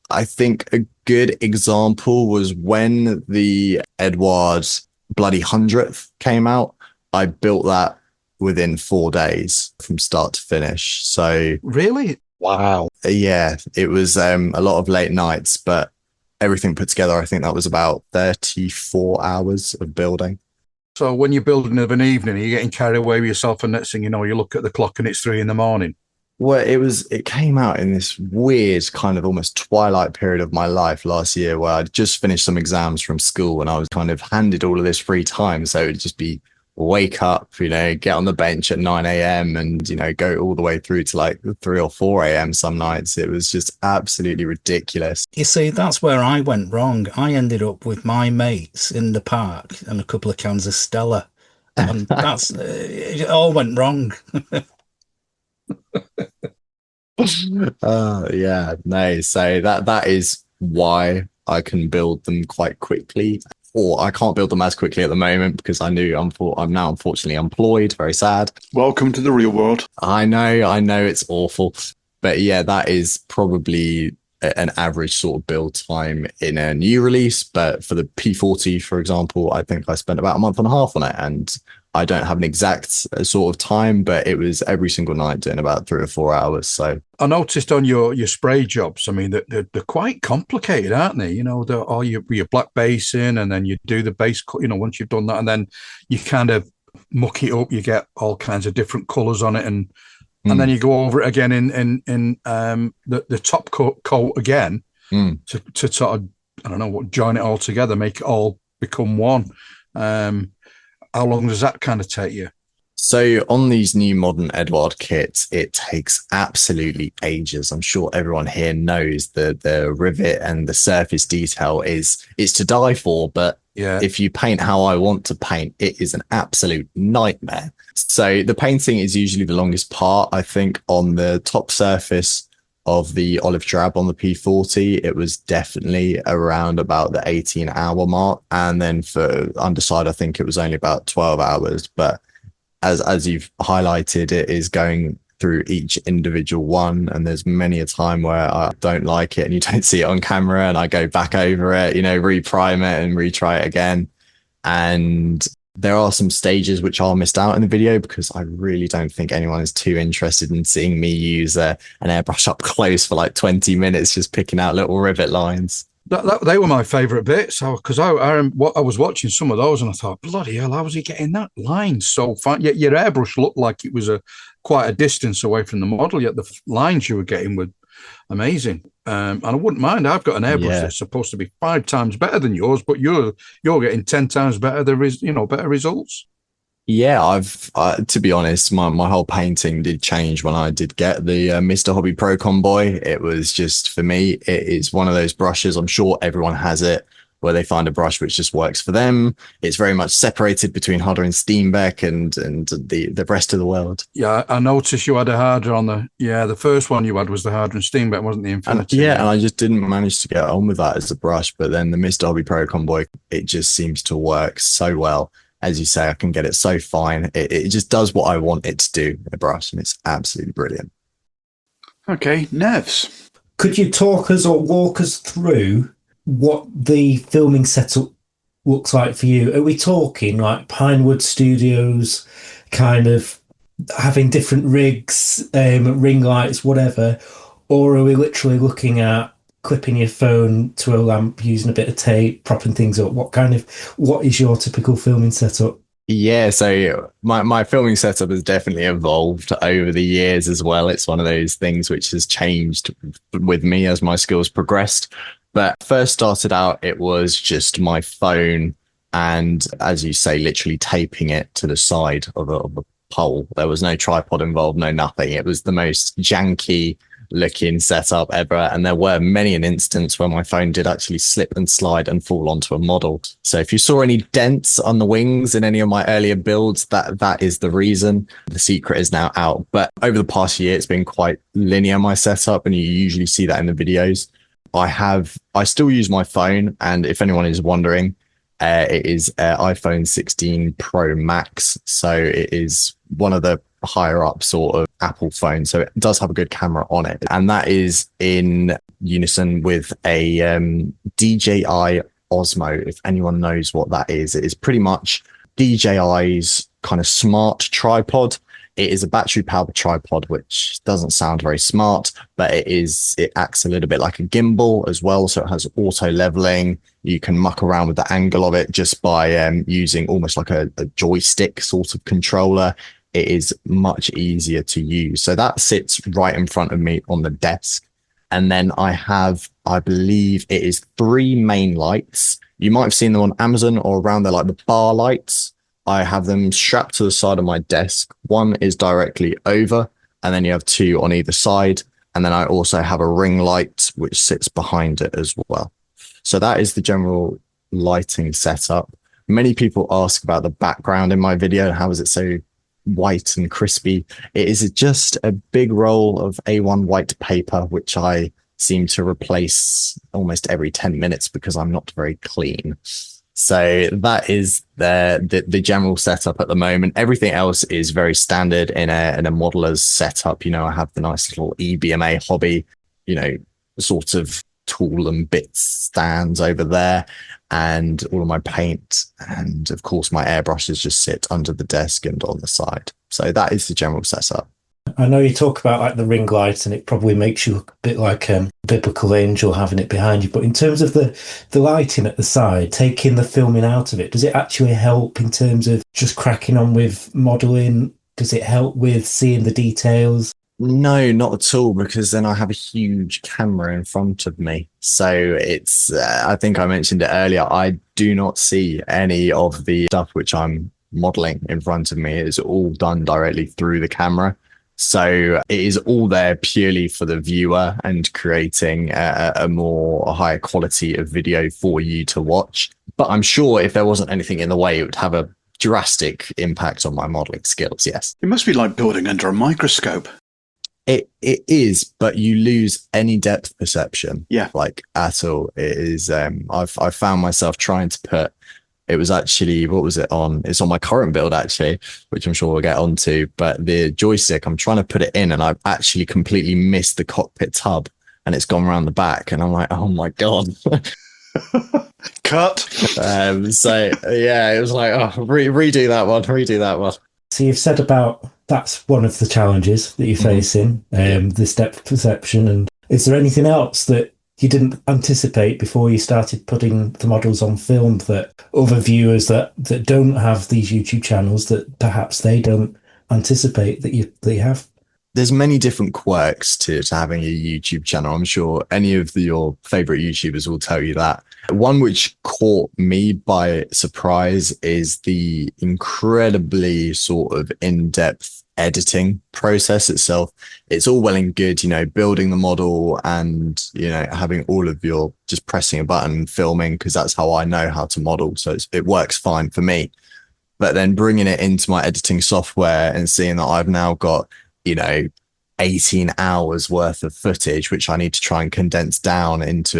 Speaker 15: I think a good example was when the Edward bloody 100th came out. I built that within 4 days from start to finish. So
Speaker 4: really?
Speaker 15: Wow. Yeah, it was a lot of late nights, but everything put together, I think that was about 34 hours of building.
Speaker 4: So when you're building of an evening, are you getting carried away with yourself, and next thing you know, you look at the clock and it's 3 a.m?
Speaker 15: Well, it came out in this weird kind of almost twilight period of my life last year, where I'd just finished some exams from school and I was kind of handed all of this free time. So it'd just be wake up, get on the bench at 9 a.m. and, go all the way through to like 3 or 4 a.m. some nights. It was just absolutely ridiculous.
Speaker 3: You see, that's where I went wrong. I ended up with my mates in the park and a couple of cans of Stella. And it all went wrong.
Speaker 15: Yeah, no. So that is why I can build them quite quickly, or I can't build them as quickly at the moment because I'm now unfortunately employed. Very sad.
Speaker 2: Welcome to the real world.
Speaker 15: I know it's awful, but yeah, that is probably an average sort of build time in a new release. But for the P40, for example, I think I spent about a month and a half on it, and I don't have an exact sort of time, but it was every single night doing about 3 or 4 hours. So
Speaker 4: I noticed on your spray jobs, I mean, they're quite complicated, aren't they? You know, your black basing, and then you do the base, you know, once you've done that, and then you kind of muck it up, you get all kinds of different colors on it, and then you go over it again in the top coat again to sort of, I don't know, what, join it all together, make it all become one. How long does that kind of take you?
Speaker 15: So on these new modern Edward kits, it takes absolutely ages. I'm sure everyone here knows the rivet and the surface detail is to die for, but if you paint how I want to paint, it is an absolute nightmare. So the painting is usually the longest part. I think on the top surface of the olive drab on the P40, it was definitely around about the 18-hour mark. And then for underside, I think it was only about 12 hours. But as you've highlighted, it is going through each individual one. And there's many a time where I don't like it and you don't see it on camera, and I go back over it, you know, reprime it and retry it again. And there are some stages which are missed out in the video because I really don't think anyone is too interested in seeing me use an airbrush up close for like 20 minutes just picking out little rivet lines.
Speaker 4: They were my favourite bits, because I was watching some of those and I thought, bloody hell, how was he getting that line so fine? Yet your airbrush looked like it was quite a distance away from the model, yet the lines you were getting were amazing. And I wouldn't mind. I've got an airbrush that's supposed to be 5 times better than yours, but you're getting 10 times better. Better results.
Speaker 15: Yeah, to be honest, my whole painting did change when I did get the Mr. Hobby Pro Convoy. It was just, for me, it is one of those brushes. I'm sure everyone has it, where they find a brush which just works for them. It's very much separated between Hodder and Steenbeck and the rest of the world.
Speaker 4: Yeah, I noticed you had a harder on the first one you had was the harder and Steenbeck, wasn't the Infinity?
Speaker 15: And I just didn't manage to get on with that as a brush. But then the Mr. Hobby Pro Convoy, it just seems to work so well. As you say, I can get it so fine. It just does what I want it to do in a brush, and it's absolutely brilliant.
Speaker 2: Okay, Nevs.
Speaker 6: Could you talk us or walk us through what the filming setup looks like for you? Are we talking like Pinewood Studios, kind of having different rigs, ring lights, whatever? Or are we literally looking at clipping your phone to a lamp, using a bit of tape, propping things up? What is your typical filming setup?
Speaker 15: Yeah, so my filming setup has definitely evolved over the years as well. It's one of those things which has changed with me as my skills progressed. But first started out, it was just my phone and, as you say, literally taping it to the side of a pole. There was no tripod involved, no nothing. It was the most janky looking setup ever, and there were many an instance where my phone did actually slip and slide and fall onto a model. So if you saw any dents on the wings in any of my earlier builds, that is the reason. The secret is now out. But over the past year, it's been quite linear, my setup, and you usually see that in the videos. I still use my phone, and if anyone is wondering, it is iPhone 16 Pro Max, so it is one of the higher up sort of Apple phone, so it does have a good camera on it, and that is in unison with a DJI Osmo. If anyone knows what that is, it is pretty much DJI's kind of smart tripod. It is a battery powered tripod, which doesn't sound very smart, but it acts a little bit like a gimbal as well. So it has auto leveling. You can muck around with the angle of it just by using almost like a joystick sort of controller. It is much easier to use. So that sits right in front of me on the desk. And then I have, I believe it is 3 main lights. You might have seen them on Amazon or around there, like the bar lights. I have them strapped to the side of my desk. One is directly over, and then you have 2 on either side. And then I also have a ring light, which sits behind it as well. So that is the general lighting setup. Many people ask about the background in my video. How is it so white and crispy. It is just a big roll of A1 white paper, which I seem to replace almost every 10 minutes because I'm not very clean. So that is the general setup at the moment. Everything else is very standard in a modeler's setup. You know, I have the nice little eBMA hobby, you know, sort of tool and bits stands over there, and all of my paint, and of course my airbrushes just sit under the desk and on the side. So that is the general setup.
Speaker 6: I know you talk about like the ring light, and it probably makes you look a bit like a biblical angel having it behind you. But in terms of the lighting at the side, taking the filming out of it, does it actually help in terms of just cracking on with modelling? Does it help with seeing the details?
Speaker 15: No, not at all, because then I have a huge camera in front of me. So it's, I think I mentioned it earlier, I do not see any of the stuff which I'm modeling in front of me. It's all done directly through the camera. So it is all there purely for the viewer and creating a more higher quality of video for you to watch. But I'm sure if there wasn't anything in the way, it would have a drastic impact on my modeling skills, yes.
Speaker 2: It must be like building under a microscope.
Speaker 15: It is, but you lose any depth perception.
Speaker 2: Yeah.
Speaker 15: Like at all. It is, I've found myself trying to put, it was actually, what was it on? It's on my current build actually, which I'm sure we'll get onto, but the joystick, I'm trying to put it in and I've actually completely missed the cockpit tub and it's gone around the back and I'm like, oh my God.
Speaker 2: Cut.
Speaker 15: So yeah, it was like, oh, redo that one.
Speaker 6: So you've said about, that's one of the challenges that you're facing, this depth perception. And is there anything else that you didn't anticipate before you started putting the models on film that other viewers that don't have these YouTube channels, that perhaps they don't anticipate that you have?
Speaker 15: There's many different quirks to having a YouTube channel. I'm sure any of your favorite YouTubers will tell you that. One which caught me by surprise is the incredibly sort of in-depth editing process itself. It's all well and good, you know, building the model and, you know, having all of your just pressing a button and filming, because that's how I know how to model. So it works fine for me. But then bringing it into my editing software and seeing that I've now got, you know, 18 hours worth of footage, which I need to try and condense down into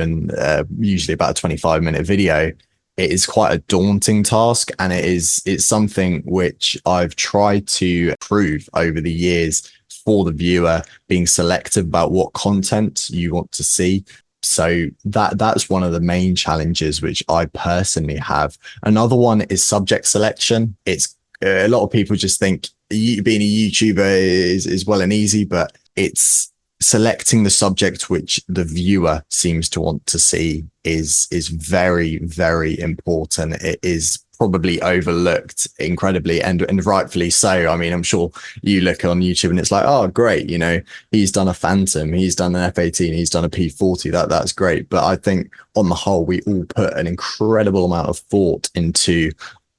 Speaker 15: usually about a 25-minute video. It is quite a daunting task, and it's something which I've tried to prove over the years for the viewer, being selective about what content you want to see. So that's one of the main challenges which I personally have. Another one is subject selection. It's a lot of people just think being a YouTuber is well and easy, but it's selecting the subject which the viewer seems to want to see is very, very important. It is probably overlooked incredibly and rightfully so. I mean, I'm sure you look on YouTube and it's like, oh, great, you know, he's done a Phantom, he's done an F-18, he's done a P-40. That's great. But I think on the whole, we all put an incredible amount of thought into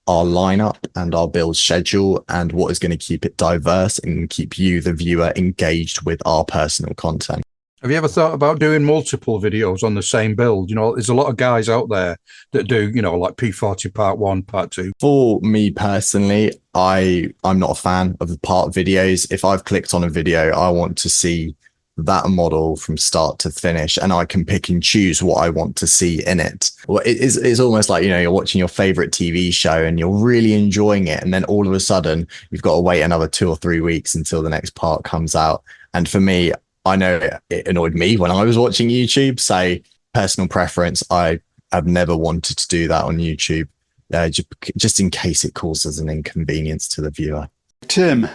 Speaker 15: our lineup and our build schedule and what is going to keep it diverse and keep you, the viewer, engaged with our personal content.
Speaker 4: Have you ever thought about doing multiple videos on the same build? You know, there's a lot of guys out there that do, you know, like P40 part 1, part 2.
Speaker 15: For me personally, I'm not a fan of the part videos. If I've clicked on a video, I want to see that model from start to finish, and I can pick and choose what I want to see in it. Well, it's almost like, you know, you're watching your favorite TV show and you're really enjoying it, and then all of a sudden you've got to wait another 2 or 3 weeks until the next part comes out. And for me, I know it annoyed me when I was watching YouTube. So personal preference, I have never wanted to do that on YouTube, just in case it causes an inconvenience to the viewer.
Speaker 2: Tim,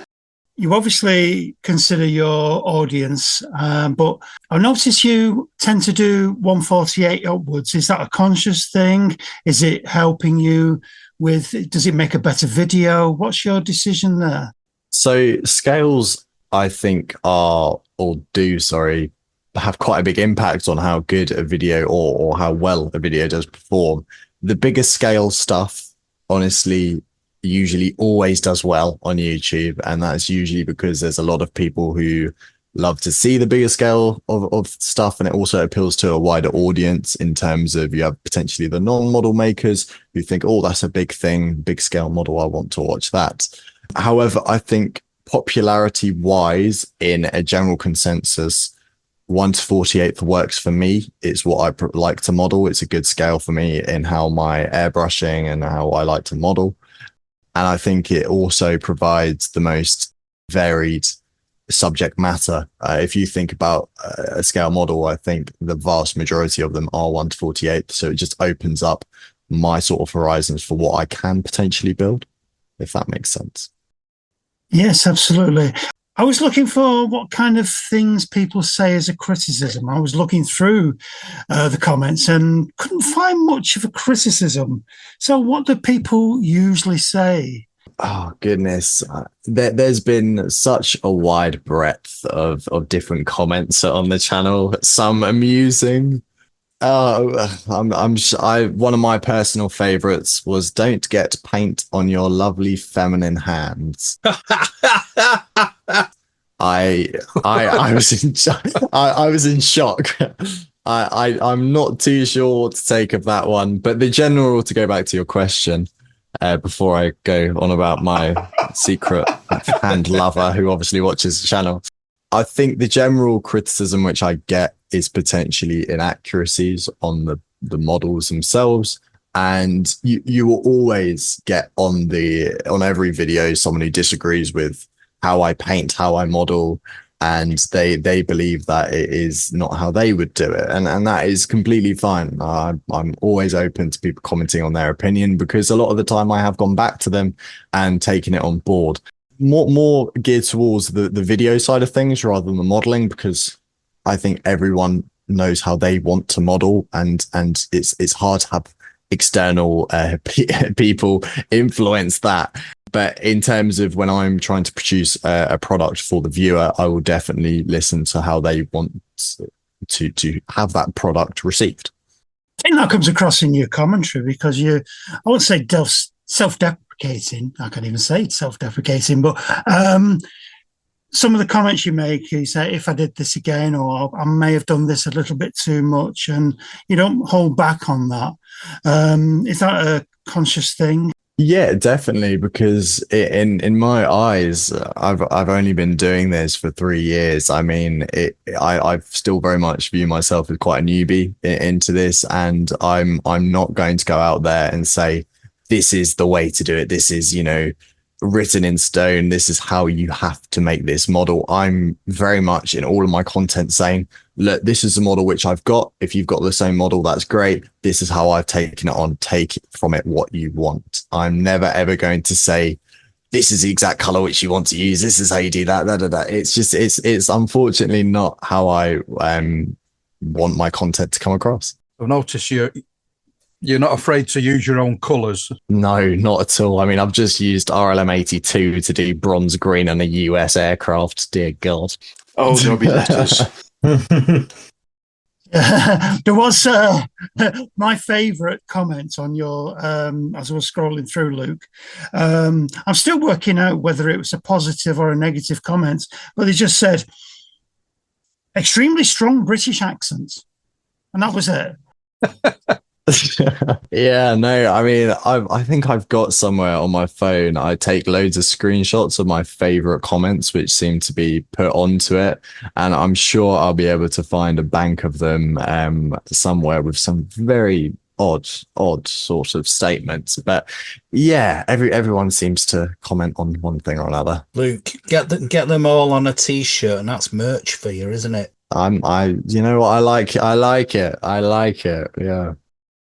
Speaker 7: you obviously consider your audience, but I notice you tend to do 148 upwards. Is that a conscious thing? Is it helping you with, does it make a better video? What's your decision there?
Speaker 15: So scales, I think have quite a big impact on how good a video or how well a video does perform. The bigger scale stuff, honestly, usually always does well on YouTube, and that's usually because there's a lot of people who love to see the bigger scale of stuff, and it also appeals to a wider audience in terms of you have potentially the non-model makers who think, oh, that's a big thing, big scale model, I want to watch that. However, I think popularity wise, in a general consensus, 1/48 works for me. It's what I like to model. It's a good scale for me in how my airbrushing and how I like to model. And I think it also provides the most varied subject matter. If you think about a scale model, I think the vast majority of them are 1/48. So it just opens up my sort of horizons for what I can potentially build, if that makes sense.
Speaker 7: Yes, absolutely. I was looking for what kind of things people say as a criticism. I was looking through the comments and couldn't find much of a criticism. So what do people usually say?
Speaker 15: Oh, goodness. There's been such a wide breadth of different comments on the channel. Some amusing. One of my personal favorites was, don't get paint on your lovely feminine hands. I was in shock. I'm not too sure what to take of that one, but the general, to go back to your question, before I go on about my secret hand lover who obviously watches the channel, I think the general criticism which I get is potentially inaccuracies on the models themselves. And you will always get on every video someone who disagrees with how I paint, how I model, and they believe that it is not how they would do it. And that is completely fine. I'm always open to people commenting on their opinion, because a lot of the time I have gone back to them and taken it on board. More geared towards the video side of things rather than the modeling, because I think everyone knows how they want to model, and it's hard to have external people influence that. But in terms of when I'm trying to produce a product for the viewer, I will definitely listen to how they want to have that product received.
Speaker 7: I think that comes across in your commentary, because I won't say self-deprecating. I can't even say it's self-deprecating, but some of the comments you make, you say, if I did this again, or I may have done this a little bit too much, and you don't hold back on that. Is that a conscious thing?
Speaker 15: Yeah, definitely, because in my eyes, I've only been doing this for 3 years. I mean, I still very much view myself as quite a newbie into this, and I'm not going to go out there and say, this is the way to do it. This is, written in stone. This is how you have to make this model. I'm very much in all of my content saying, look, this is the model which I've got. If you've got the same model, that's great. This is how I've taken it on. Take from it what you want. I'm never, ever going to say, this is the exact color which you want to use. This is how you do that. It's just, it's unfortunately not how I want my content to come across.
Speaker 4: I've noticed you're not afraid to use your own colours.
Speaker 15: No, not at all. I mean, I've just used RLM82 to do bronze green on a US aircraft. Dear God.
Speaker 2: Oh, there'll be letters.
Speaker 7: There was my favourite comment on your, as I was scrolling through, Luke. I'm still working out whether it was a positive or a negative comment, but they just said, extremely strong British accents. And that was it.
Speaker 15: Yeah, no, I mean, I think I've got somewhere on my phone. I take loads of screenshots of my favorite comments, which seem to be put onto it. And I'm sure I'll be able to find a bank of them somewhere with some very odd sort of statements. But yeah, everyone seems to comment on one thing or another.
Speaker 3: Luke, get them all on a t-shirt, and that's merch for you, isn't it?
Speaker 15: You know what? I like it. Yeah.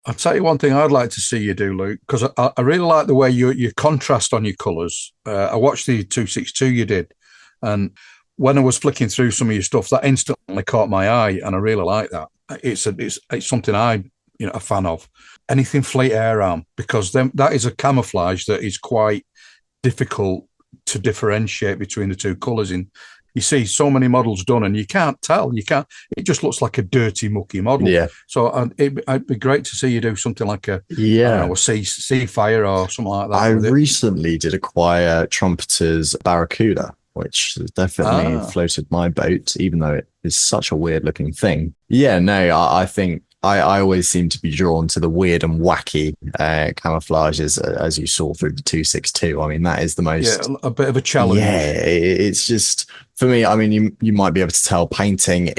Speaker 4: I'll tell you one thing I'd like to see you do, Luke, because I really like the way you contrast on your colours. I watched the 262 you did, and when I was flicking through some of your stuff, that instantly caught my eye, and I really like that. It's something I'm a fan of. Anything Fleet Air Arm, because that is a camouflage that is quite difficult to differentiate between the two colours. You see so many models done, and you can't tell. It just looks like a dirty, mucky model.
Speaker 15: Yeah.
Speaker 4: So it'd be great to see you do something like a sea fire or something like that.
Speaker 15: I recently did acquire Trumpeter's Barracuda, which has definitely floated my boat, even though it is such a weird looking thing. Yeah, no, I think I always seem to be drawn to the weird and wacky camouflages, as you saw through the 262. I mean, that is the most...
Speaker 4: Yeah, a bit of a challenge.
Speaker 15: Yeah, it's just, for me, I mean, you might be able to tell painting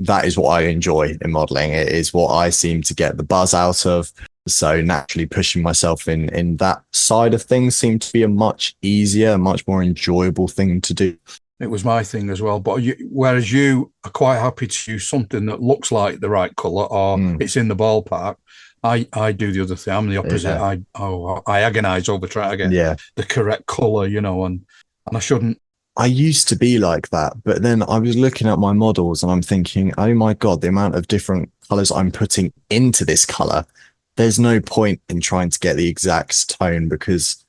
Speaker 15: that is what I enjoy in modeling. It is what I seem to get the buzz out of. So naturally pushing myself in that side of things seemed to be a much easier, much more enjoyable thing to do.
Speaker 4: It was my thing as well. But whereas you are quite happy to use something that looks like the right colour or it's in the ballpark, I do the other thing. I'm the opposite. Yeah. I agonise over trying to get the correct colour, and I shouldn't.
Speaker 15: I used to be like that, but then I was looking at my models and I'm thinking, oh my God, the amount of different colours I'm putting into this colour. There's no point in trying to get the exact tone, because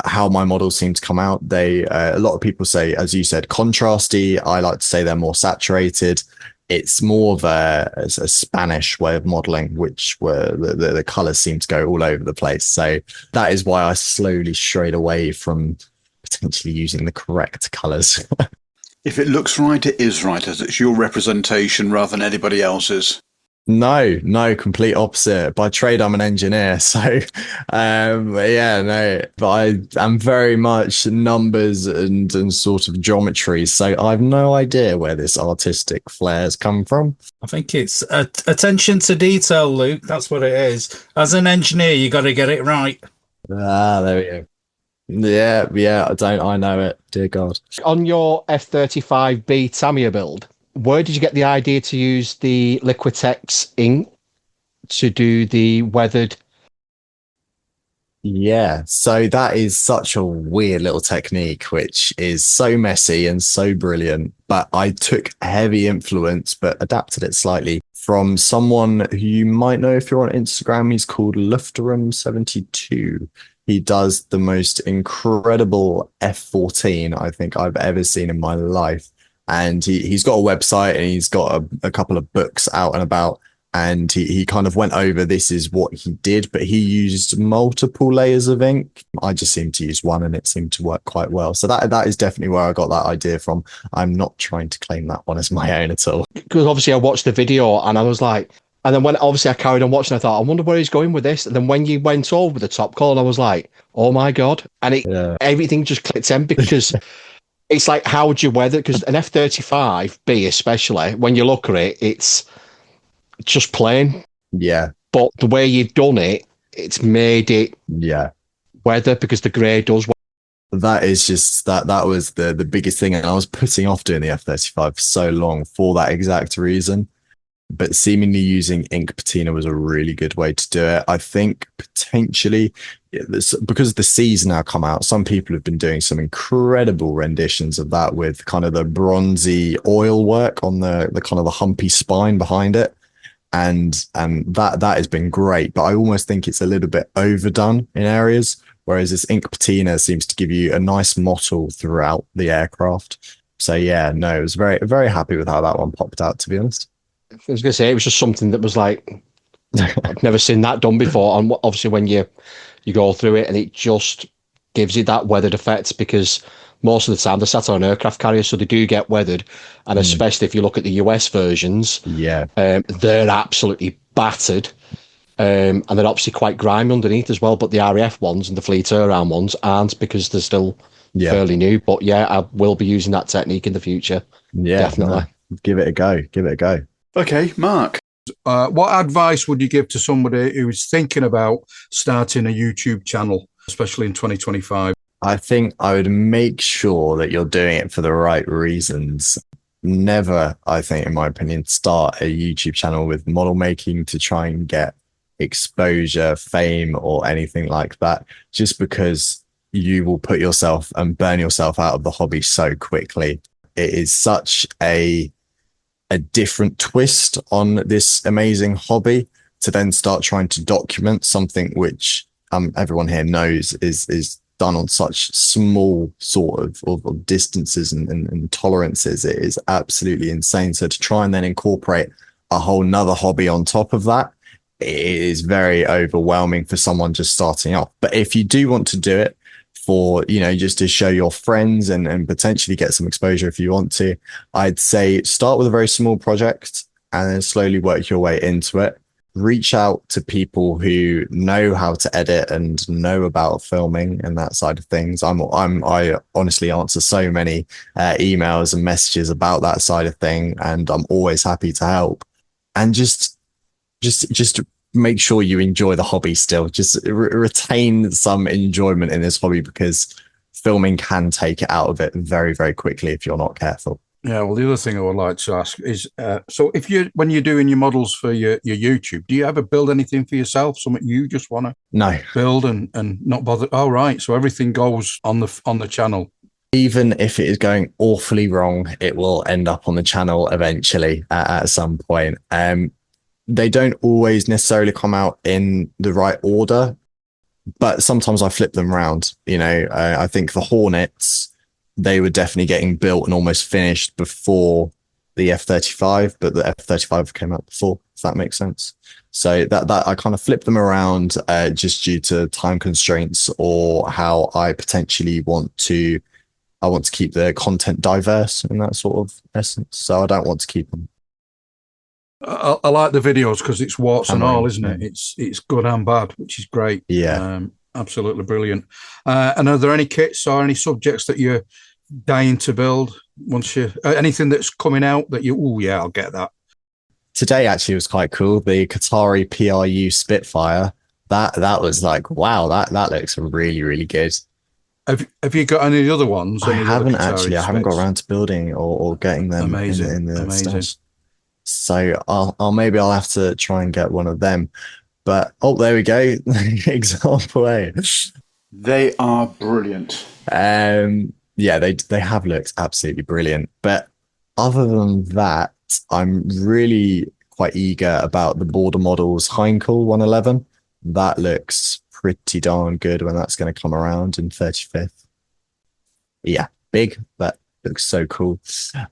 Speaker 15: how my models seem to come out, a lot of people say, as you said, contrasty. I like to say they're more saturated. It's more of a Spanish way of modeling, where the colors seem to go all over the place. So that is why I slowly strayed away from potentially using the correct colors.
Speaker 2: If it looks right, it is right, as it's your representation rather than anybody else's.
Speaker 15: No, complete opposite. By trade, I'm an engineer. So, but I am very much numbers and sort of geometry. So I have no idea where this artistic flair's come from.
Speaker 3: I think it's attention to detail, Luke. That's what it is. As an engineer, you got to get it right.
Speaker 15: There we go. Yeah, I know it. Dear God.
Speaker 5: On your F-35B Tamiya build, where did you get the idea to use the Liquitex ink to do the weathered?
Speaker 15: Yeah, so that is such a weird little technique, which is so messy and so brilliant. But I took heavy influence, but adapted it slightly from someone who you might know if you're on Instagram. He's called Lufterum72. He does the most incredible F-14 I think I've ever seen in my life. And he's got a website and he's got a couple of books out and about. And he kind of went over, this is what he did, but he used multiple layers of ink. I just seemed to use one and it seemed to work quite well. So that is definitely where I got that idea from. I'm not trying to claim that one as my own at all.
Speaker 5: Because obviously I watched the video and I was like, and then when obviously I carried on watching, I thought, I wonder where he's going with this. And then when you went over the top call, I was like, oh my God. And everything just clicked in because it's like, how would you weather? Because an F-35B, especially, when you look at it, it's just plain.
Speaker 15: Yeah.
Speaker 5: But the way you've done it, it's made it weather because the grey does.
Speaker 15: That is just, that was the biggest thing. And I was putting off doing the F-35 for so long for that exact reason. But seemingly using ink patina was a really good way to do it. I think potentially, because the C's now come out, some people have been doing some incredible renditions of that with kind of the bronzy oil work on the kind of the humpy spine behind it. And that has been great. But I almost think it's a little bit overdone in areas, whereas this ink patina seems to give you a nice mottle throughout the aircraft. So yeah, no, I was very, very happy with how that one popped out, to be honest.
Speaker 5: I was going to say, it was just something that was like, I've never seen that done before. And obviously when you go through it and it just gives you that weathered effect, because most of the time they're sat on an aircraft carrier, so they do get weathered. And especially if you look at the US versions, they're absolutely battered. And they're obviously quite grimy underneath as well. But the RAF ones and the fleet turnaround ones aren't, because they're still fairly new. But yeah, I will be using that technique in the future.
Speaker 15: Yeah,
Speaker 5: definitely.
Speaker 15: No, give it a go.
Speaker 2: Okay, Mark.
Speaker 4: What advice would you give to somebody who is thinking about starting a YouTube channel, especially in 2025?
Speaker 15: I think I would make sure that you're doing it for the right reasons. Never, I think, in my opinion, start a YouTube channel with model making to try and get exposure, fame, or anything like that, just because you will put yourself and burn yourself out of the hobby so quickly. It is such a different twist on this amazing hobby to then start trying to document something which everyone here knows is done on such small sort of distances and tolerances. It is absolutely insane. So to try and then incorporate a whole nother hobby on top of that, it is very overwhelming for someone just starting off. But if you do want to do it, for, just to show your friends and potentially get some exposure if you want to, I'd say start with a very small project and then slowly work your way into it. Reach out to people who know how to edit and know about filming and that side of things. I honestly answer so many emails and messages about that side of thing, and I'm always happy to help. And just make sure you enjoy the hobby still. Just retain some enjoyment in this hobby, because filming can take it out of it very, very quickly if you're not careful.
Speaker 4: Yeah, well, the other thing I would like to ask is, so when you're doing your models for your YouTube, do you ever build anything for yourself? Something you just want to build and not bother? Oh, right. So everything goes on the channel.
Speaker 15: Even if it is going awfully wrong, it will end up on the channel eventually at some point. They don't always necessarily come out in the right order, but sometimes I flip them around. I think the Hornets, they were definitely getting built and almost finished before the F-35, but the F-35 came out before, if that makes sense. So that I kind of flip them around just due to time constraints, or how I potentially want to keep the content diverse in that sort of essence. So I don't want to keep them.
Speaker 4: I like the videos because it's warts and all, isn't it? It's good and bad, which is great.
Speaker 15: Yeah.
Speaker 4: Absolutely brilliant. And are there any kits or any subjects that you're dying to build once anything that's coming out that I'll get that?
Speaker 15: Today actually was quite cool. The Qatari PRU Spitfire, that was like, wow, that looks really, really good.
Speaker 4: Have you got any other ones?
Speaker 15: I haven't actually. I haven't got around to building or getting them in the stash. So I'll have to try and get one of them. But there we go. Example A.
Speaker 2: They are brilliant.
Speaker 15: Yeah, they have looked absolutely brilliant. But other than that, I'm really quite eager about the Border Models Heinkel 111. That looks pretty darn good when that's going to come around in 35th. Yeah, big, but looks so cool.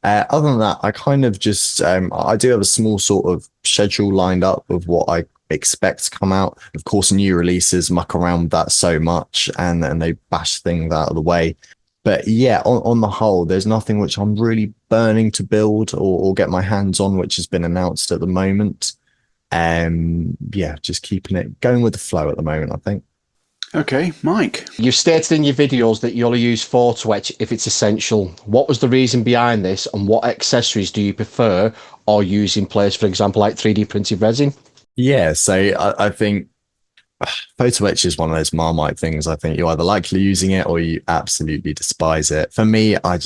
Speaker 15: Other than that, I kind of just I do have a small sort of schedule lined up of what I expect to come out. Of course, new releases muck around with that so much, and they bash things out of the way. But yeah, on the whole, there's nothing which I'm really burning to build or get my hands on, which has been announced at the moment. Yeah, just keeping it going with the flow at the moment, I think.
Speaker 2: Okay, Mike.
Speaker 5: You've stated in your videos that you only use photo etch if it's essential. What was the reason behind this, and what accessories do you prefer or use in place, for example, like 3D printed resin?
Speaker 15: Yeah, so I think photo etch is one of those Marmite things. I think you either like using it or you absolutely despise it. For me, I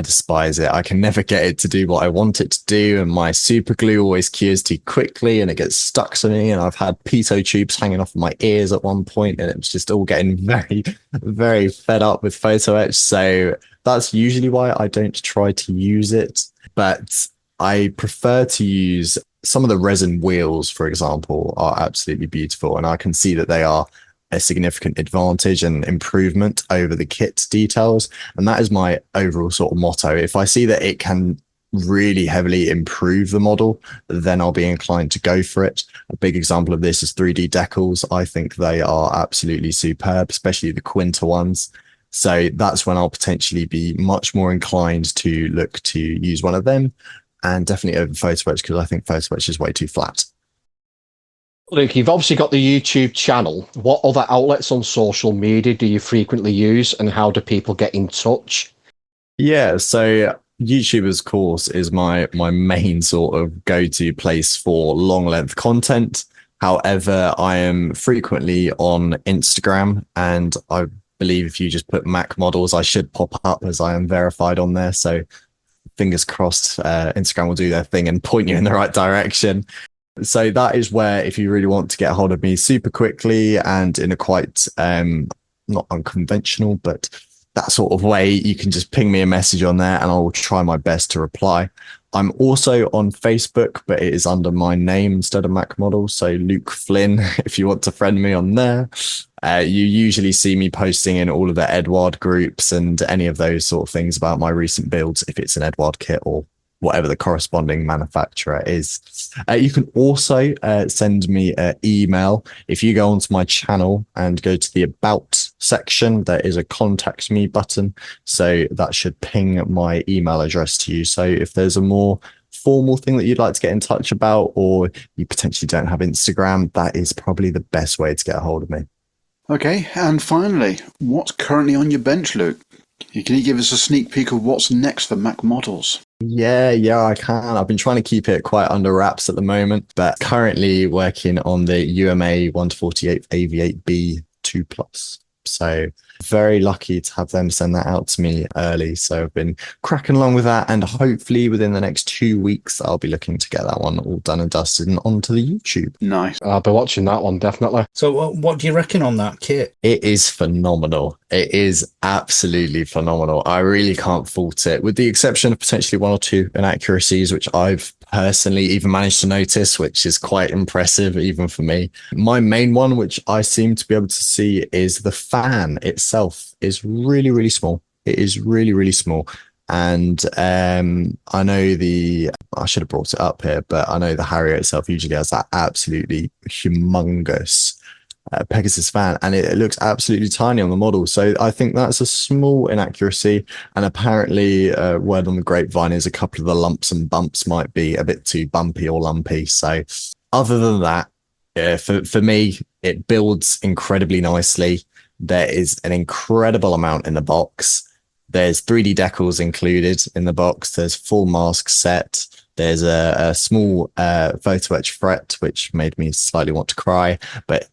Speaker 15: despise it. I can never get it to do what I want it to do, and my super glue always cures too quickly and it gets stuck to me, and I've had pitot tubes hanging off my ears at one point, and it's just all getting very, very fed up with photo etch. So that's usually why I don't try to use it. But I prefer to use some of the resin wheels, for example, are absolutely beautiful, and I can see that they are a significant advantage and improvement over the kit details. And that is my overall sort of motto. If I see that it can really heavily improve the model, then I'll be inclined to go for it. A big example of this is 3D decals. I think they are absolutely superb, especially the Quinta ones. So that's when I'll potentially be much more inclined to look to use one of them, and definitely over photo etch, because I think photo etch is way too flat.
Speaker 5: Luke, you've obviously got the YouTube channel. What other outlets on social media do you frequently use, and how do people get in touch?
Speaker 15: Yeah, so YouTube, of course, is my main sort of go-to place for long-length content. However, I am frequently on Instagram, and I believe if you just put Mach Models, I should pop up, as I am verified on there. So fingers crossed, Instagram will do their thing and point you in the right direction. So that is where, if you really want to get a hold of me super quickly and in a quite not unconventional, but that sort of way, you can just ping me a message on there and I will try my best to reply. I'm also on Facebook, but it is under my name instead of Mach Models. So Luke Flynn, if you want to friend me on there. You usually see me posting in all of the Edward groups and any of those sort of things about my recent builds, if it's an Edward kit or whatever the corresponding manufacturer is. You can also send me an email. If you go onto my channel and go to the About section, there is a Contact Me button. So that should ping my email address to you. So if there's a more formal thing that you'd like to get in touch about, or you potentially don't have Instagram, that is probably the best way to get a hold of me.
Speaker 2: Okay, and finally, what's currently on your bench, Luke? Can you give us a sneak peek of what's next for Mach Models?
Speaker 15: Yeah, I can. I've been trying to keep it quite under wraps at the moment, but currently working on the UMA 1-48 AV8B 2+. So very lucky to have them send that out to me early. So I've been cracking along with that, and hopefully within the next 2 weeks, I'll be looking to get that one all done and dusted and onto the YouTube.
Speaker 2: Nice.
Speaker 5: I'll be watching that one, definitely.
Speaker 3: So what do you reckon on that kit?
Speaker 15: It is phenomenal. It is absolutely phenomenal. I really can't fault it, with the exception of potentially 1 or 2 inaccuracies, which I've personally even managed to notice, which is quite impressive even for me. My main one, which I seem to be able to see, is the fan itself is really, really small. It is really, really small. And I know I should have brought it up here, but I know the Harrier itself usually has that absolutely humongous Pegasus fan, and it looks absolutely tiny on the model. So I think that's a small inaccuracy, and apparently word on the grapevine is a couple of the lumps and bumps might be a bit too bumpy or lumpy. So other than that, for me, it builds incredibly nicely. There is an incredible amount in the box. There's 3D decals included in the box. There's full mask set. There's a small photo etch fret, which made me slightly want to cry, but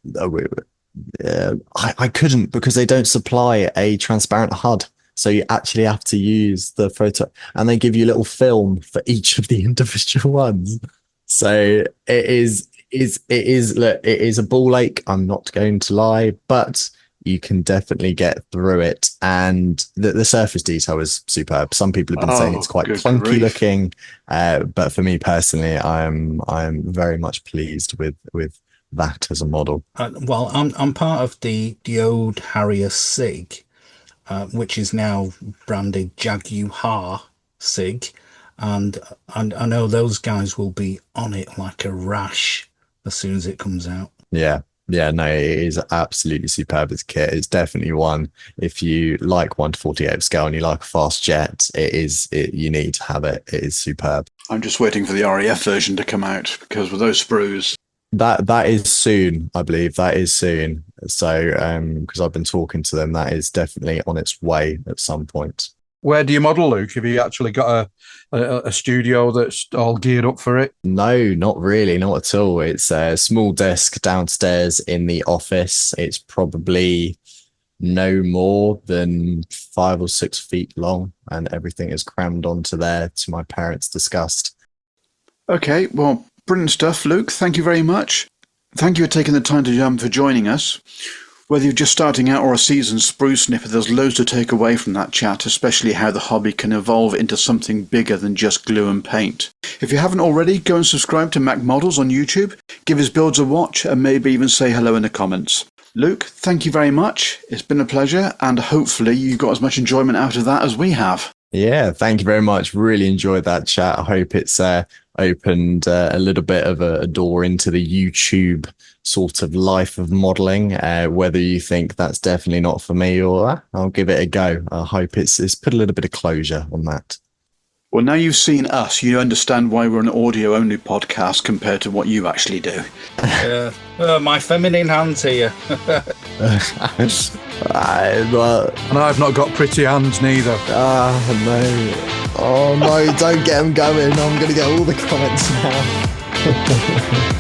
Speaker 15: I couldn't, because they don't supply a transparent HUD. So you actually have to use the photo, and they give you a little film for each of the individual ones. So it is a ball ache. I'm not going to lie, but you can definitely get through it. And the surface detail is superb. Some people have been saying it's quite clunky looking, but for me personally, I'm very much pleased with that as a model.
Speaker 3: Well, I'm part of the old Harrier SIG, which is now branded Jaguar SIG, and I know those guys will be on it like a rash as soon as it comes out.
Speaker 15: Yeah, no, it is absolutely superb as a kit. It's definitely one, if you like 1-48 scale and you like a fast jet, you need to have it. It is superb.
Speaker 2: I'm just waiting for the RAF version to come out, because with those sprues.
Speaker 15: That is soon, I believe. That is soon. So, because I've been talking to them, that is definitely on its way at some point.
Speaker 4: Where do you model, Luke? Have you actually got a studio that's all geared up for it?
Speaker 15: No, not really, not at all. It's a small desk downstairs in the office. It's probably no more than 5 or 6 feet long, and everything is crammed onto there, to my parents' disgust.
Speaker 2: Okay, well, brilliant stuff, Luke. Thank you very much. Thank you for taking the time for joining us. Whether you're just starting out or a seasoned sprue sniffer, there's loads to take away from that chat, especially how the hobby can evolve into something bigger than just glue and paint. If you haven't already, go and subscribe to Mach Models on YouTube, give his builds a watch, and maybe even say hello in the comments. Luke, thank you very much. It's been a pleasure, and hopefully you got as much enjoyment out of that as we have.
Speaker 15: Yeah, thank you very much. Really enjoyed that chat. I hope it's opened a little bit of a door into the YouTube sort of life of modeling. Whether you think that's definitely not for me, or I'll give it a go. I hope it's put a little bit of closure on that.
Speaker 2: Well, now you've seen us, you understand why we're an audio-only podcast compared to what you actually do.
Speaker 3: My feminine hands here.
Speaker 4: And I've not got pretty hands neither.
Speaker 15: No. Oh no, don't get them going. I'm going to get all the comments now.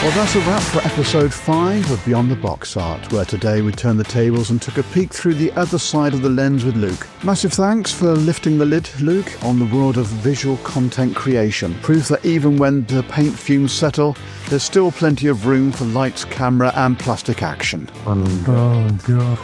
Speaker 2: Well, that's a wrap for episode 5 of Beyond the Box Art, where today we turned the tables and took a peek through the other side of the lens with Luke. Massive thanks for lifting the lid, Luke, on the world of visual content creation. Proof that even when the paint fumes settle, there's still plenty of room for lights, camera and plastic action.
Speaker 10: Oh, God.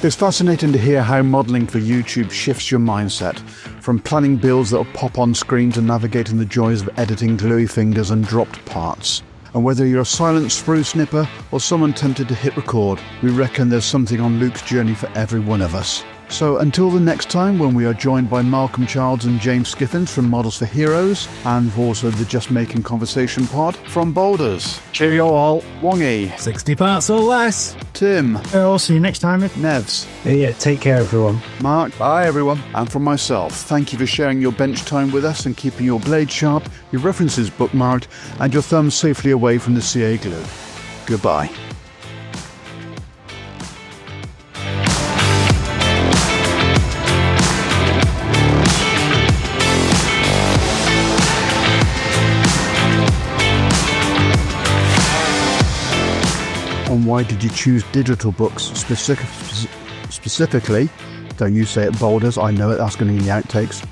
Speaker 2: It's fascinating to hear how modelling for YouTube shifts your mindset, from planning builds that'll pop on screen to navigating the joys of editing gluey fingers and dropped parts. And whether you're a silent spruce snipper or someone tempted to hit record, we reckon there's something on Luke's journey for every one of us. So until the next time, when we are joined by Malcolm Childs and James Skiffins from Models for Heroes, and also the Just Making Conversation pod from Boulders.
Speaker 14: Cheerio all.
Speaker 2: Wongy.
Speaker 8: 60 parts or less.
Speaker 2: Tim.
Speaker 7: I'll see you next time.
Speaker 2: Nevs.
Speaker 6: Yeah, take care, everyone.
Speaker 2: Mark.
Speaker 14: Bye, everyone.
Speaker 2: And from myself, thank you for sharing your bench time with us and keeping your blade sharp, your references bookmarked, and your thumbs safely away from the CA glue. Goodbye. And why did you choose digital books specifically? Don't you say it, Boulders. I know it. That's going to be the outtakes.